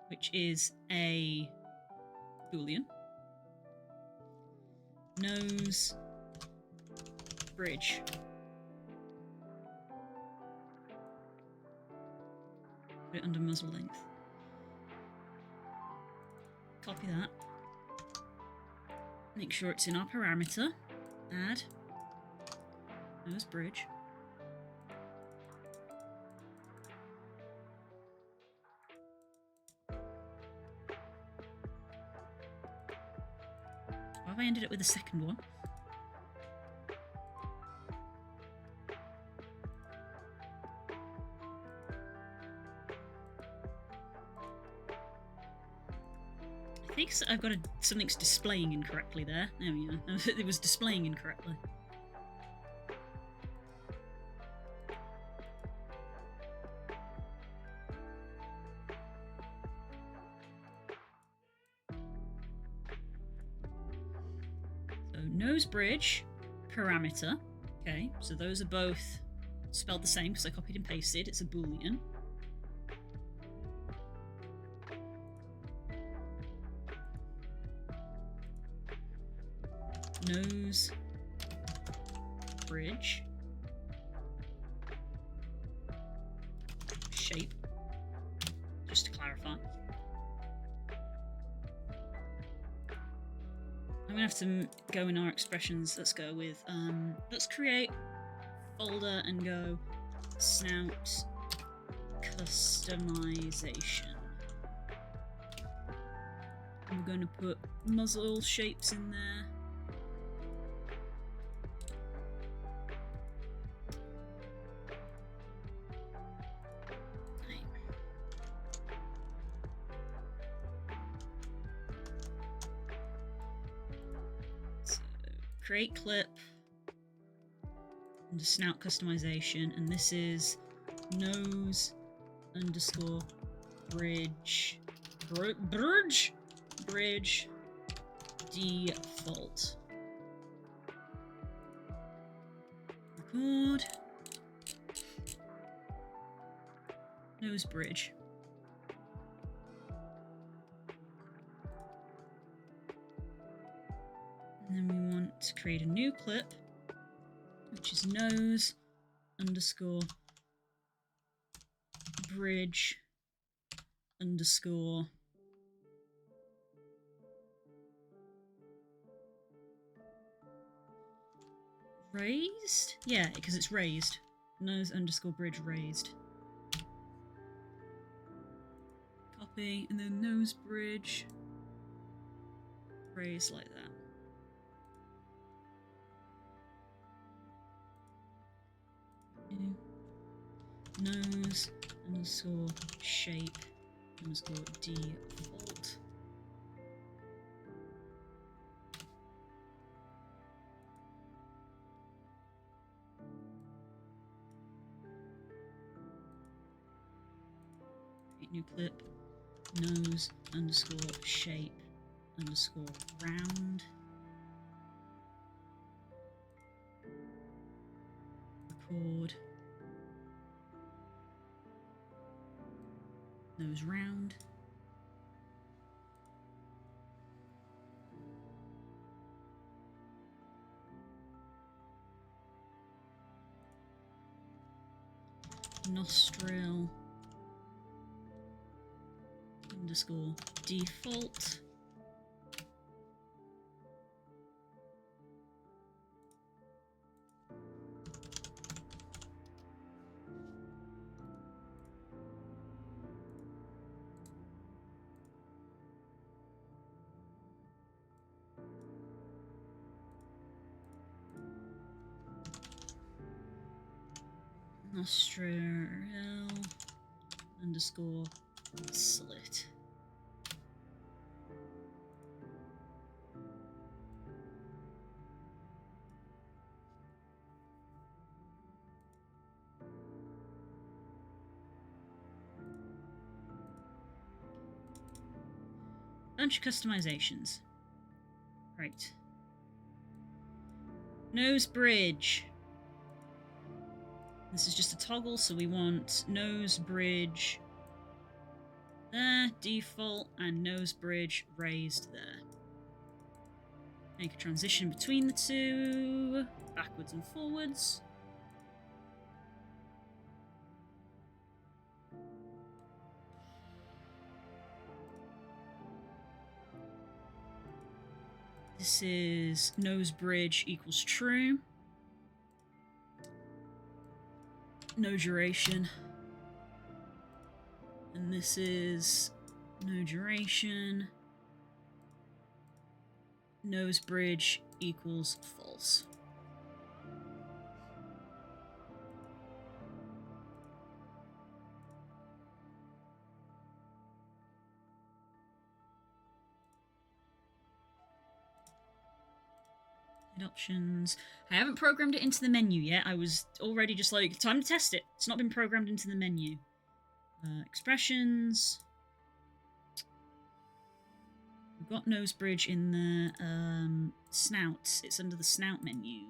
which is a boolean. Nose bridge. Put it under muzzle length. Copy that. Make sure it's in our parameter. Add. Nose bridge. Why have I ended up with the second one? I think I've got something's displaying incorrectly there. There we go. It was displaying incorrectly. So nose bridge, parameter. Okay, so those are both spelled the same because I copied and pasted. It's a boolean. Nose bridge shape, just to clarify. I'm gonna have to go in our expressions. Let's go with let's create folder and go snout customization. And we're going to put muzzle shapes in there. Create clip under snout customization, and this is nose underscore bridge default. Record nose bridge. And then we want to create a new clip, which is nose underscore bridge underscore raised? Yeah, because it's raised. Nose underscore bridge raised. Copy, and then nose bridge raised like that. Nose underscore shape underscore default. Create new clip. Nose underscore shape underscore round. Record. Nose round. Nostril underscore default. Nostril underscore slit. Bunch of customizations. Right. Nose bridge. This is just a toggle, so we want nose bridge there, default, and nose bridge raised there. Make a transition between the two, backwards and forwards. This is nose bridge equals true. No duration. And this is no duration. Nose bridge equals false. Options. I haven't programmed it into the menu yet. I was already just like, time to test it. It's not been programmed into the menu. Expressions. We've got nose bridge in the snout. It's under the snout menu.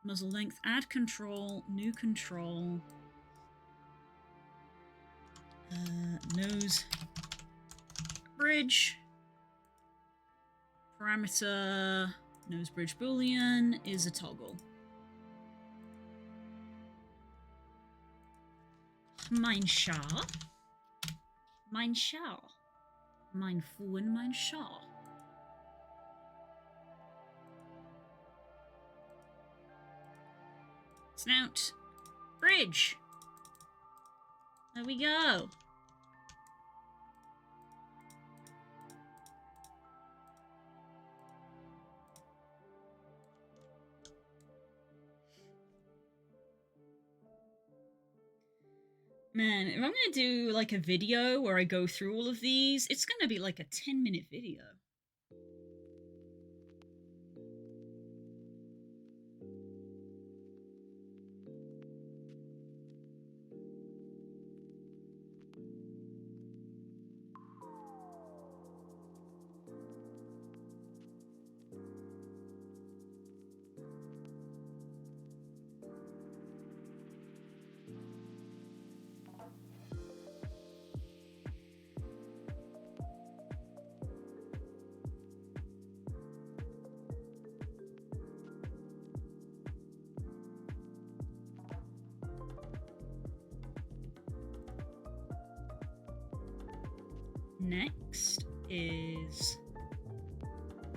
Muzzle length. Add control. New control. Nose bridge. Parameter. Nose bridge boolean is a toggle. Mein Schar. Mein Schar. Mein Fuhren, mein Schar. Snout. Bridge. There we go. Man, if I'm gonna do like a video where I go through all of these, it's gonna be like a 10-minute video. Next is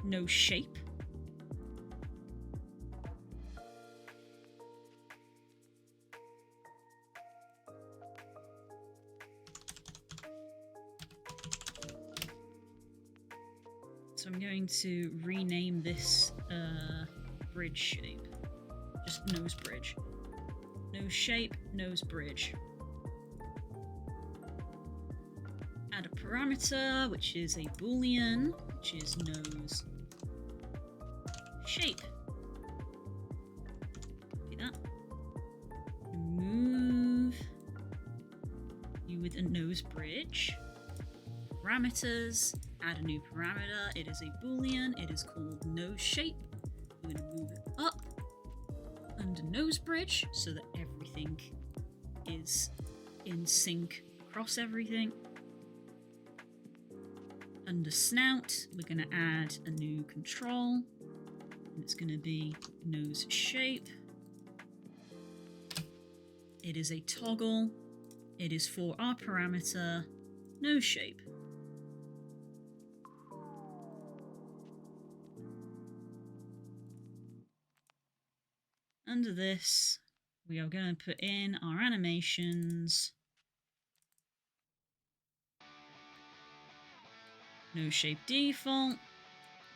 no shape. So I'm going to rename this bridge shape. Just nose bridge. Nose shape, nose bridge. Add a parameter, which is a boolean, which is nose shape. Copy that. Move you with a nose bridge. Parameters. Add a new parameter. It is a boolean. It is called nose shape. I'm going to move it up under nose bridge so that everything is in sync across everything. Under snout, we're going to add a new control. And it's going to be nose shape. It is a toggle. It is for our parameter nose shape. Under this, we are going to put in our animations. No shape default,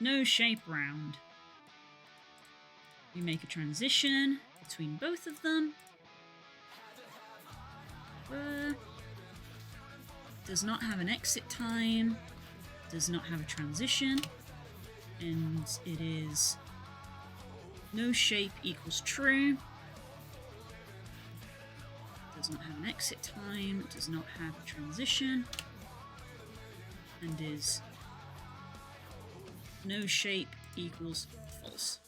no shape round. We make a transition between both of them. Does not have an exit time, does not have a transition, and it is no shape equals true. Does not have an exit time, does not have a transition, and is no shape equals false.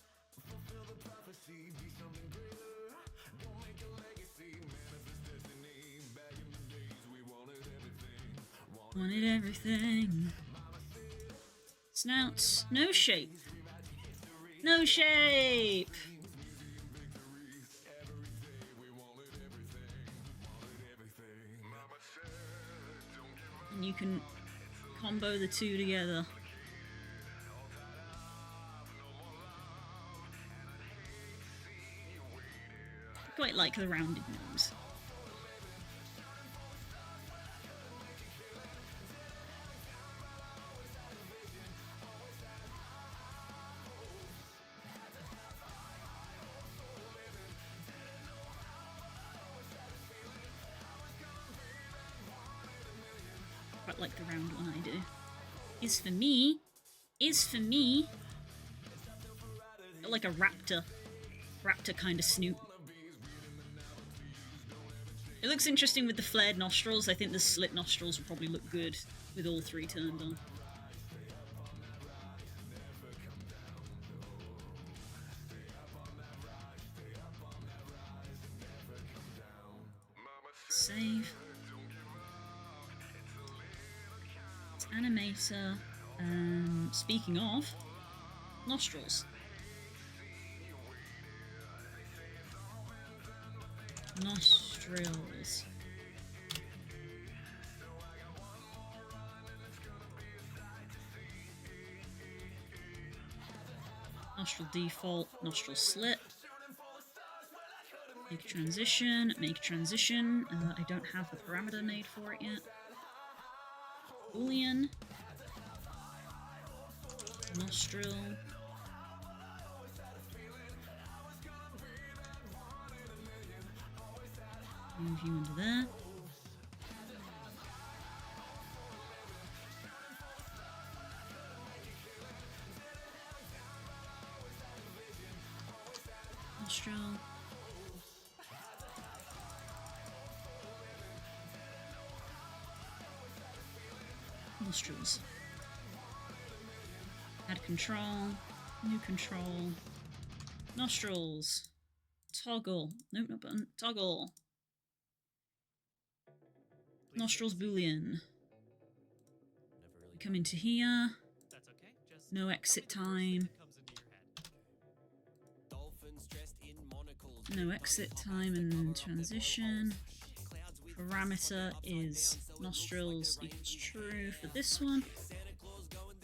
Wanted everything. Snouts, no shape. No shape! And you can combo the two together. I quite like the rounded nose. Quite like the round one I do. Is for me. Got like a raptor kind of snoot. It looks interesting with the flared nostrils. I think the slit nostrils will probably look good with all three turned on. Save. Animator. Speaking of, nostrils. Nostrils. Nostril default, nostril slit. Make a transition, I don't have the parameter made for it yet. Boolean. Nostril. Move you into there. Nostril. Nostrils. Add control. New control. Nostrils. Toggle. Nope, not button. Toggle. Nostrils boolean. Come into here. No exit time. No exit time and transition. parameter is nostrils equals true for this one.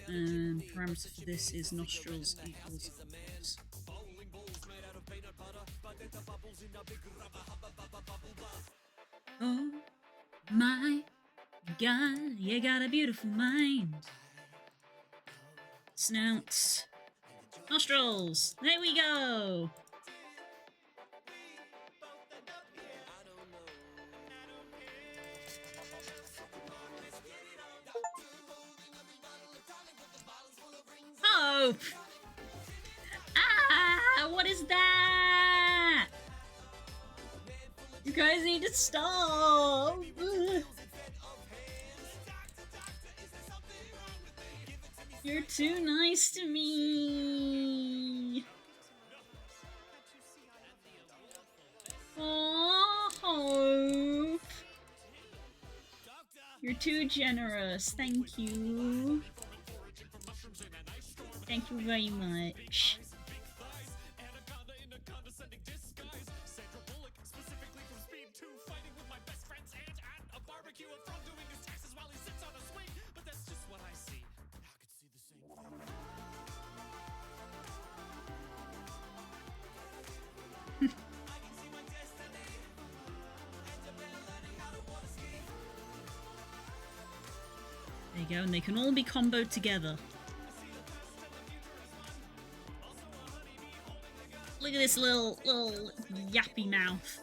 And parameter for this is nostrils equals false. Oh my god, you got a beautiful mind. Snouts. Nostrils. There we go. Hope. Ah, what is that? You guys need to stop. You're too nice to me. Oh, Hope. You're too generous. Thank you. Thank you very much. There you go, and they can all be comboed together. Look at this little yappy mouth.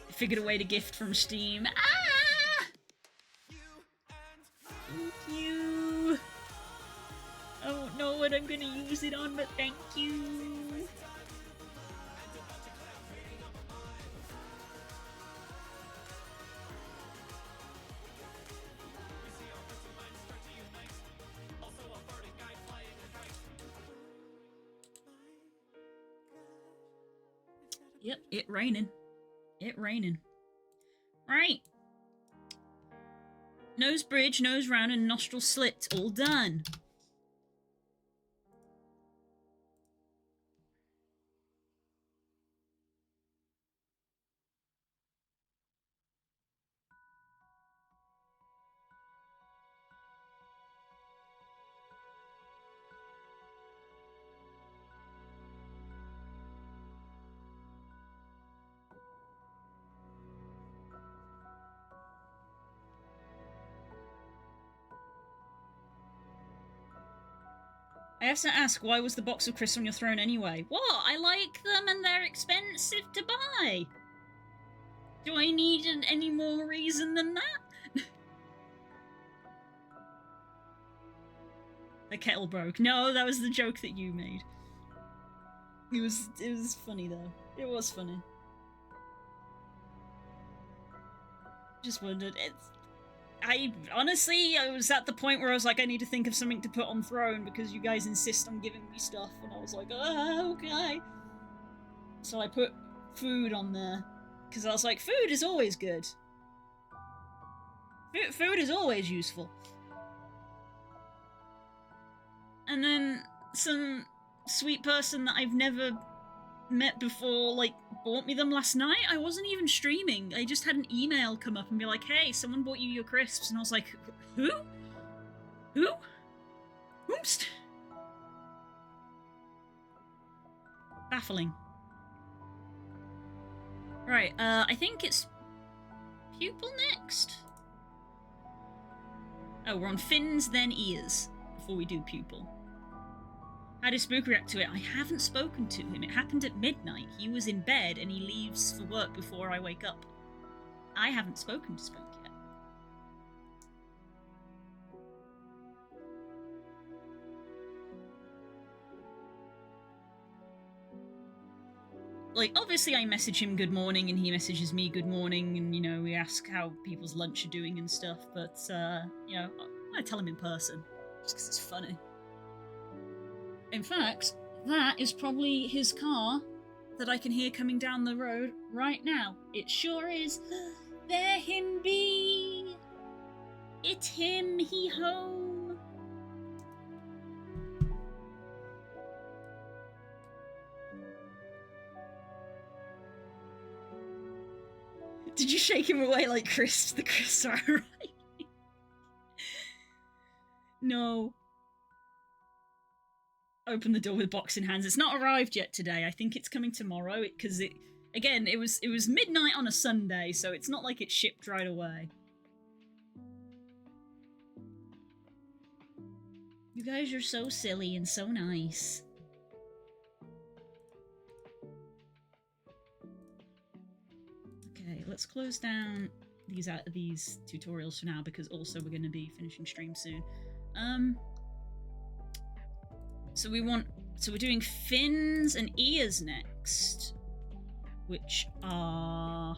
Figured a way to gift from Steam. Ah! Thank you. I don't know what I'm gonna use it on, but thank you. Yep, it raining. It raining. Right. Nose bridge, nose round, and nostril slit. All done. I have to ask, why was the box of crisps on your throne anyway? What? I like them and they're expensive to buy. Do I need any more reason than that? The kettle broke. No, that was the joke that you made. It was funny though. It was funny. Just wondered. I was at the point where I was like, I need to think of something to put on throne because you guys insist on giving me stuff, and I was like, oh, okay. So I put food on there because I was like, food is always good. Food is always useful. And then some sweet person that I've never met before, like, bought me them last night. I wasn't even streaming. I just had an email come up and be like, hey, someone bought you your crisps. And I was like, who? Who? Oops. Baffling. Right, I think it's pupil next? Oh, we're on fins, then ears, before we do pupil. How did Spook react to it? I haven't spoken to him. It happened at midnight. He was in bed and he leaves for work before I wake up. I haven't spoken to Spook yet. Like, obviously I message him good morning and he messages me good morning and, you know, we ask how people's lunch are doing and stuff, but, you know, I tell him in person, just because it's funny. In fact, that is probably his car that I can hear coming down the road right now. It sure is. There him be. It's him, he home. Did you shake him away like Chris, the Chris right? No. Open the door with box in hands. It's not arrived yet today. I think it's coming tomorrow because again, it was midnight on a Sunday, so it's not like it shipped right away. You guys are so silly and so nice. Okay, let's close down these tutorials for now because also we're going to be finishing stream soon. So we're doing fins and ears next, which are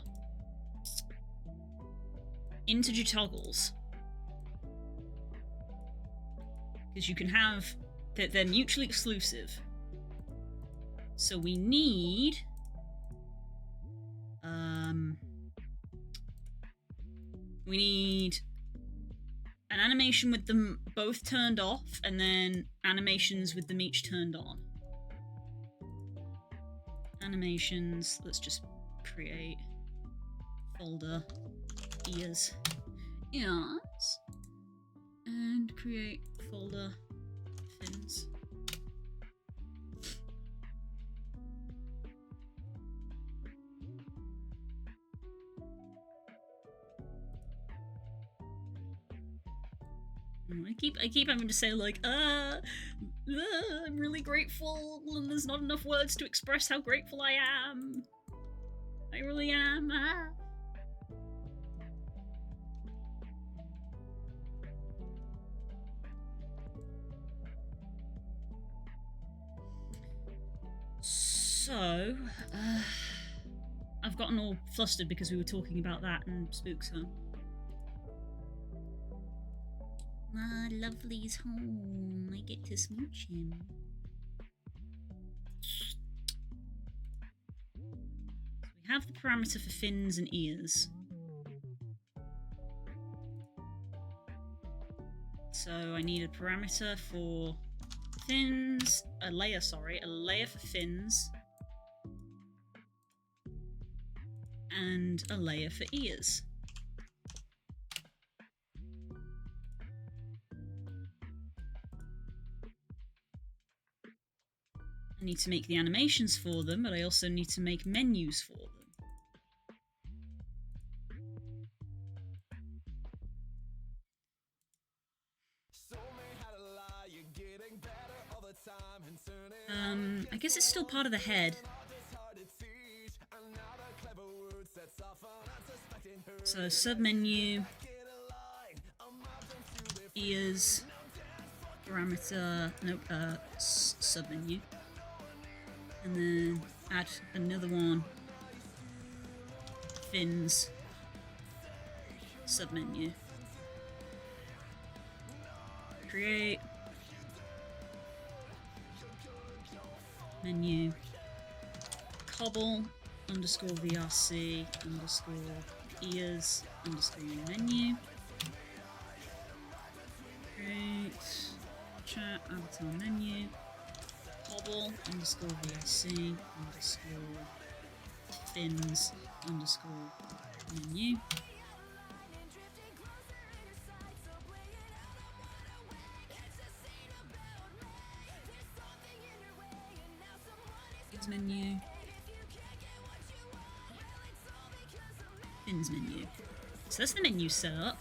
integer toggles. Because you can have, they're mutually exclusive. So we need, an animation with them both turned off, and then animations with them each turned on. Animations, let's just create folder ears, and create folder fins. I keep having to say like, I'm really grateful, and there's not enough words to express how grateful I am. I really am. So, I've gotten all flustered because we were talking about that and Spook's home. My lovely's home. I get to smooch him. So we have the parameter for fins and ears. So I need a parameter for fins, a layer for fins, and a layer for ears. I need to make the animations for them, but I also need to make menus for them. I guess it's still part of the head. So submenu, ears, parameter, nope, submenu. And then add another one, fins, submenu. Create, menu, Kobble underscore VRC underscore ears underscore menu. Create, chat, avatar menu. Kobble underscore VRC underscore fins underscore menu. Fins menu. Fins menu. So that's the menu set up.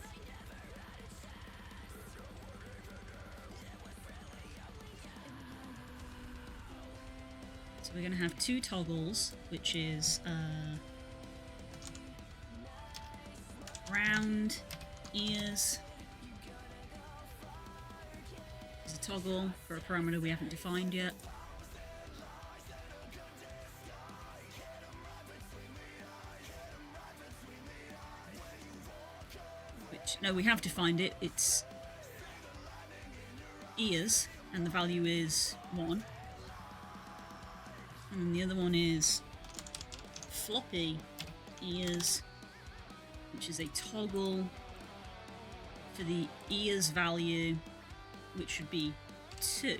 So we're going to have two toggles, which is round ears. There's a toggle for a parameter we haven't defined yet. No, we have defined it. It's ears, and the value is 1. And then the other one is floppy ears, which is a toggle for the ears value, which should be 2.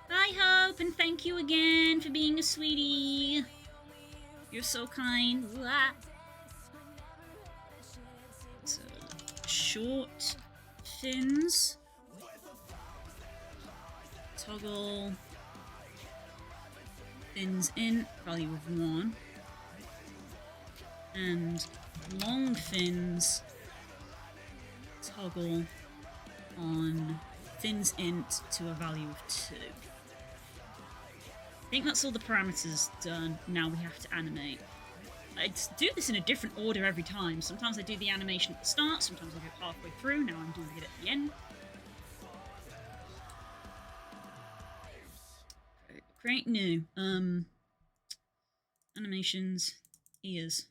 Bye, Hope, and thank you again for being a sweetie. You're so kind. Mwah. So, short fins. Toggle. Fins in, value of 1. And long fins. Toggle on fins int to a value of 2. I think that's all the parameters done. Now we have to animate. I do this in a different order every time. Sometimes I do the animation at the start, sometimes I do it halfway through. Now I'm doing it at the end. Create new. Animations. Ears.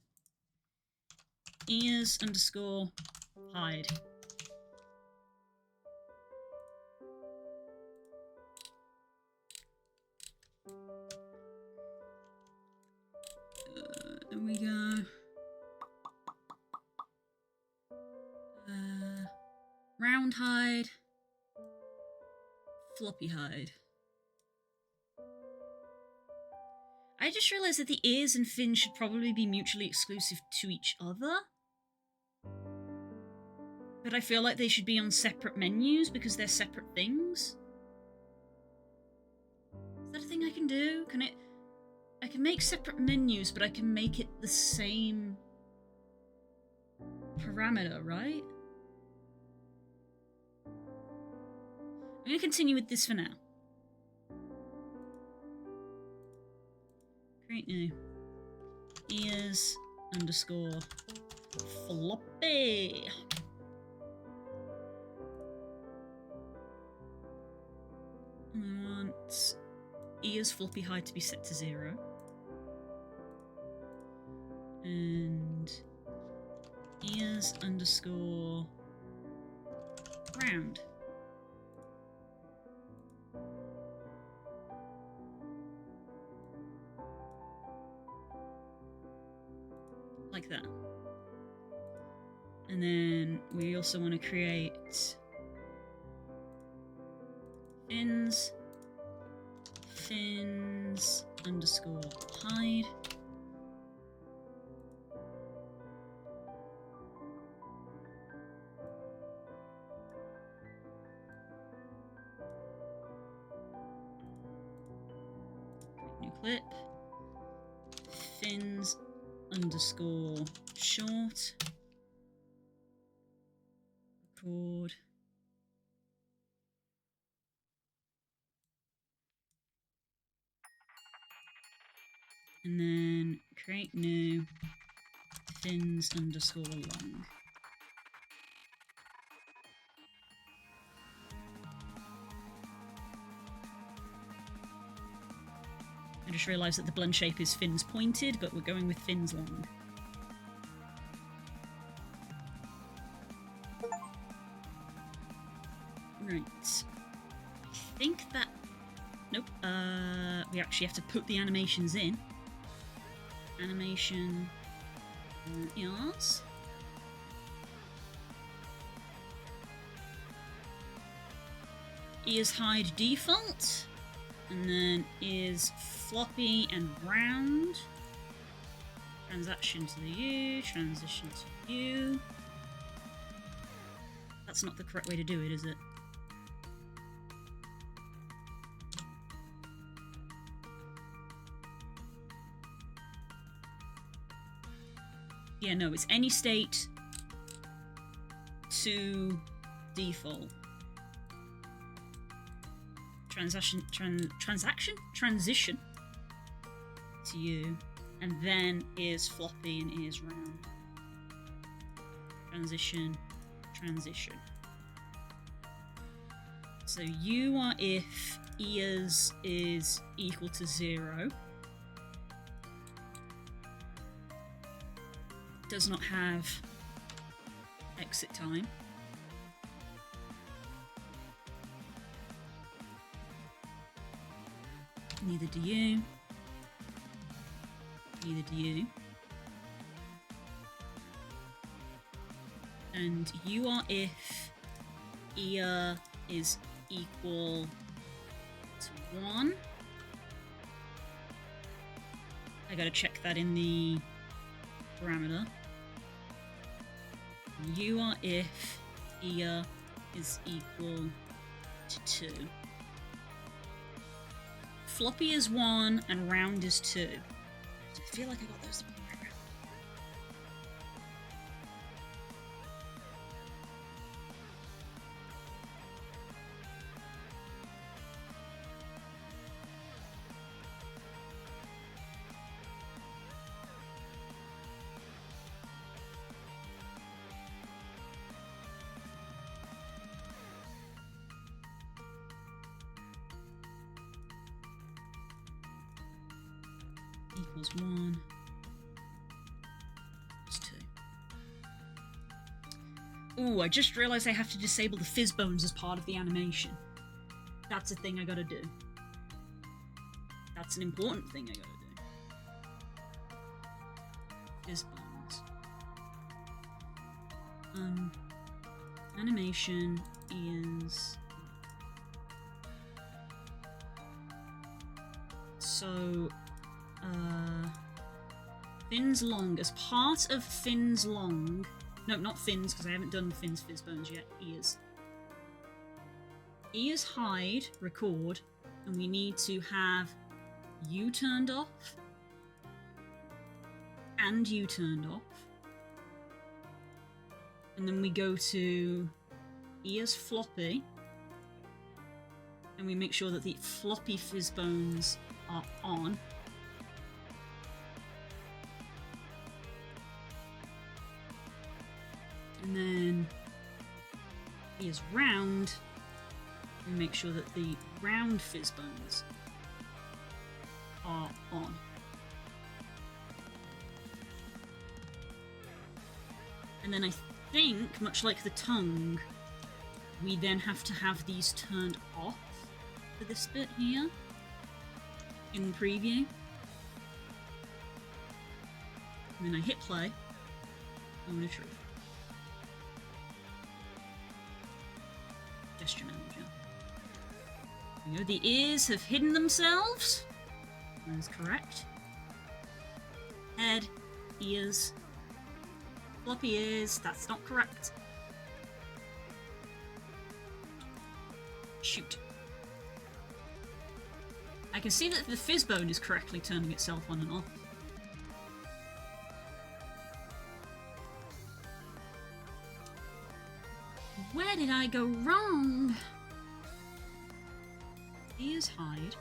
Ears underscore hide. There we go. Round hide. Floppy hide. I just realised that the ears and fins should probably be mutually exclusive to each other. But I feel like they should be on separate menus because they're separate things. Is that a thing I can do? Can it... I can make separate menus, but I can make it the same parameter, right? I'm going to continue with this for now. Create new. Ears underscore floppy. And I want ears floppy hide to be set to 0. And ears underscore round. Like that. And then we also want to create fins underscore hide. New clip. Fins underscore short. Record. And then create new fins underscore long. I just realised that the blend shape is fins pointed, but we're going with fins long. Right. I think that... Nope. We actually have to put the animations in. Animation... ears. Ears hide default. And then ears floppy and round. Transaction to the U, transition to U. That's not the correct way to do it, is it? Yeah, no, it's any state to default. Transition to you, and then ears floppy and ears round. Transition. So you are if ears is equal to 0. Does not have exit time. Neither do you. Neither do you. And you are if ear is equal to 1. I gotta check that in the parameter. You are if ear is equal to 2. Floppy is 1 and round is 2. I feel like I got those the wrong way around. Equals 1. Equals 2. Ooh, I just realized I have to disable the fizz bones as part of the animation. That's a thing I gotta do. That's an important thing I gotta do. Fizz bones. Animation is... So... Fins long. As part of fins long... No, not fins, because I haven't done fins fizz bones yet. Ears. Ears hide, record, and we need to have you turned off and you turned off. And then we go to ears floppy, and we make sure that the floppy fizz bones are on. And then ears round, and make sure that the round fizz bones are on. And then I think, much like the tongue, we then have to have these turned off for this bit here in the preview. And then I hit play. Moment of truth. Gesture manager. There we go. The ears have hidden themselves. That is correct. Head, ears, floppy ears. That's not correct. Shoot. I can see that the fizz bone is correctly turning itself on and off. Where did I go wrong? Ears hide.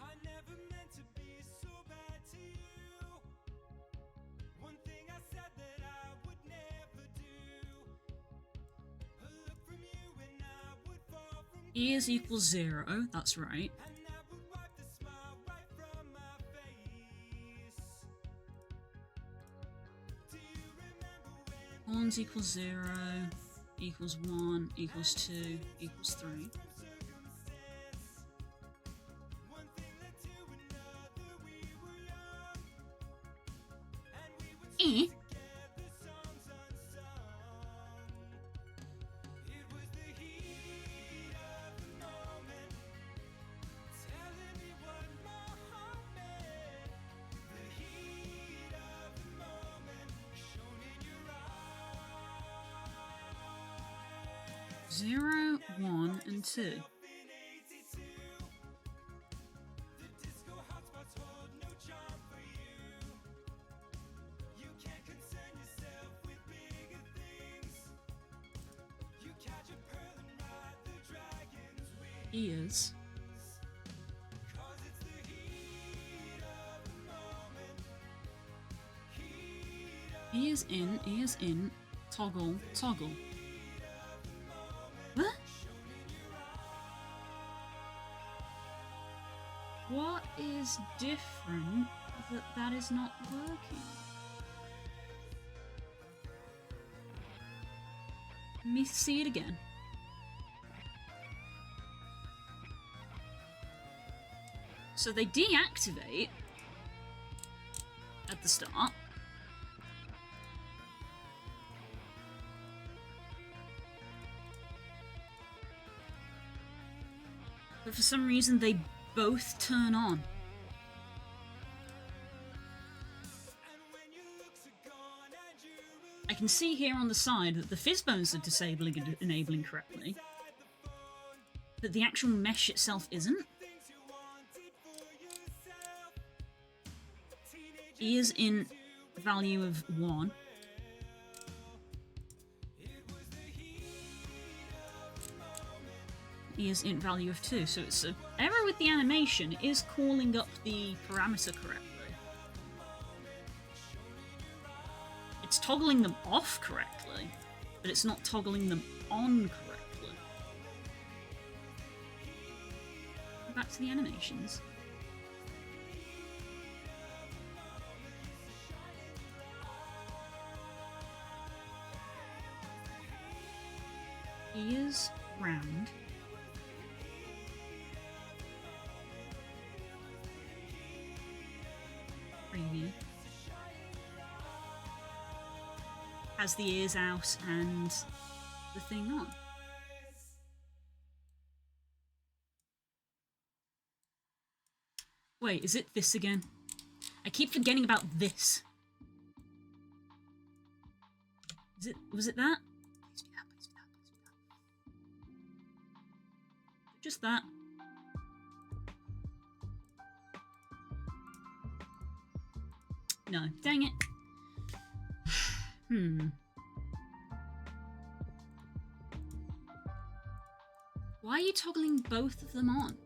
I never meant to be so bad to you. One thing I said that I would never do. A look from you and I would fall from Ears equals 0. That's right. and I would wipe the smile right from my face. Do you remember when Horns equals 0, equals 1, equals 2, equals 3. circumstance one thing led to another, we were young and we would Eh? together, songs unsung. It was the heat of the moment, telling me what my heart meant. The heat of the moment, shown in your eyes. 0, 1, and 2. In 82, the disco hotspots hold no charm for you. You can't concern yourself with bigger things. You catch a pearl and ride the dragon's wings. Ears. 'Cause it's the heat of the moment. Heat of Ears in, ears in. Toggle, toggle. What? What is different that is not working? Let me see it again. So they deactivate at the start. But for some reason they both turn on. I can see here on the side that the fizz bones are disabling and enabling correctly, but the actual mesh itself isn't. Ears in value of 1. Ears in value of 2. So it's an error with the animation. It is calling up the parameter correctly. It's toggling them off correctly, but it's not toggling them on correctly. Back to the animations. Ears round. Preview. Has the ears out and the thing on. Wait, is it this again? I keep forgetting about this. Was it that? Please be that, please be that, please be that. Just that. No, dang it. Why are you toggling both of them on?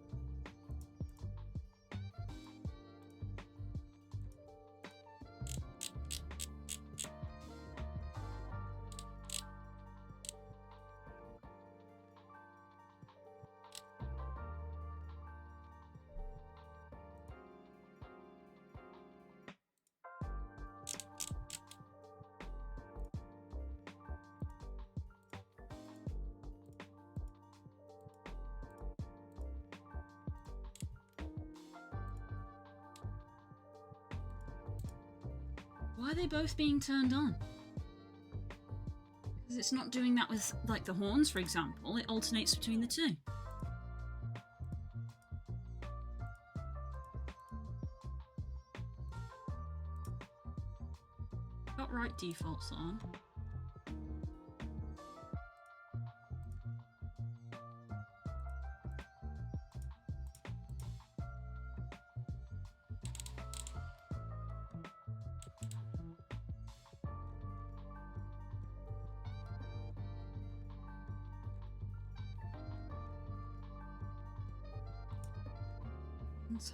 Why are they both being turned on? Because it's not doing that with, like, the horns, for example. It alternates between the two. Got right defaults on.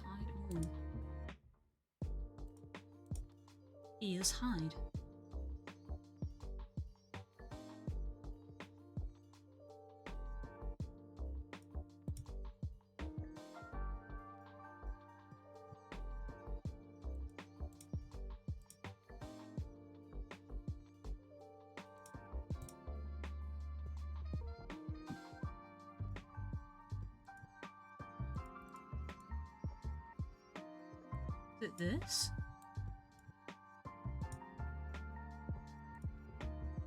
Hide on. Ears hide. Is it this?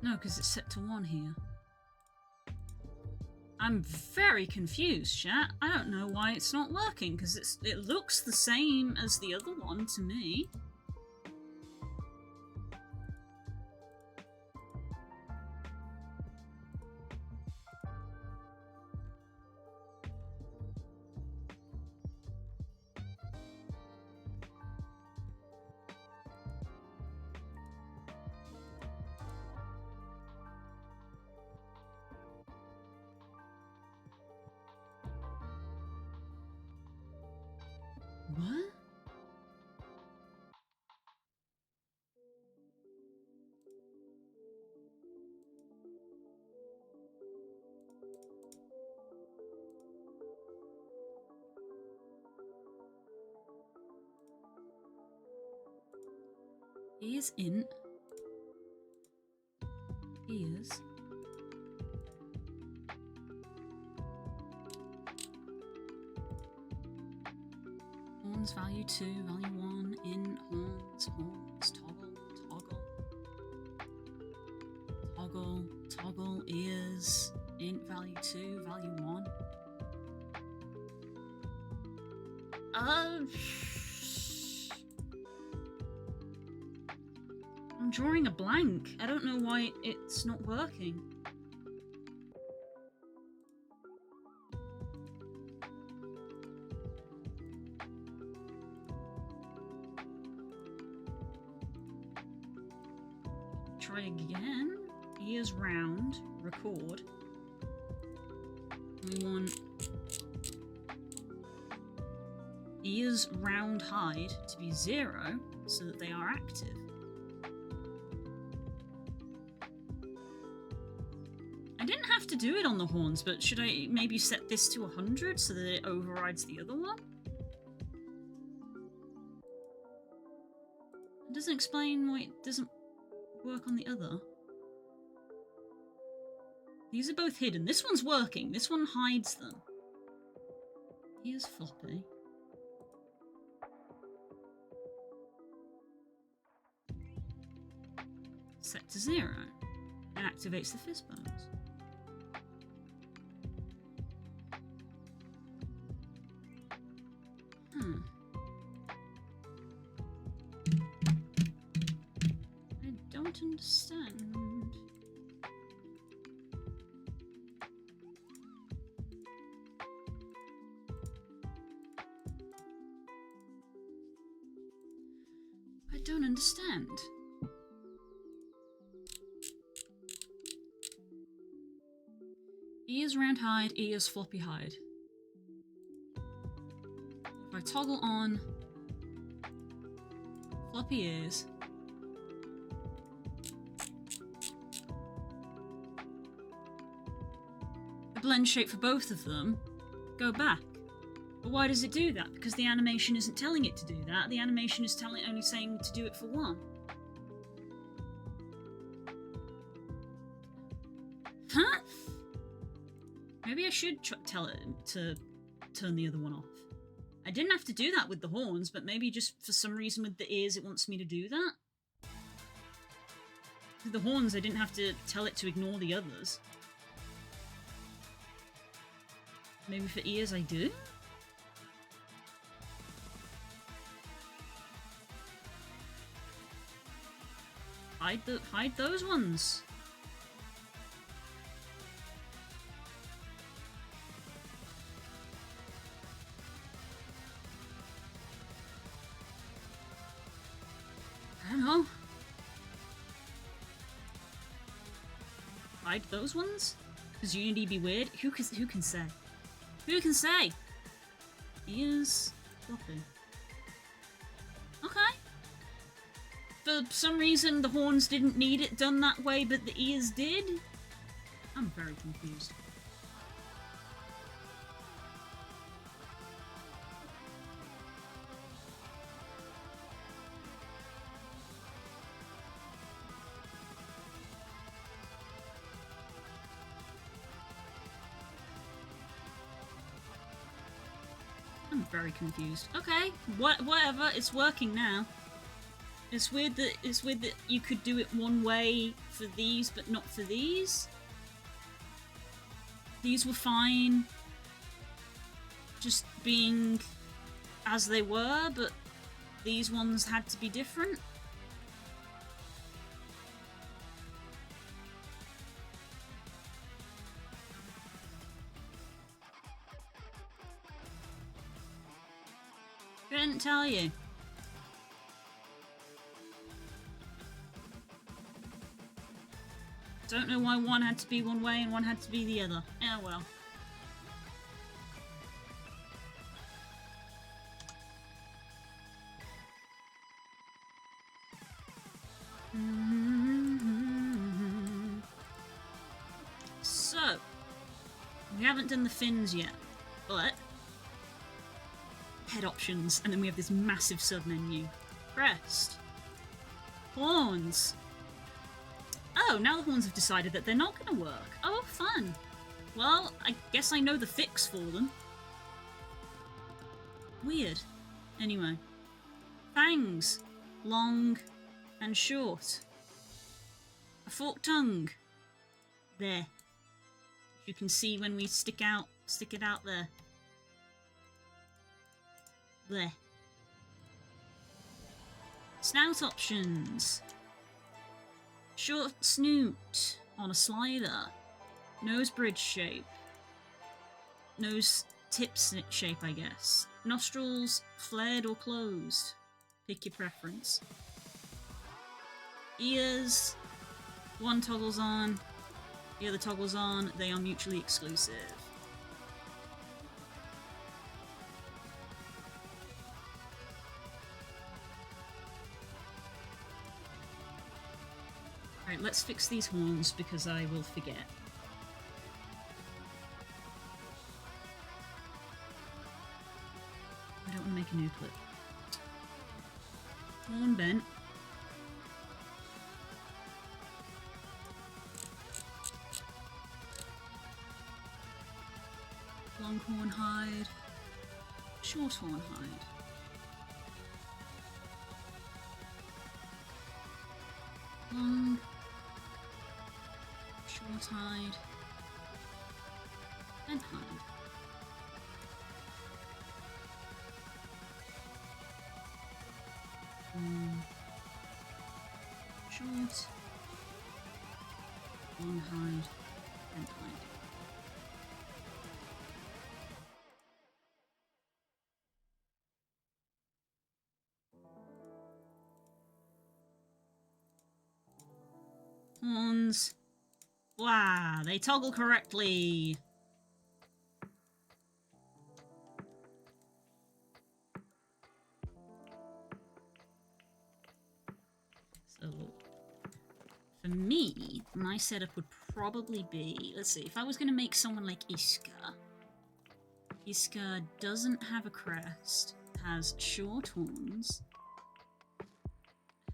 No, because it's set to 1 here. I'm very confused, chat. I don't know why it's not working, because it looks the same as the other one to me. What? Ears int. Ears. Horns value 2, value 1, in, horns, horns, toggle, toggle, toggle, ears, int, value 2, value 1. I'm drawing a blank. I don't know why it's not working. Try again. Ears round, record. We want ears round hide to be 0 so that they are active. I didn't have to do it on the horns, but should I maybe set this to 100 so that it overrides the other one? It doesn't explain why it doesn't work on the other. These are both hidden. This one's working. This one hides them. Here's floppy. Set to 0 and activates the fizz bones. I don't understand. I don't understand. Ears round hide, ears floppy hide. If I toggle on floppy ears, the blend shape for both of them go back. But why does it do that? Because the animation isn't telling it to do that. The animation is only saying to do it for one. Huh? Maybe I should tell it to turn the other one off. I didn't have to do that with the horns, but maybe just for some reason with the ears it wants me to do that. With the horns I didn't have to tell it to ignore the others. Maybe for ears I do? Hide those ones. I don't know. Hide those ones? Does Unity be weird? Who can say? Who can say? Ears floppy. Okay. For some reason the horns didn't need it done that way, but the ears did? I'm very confused. I'm very confused. Okay, whatever. It's working now. It's weird that you could do it one way for these, but not for these. These were fine, just being as they were, but these ones had to be different. Couldn't tell you. Don't know why one had to be one way and one had to be the other. Oh well. So, we haven't done the fins yet, but head options, and then we have this massive sub menu. Crest, Horns. Oh, now the horns have decided that they're not going to work. Oh, fun. Well, I guess I know the fix for them. Weird. Anyway. Fangs. Long and short. A forked tongue. There. You can see when we stick it out there. There. Snout options. Short snoot on a slider. Nose bridge shape. Nose tip shape, I guess. Nostrils flared or closed. Pick your preference. Ears. One toggles on. The other toggles on. They are mutually exclusive. Alright, let's fix these horns because I will forget. I don't want to make a new clip. Horn bent. Longhorn hide. Shorthorn hide. Long. Short hide. And hide. Short. Long hide. And hide. Horns. Wow, they toggle correctly. So, for me, my setup would probably be, let's see, if I was going to make someone like Iska. Iska doesn't have a crest, has short horns,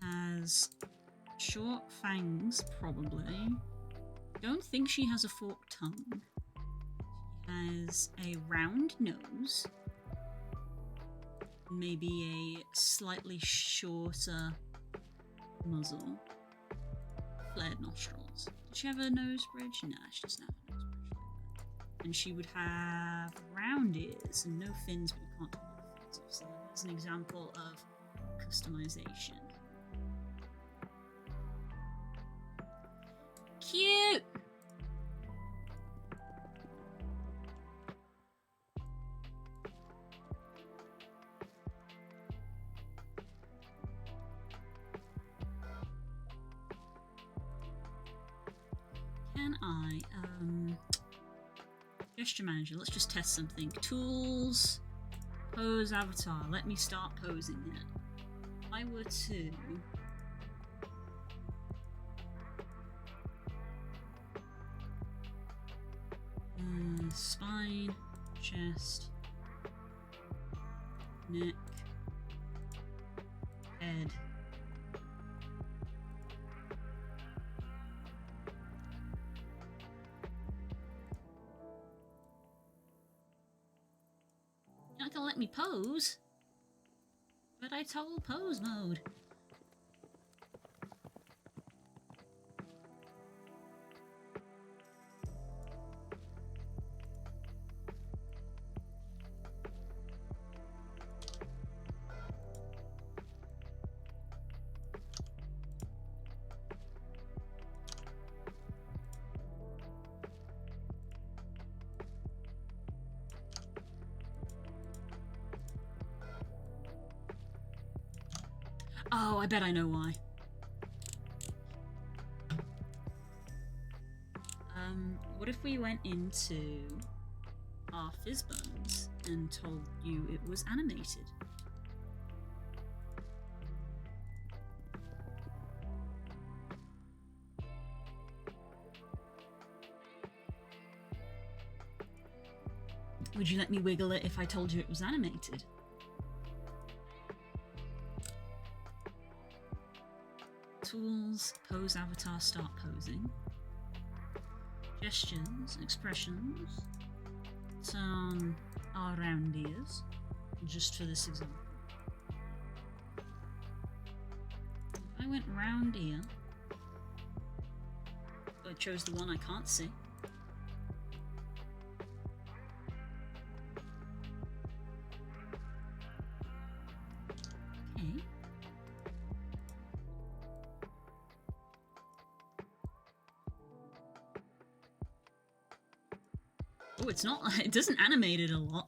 has short fangs, probably. Don't think she has a forked tongue. She has a round nose. Maybe a slightly shorter muzzle. Flared nostrils. Does she have a nose bridge? Nah, she doesn't have a nose bridge like that. And she would have round ears and no fins, but you can't take the fins off. So that's an example of customization. Cute! Can I, gesture manager, let's just test something. Tools, pose avatar, let me start posing it. If I were to spine, chest, neck, head. You're not gonna let me pose, but I toggle pose mode. Oh, I bet I know why. What if we went into our Fizzbones and told you it was animated? Would you let me wiggle it if I told you it was animated? Smiles, pose avatar, start posing. Gestures, expressions. Turn our round ears, just for this example. If I went round ear, I chose the one I can't see. Okay. Oh, it's not, it doesn't animate it a lot.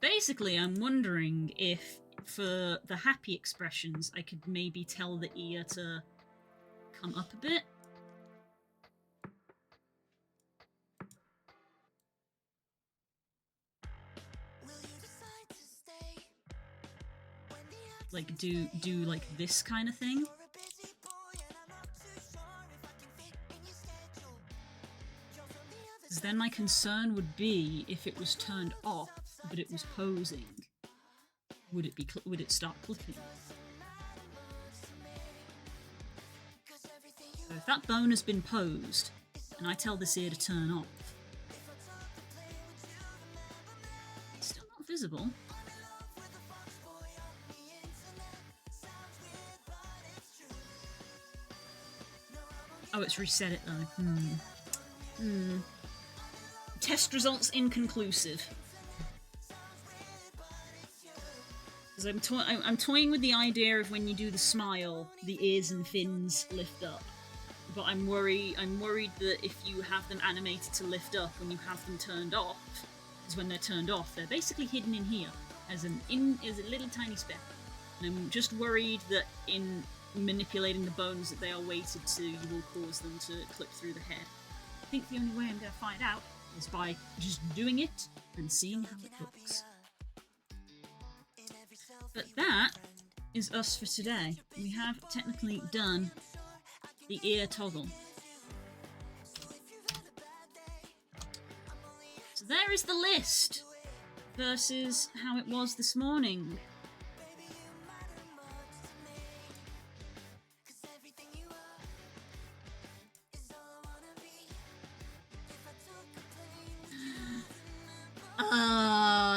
Basically, I'm wondering if, for the happy expressions, I could maybe tell the ear to come up a bit. Like, do like this kind of thing. Because then my concern would be if it was turned off, but it was posing. Would it start clicking? So if that bone has been posed, and I tell this ear to turn off, it's still not visible. Oh, it's reset it though. Test results inconclusive. Because I'm toying with the idea of when you do the smile, the ears and fins lift up. But I'm worried that if you have them animated to lift up when you have them turned off, because when they're turned off, they're basically hidden in here as a little tiny speck. And I'm just worried that in manipulating the bones that they are weighted to, you will cause them to clip through the head. I think the only way I'm going to find out is by just doing it and seeing how it looks. But that is us for today. We have technically done the ear toggle. So there is the list versus how it was this morning.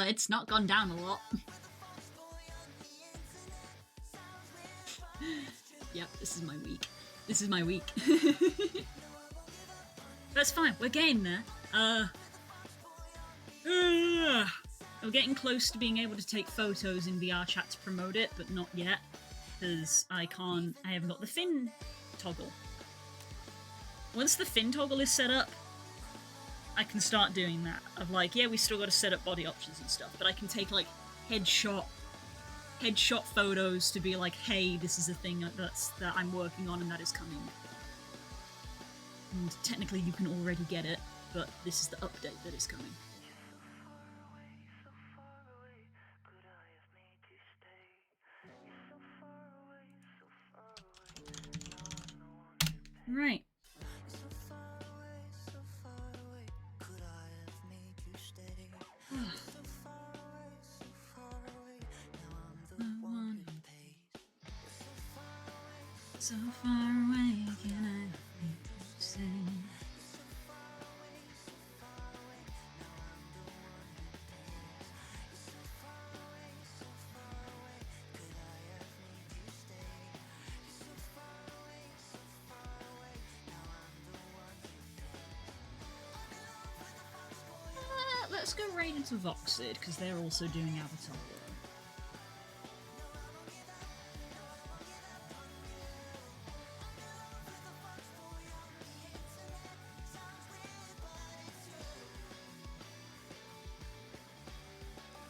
It's not gone down a lot. Yep, this is my week. This is my week. That's fine, we're getting there. We're getting close to being able to take photos in VR chat to promote it, but not yet. Because I haven't got the fin toggle. Once the fin toggle is set up, I can start doing that. Of like, yeah, we still got to set up body options and stuff, but I can take like headshot photos to be like, hey, this is a thing that I'm working on and that is coming. And technically you can already get it, but this is the update that is coming. Right. So far away, can I say? Let's go right into Voxid, because they're also doing Avatar work.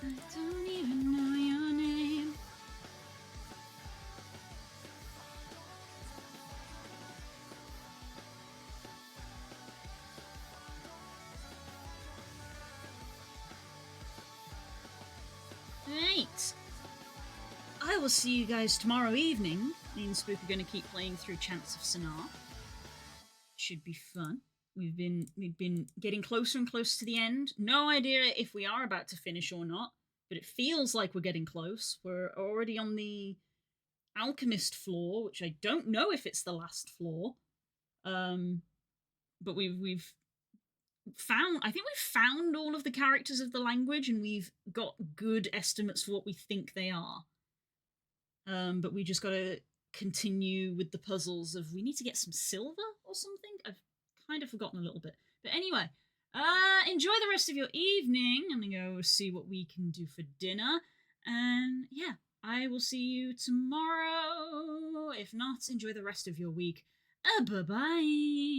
I don't even know your name. Right. I will see you guys tomorrow evening. Me and Spook are going to keep playing through Chants of Sonar. Should be fun. We've been getting closer and closer to the end. No idea if we are about to finish or not, but it feels like we're getting close. We're already on the alchemist floor, which I don't know if it's the last floor. But we've found, I think we've found all of the characters of the language, and we've got good estimates for what we think they are. But we just gotta continue with the puzzles of, we need to get some silver or something. I've kind of forgotten a little bit. But anyway, enjoy the rest of your evening. I'm gonna go see what we can do for dinner. And yeah, I will see you tomorrow. If not, enjoy the rest of your week. Bye-bye.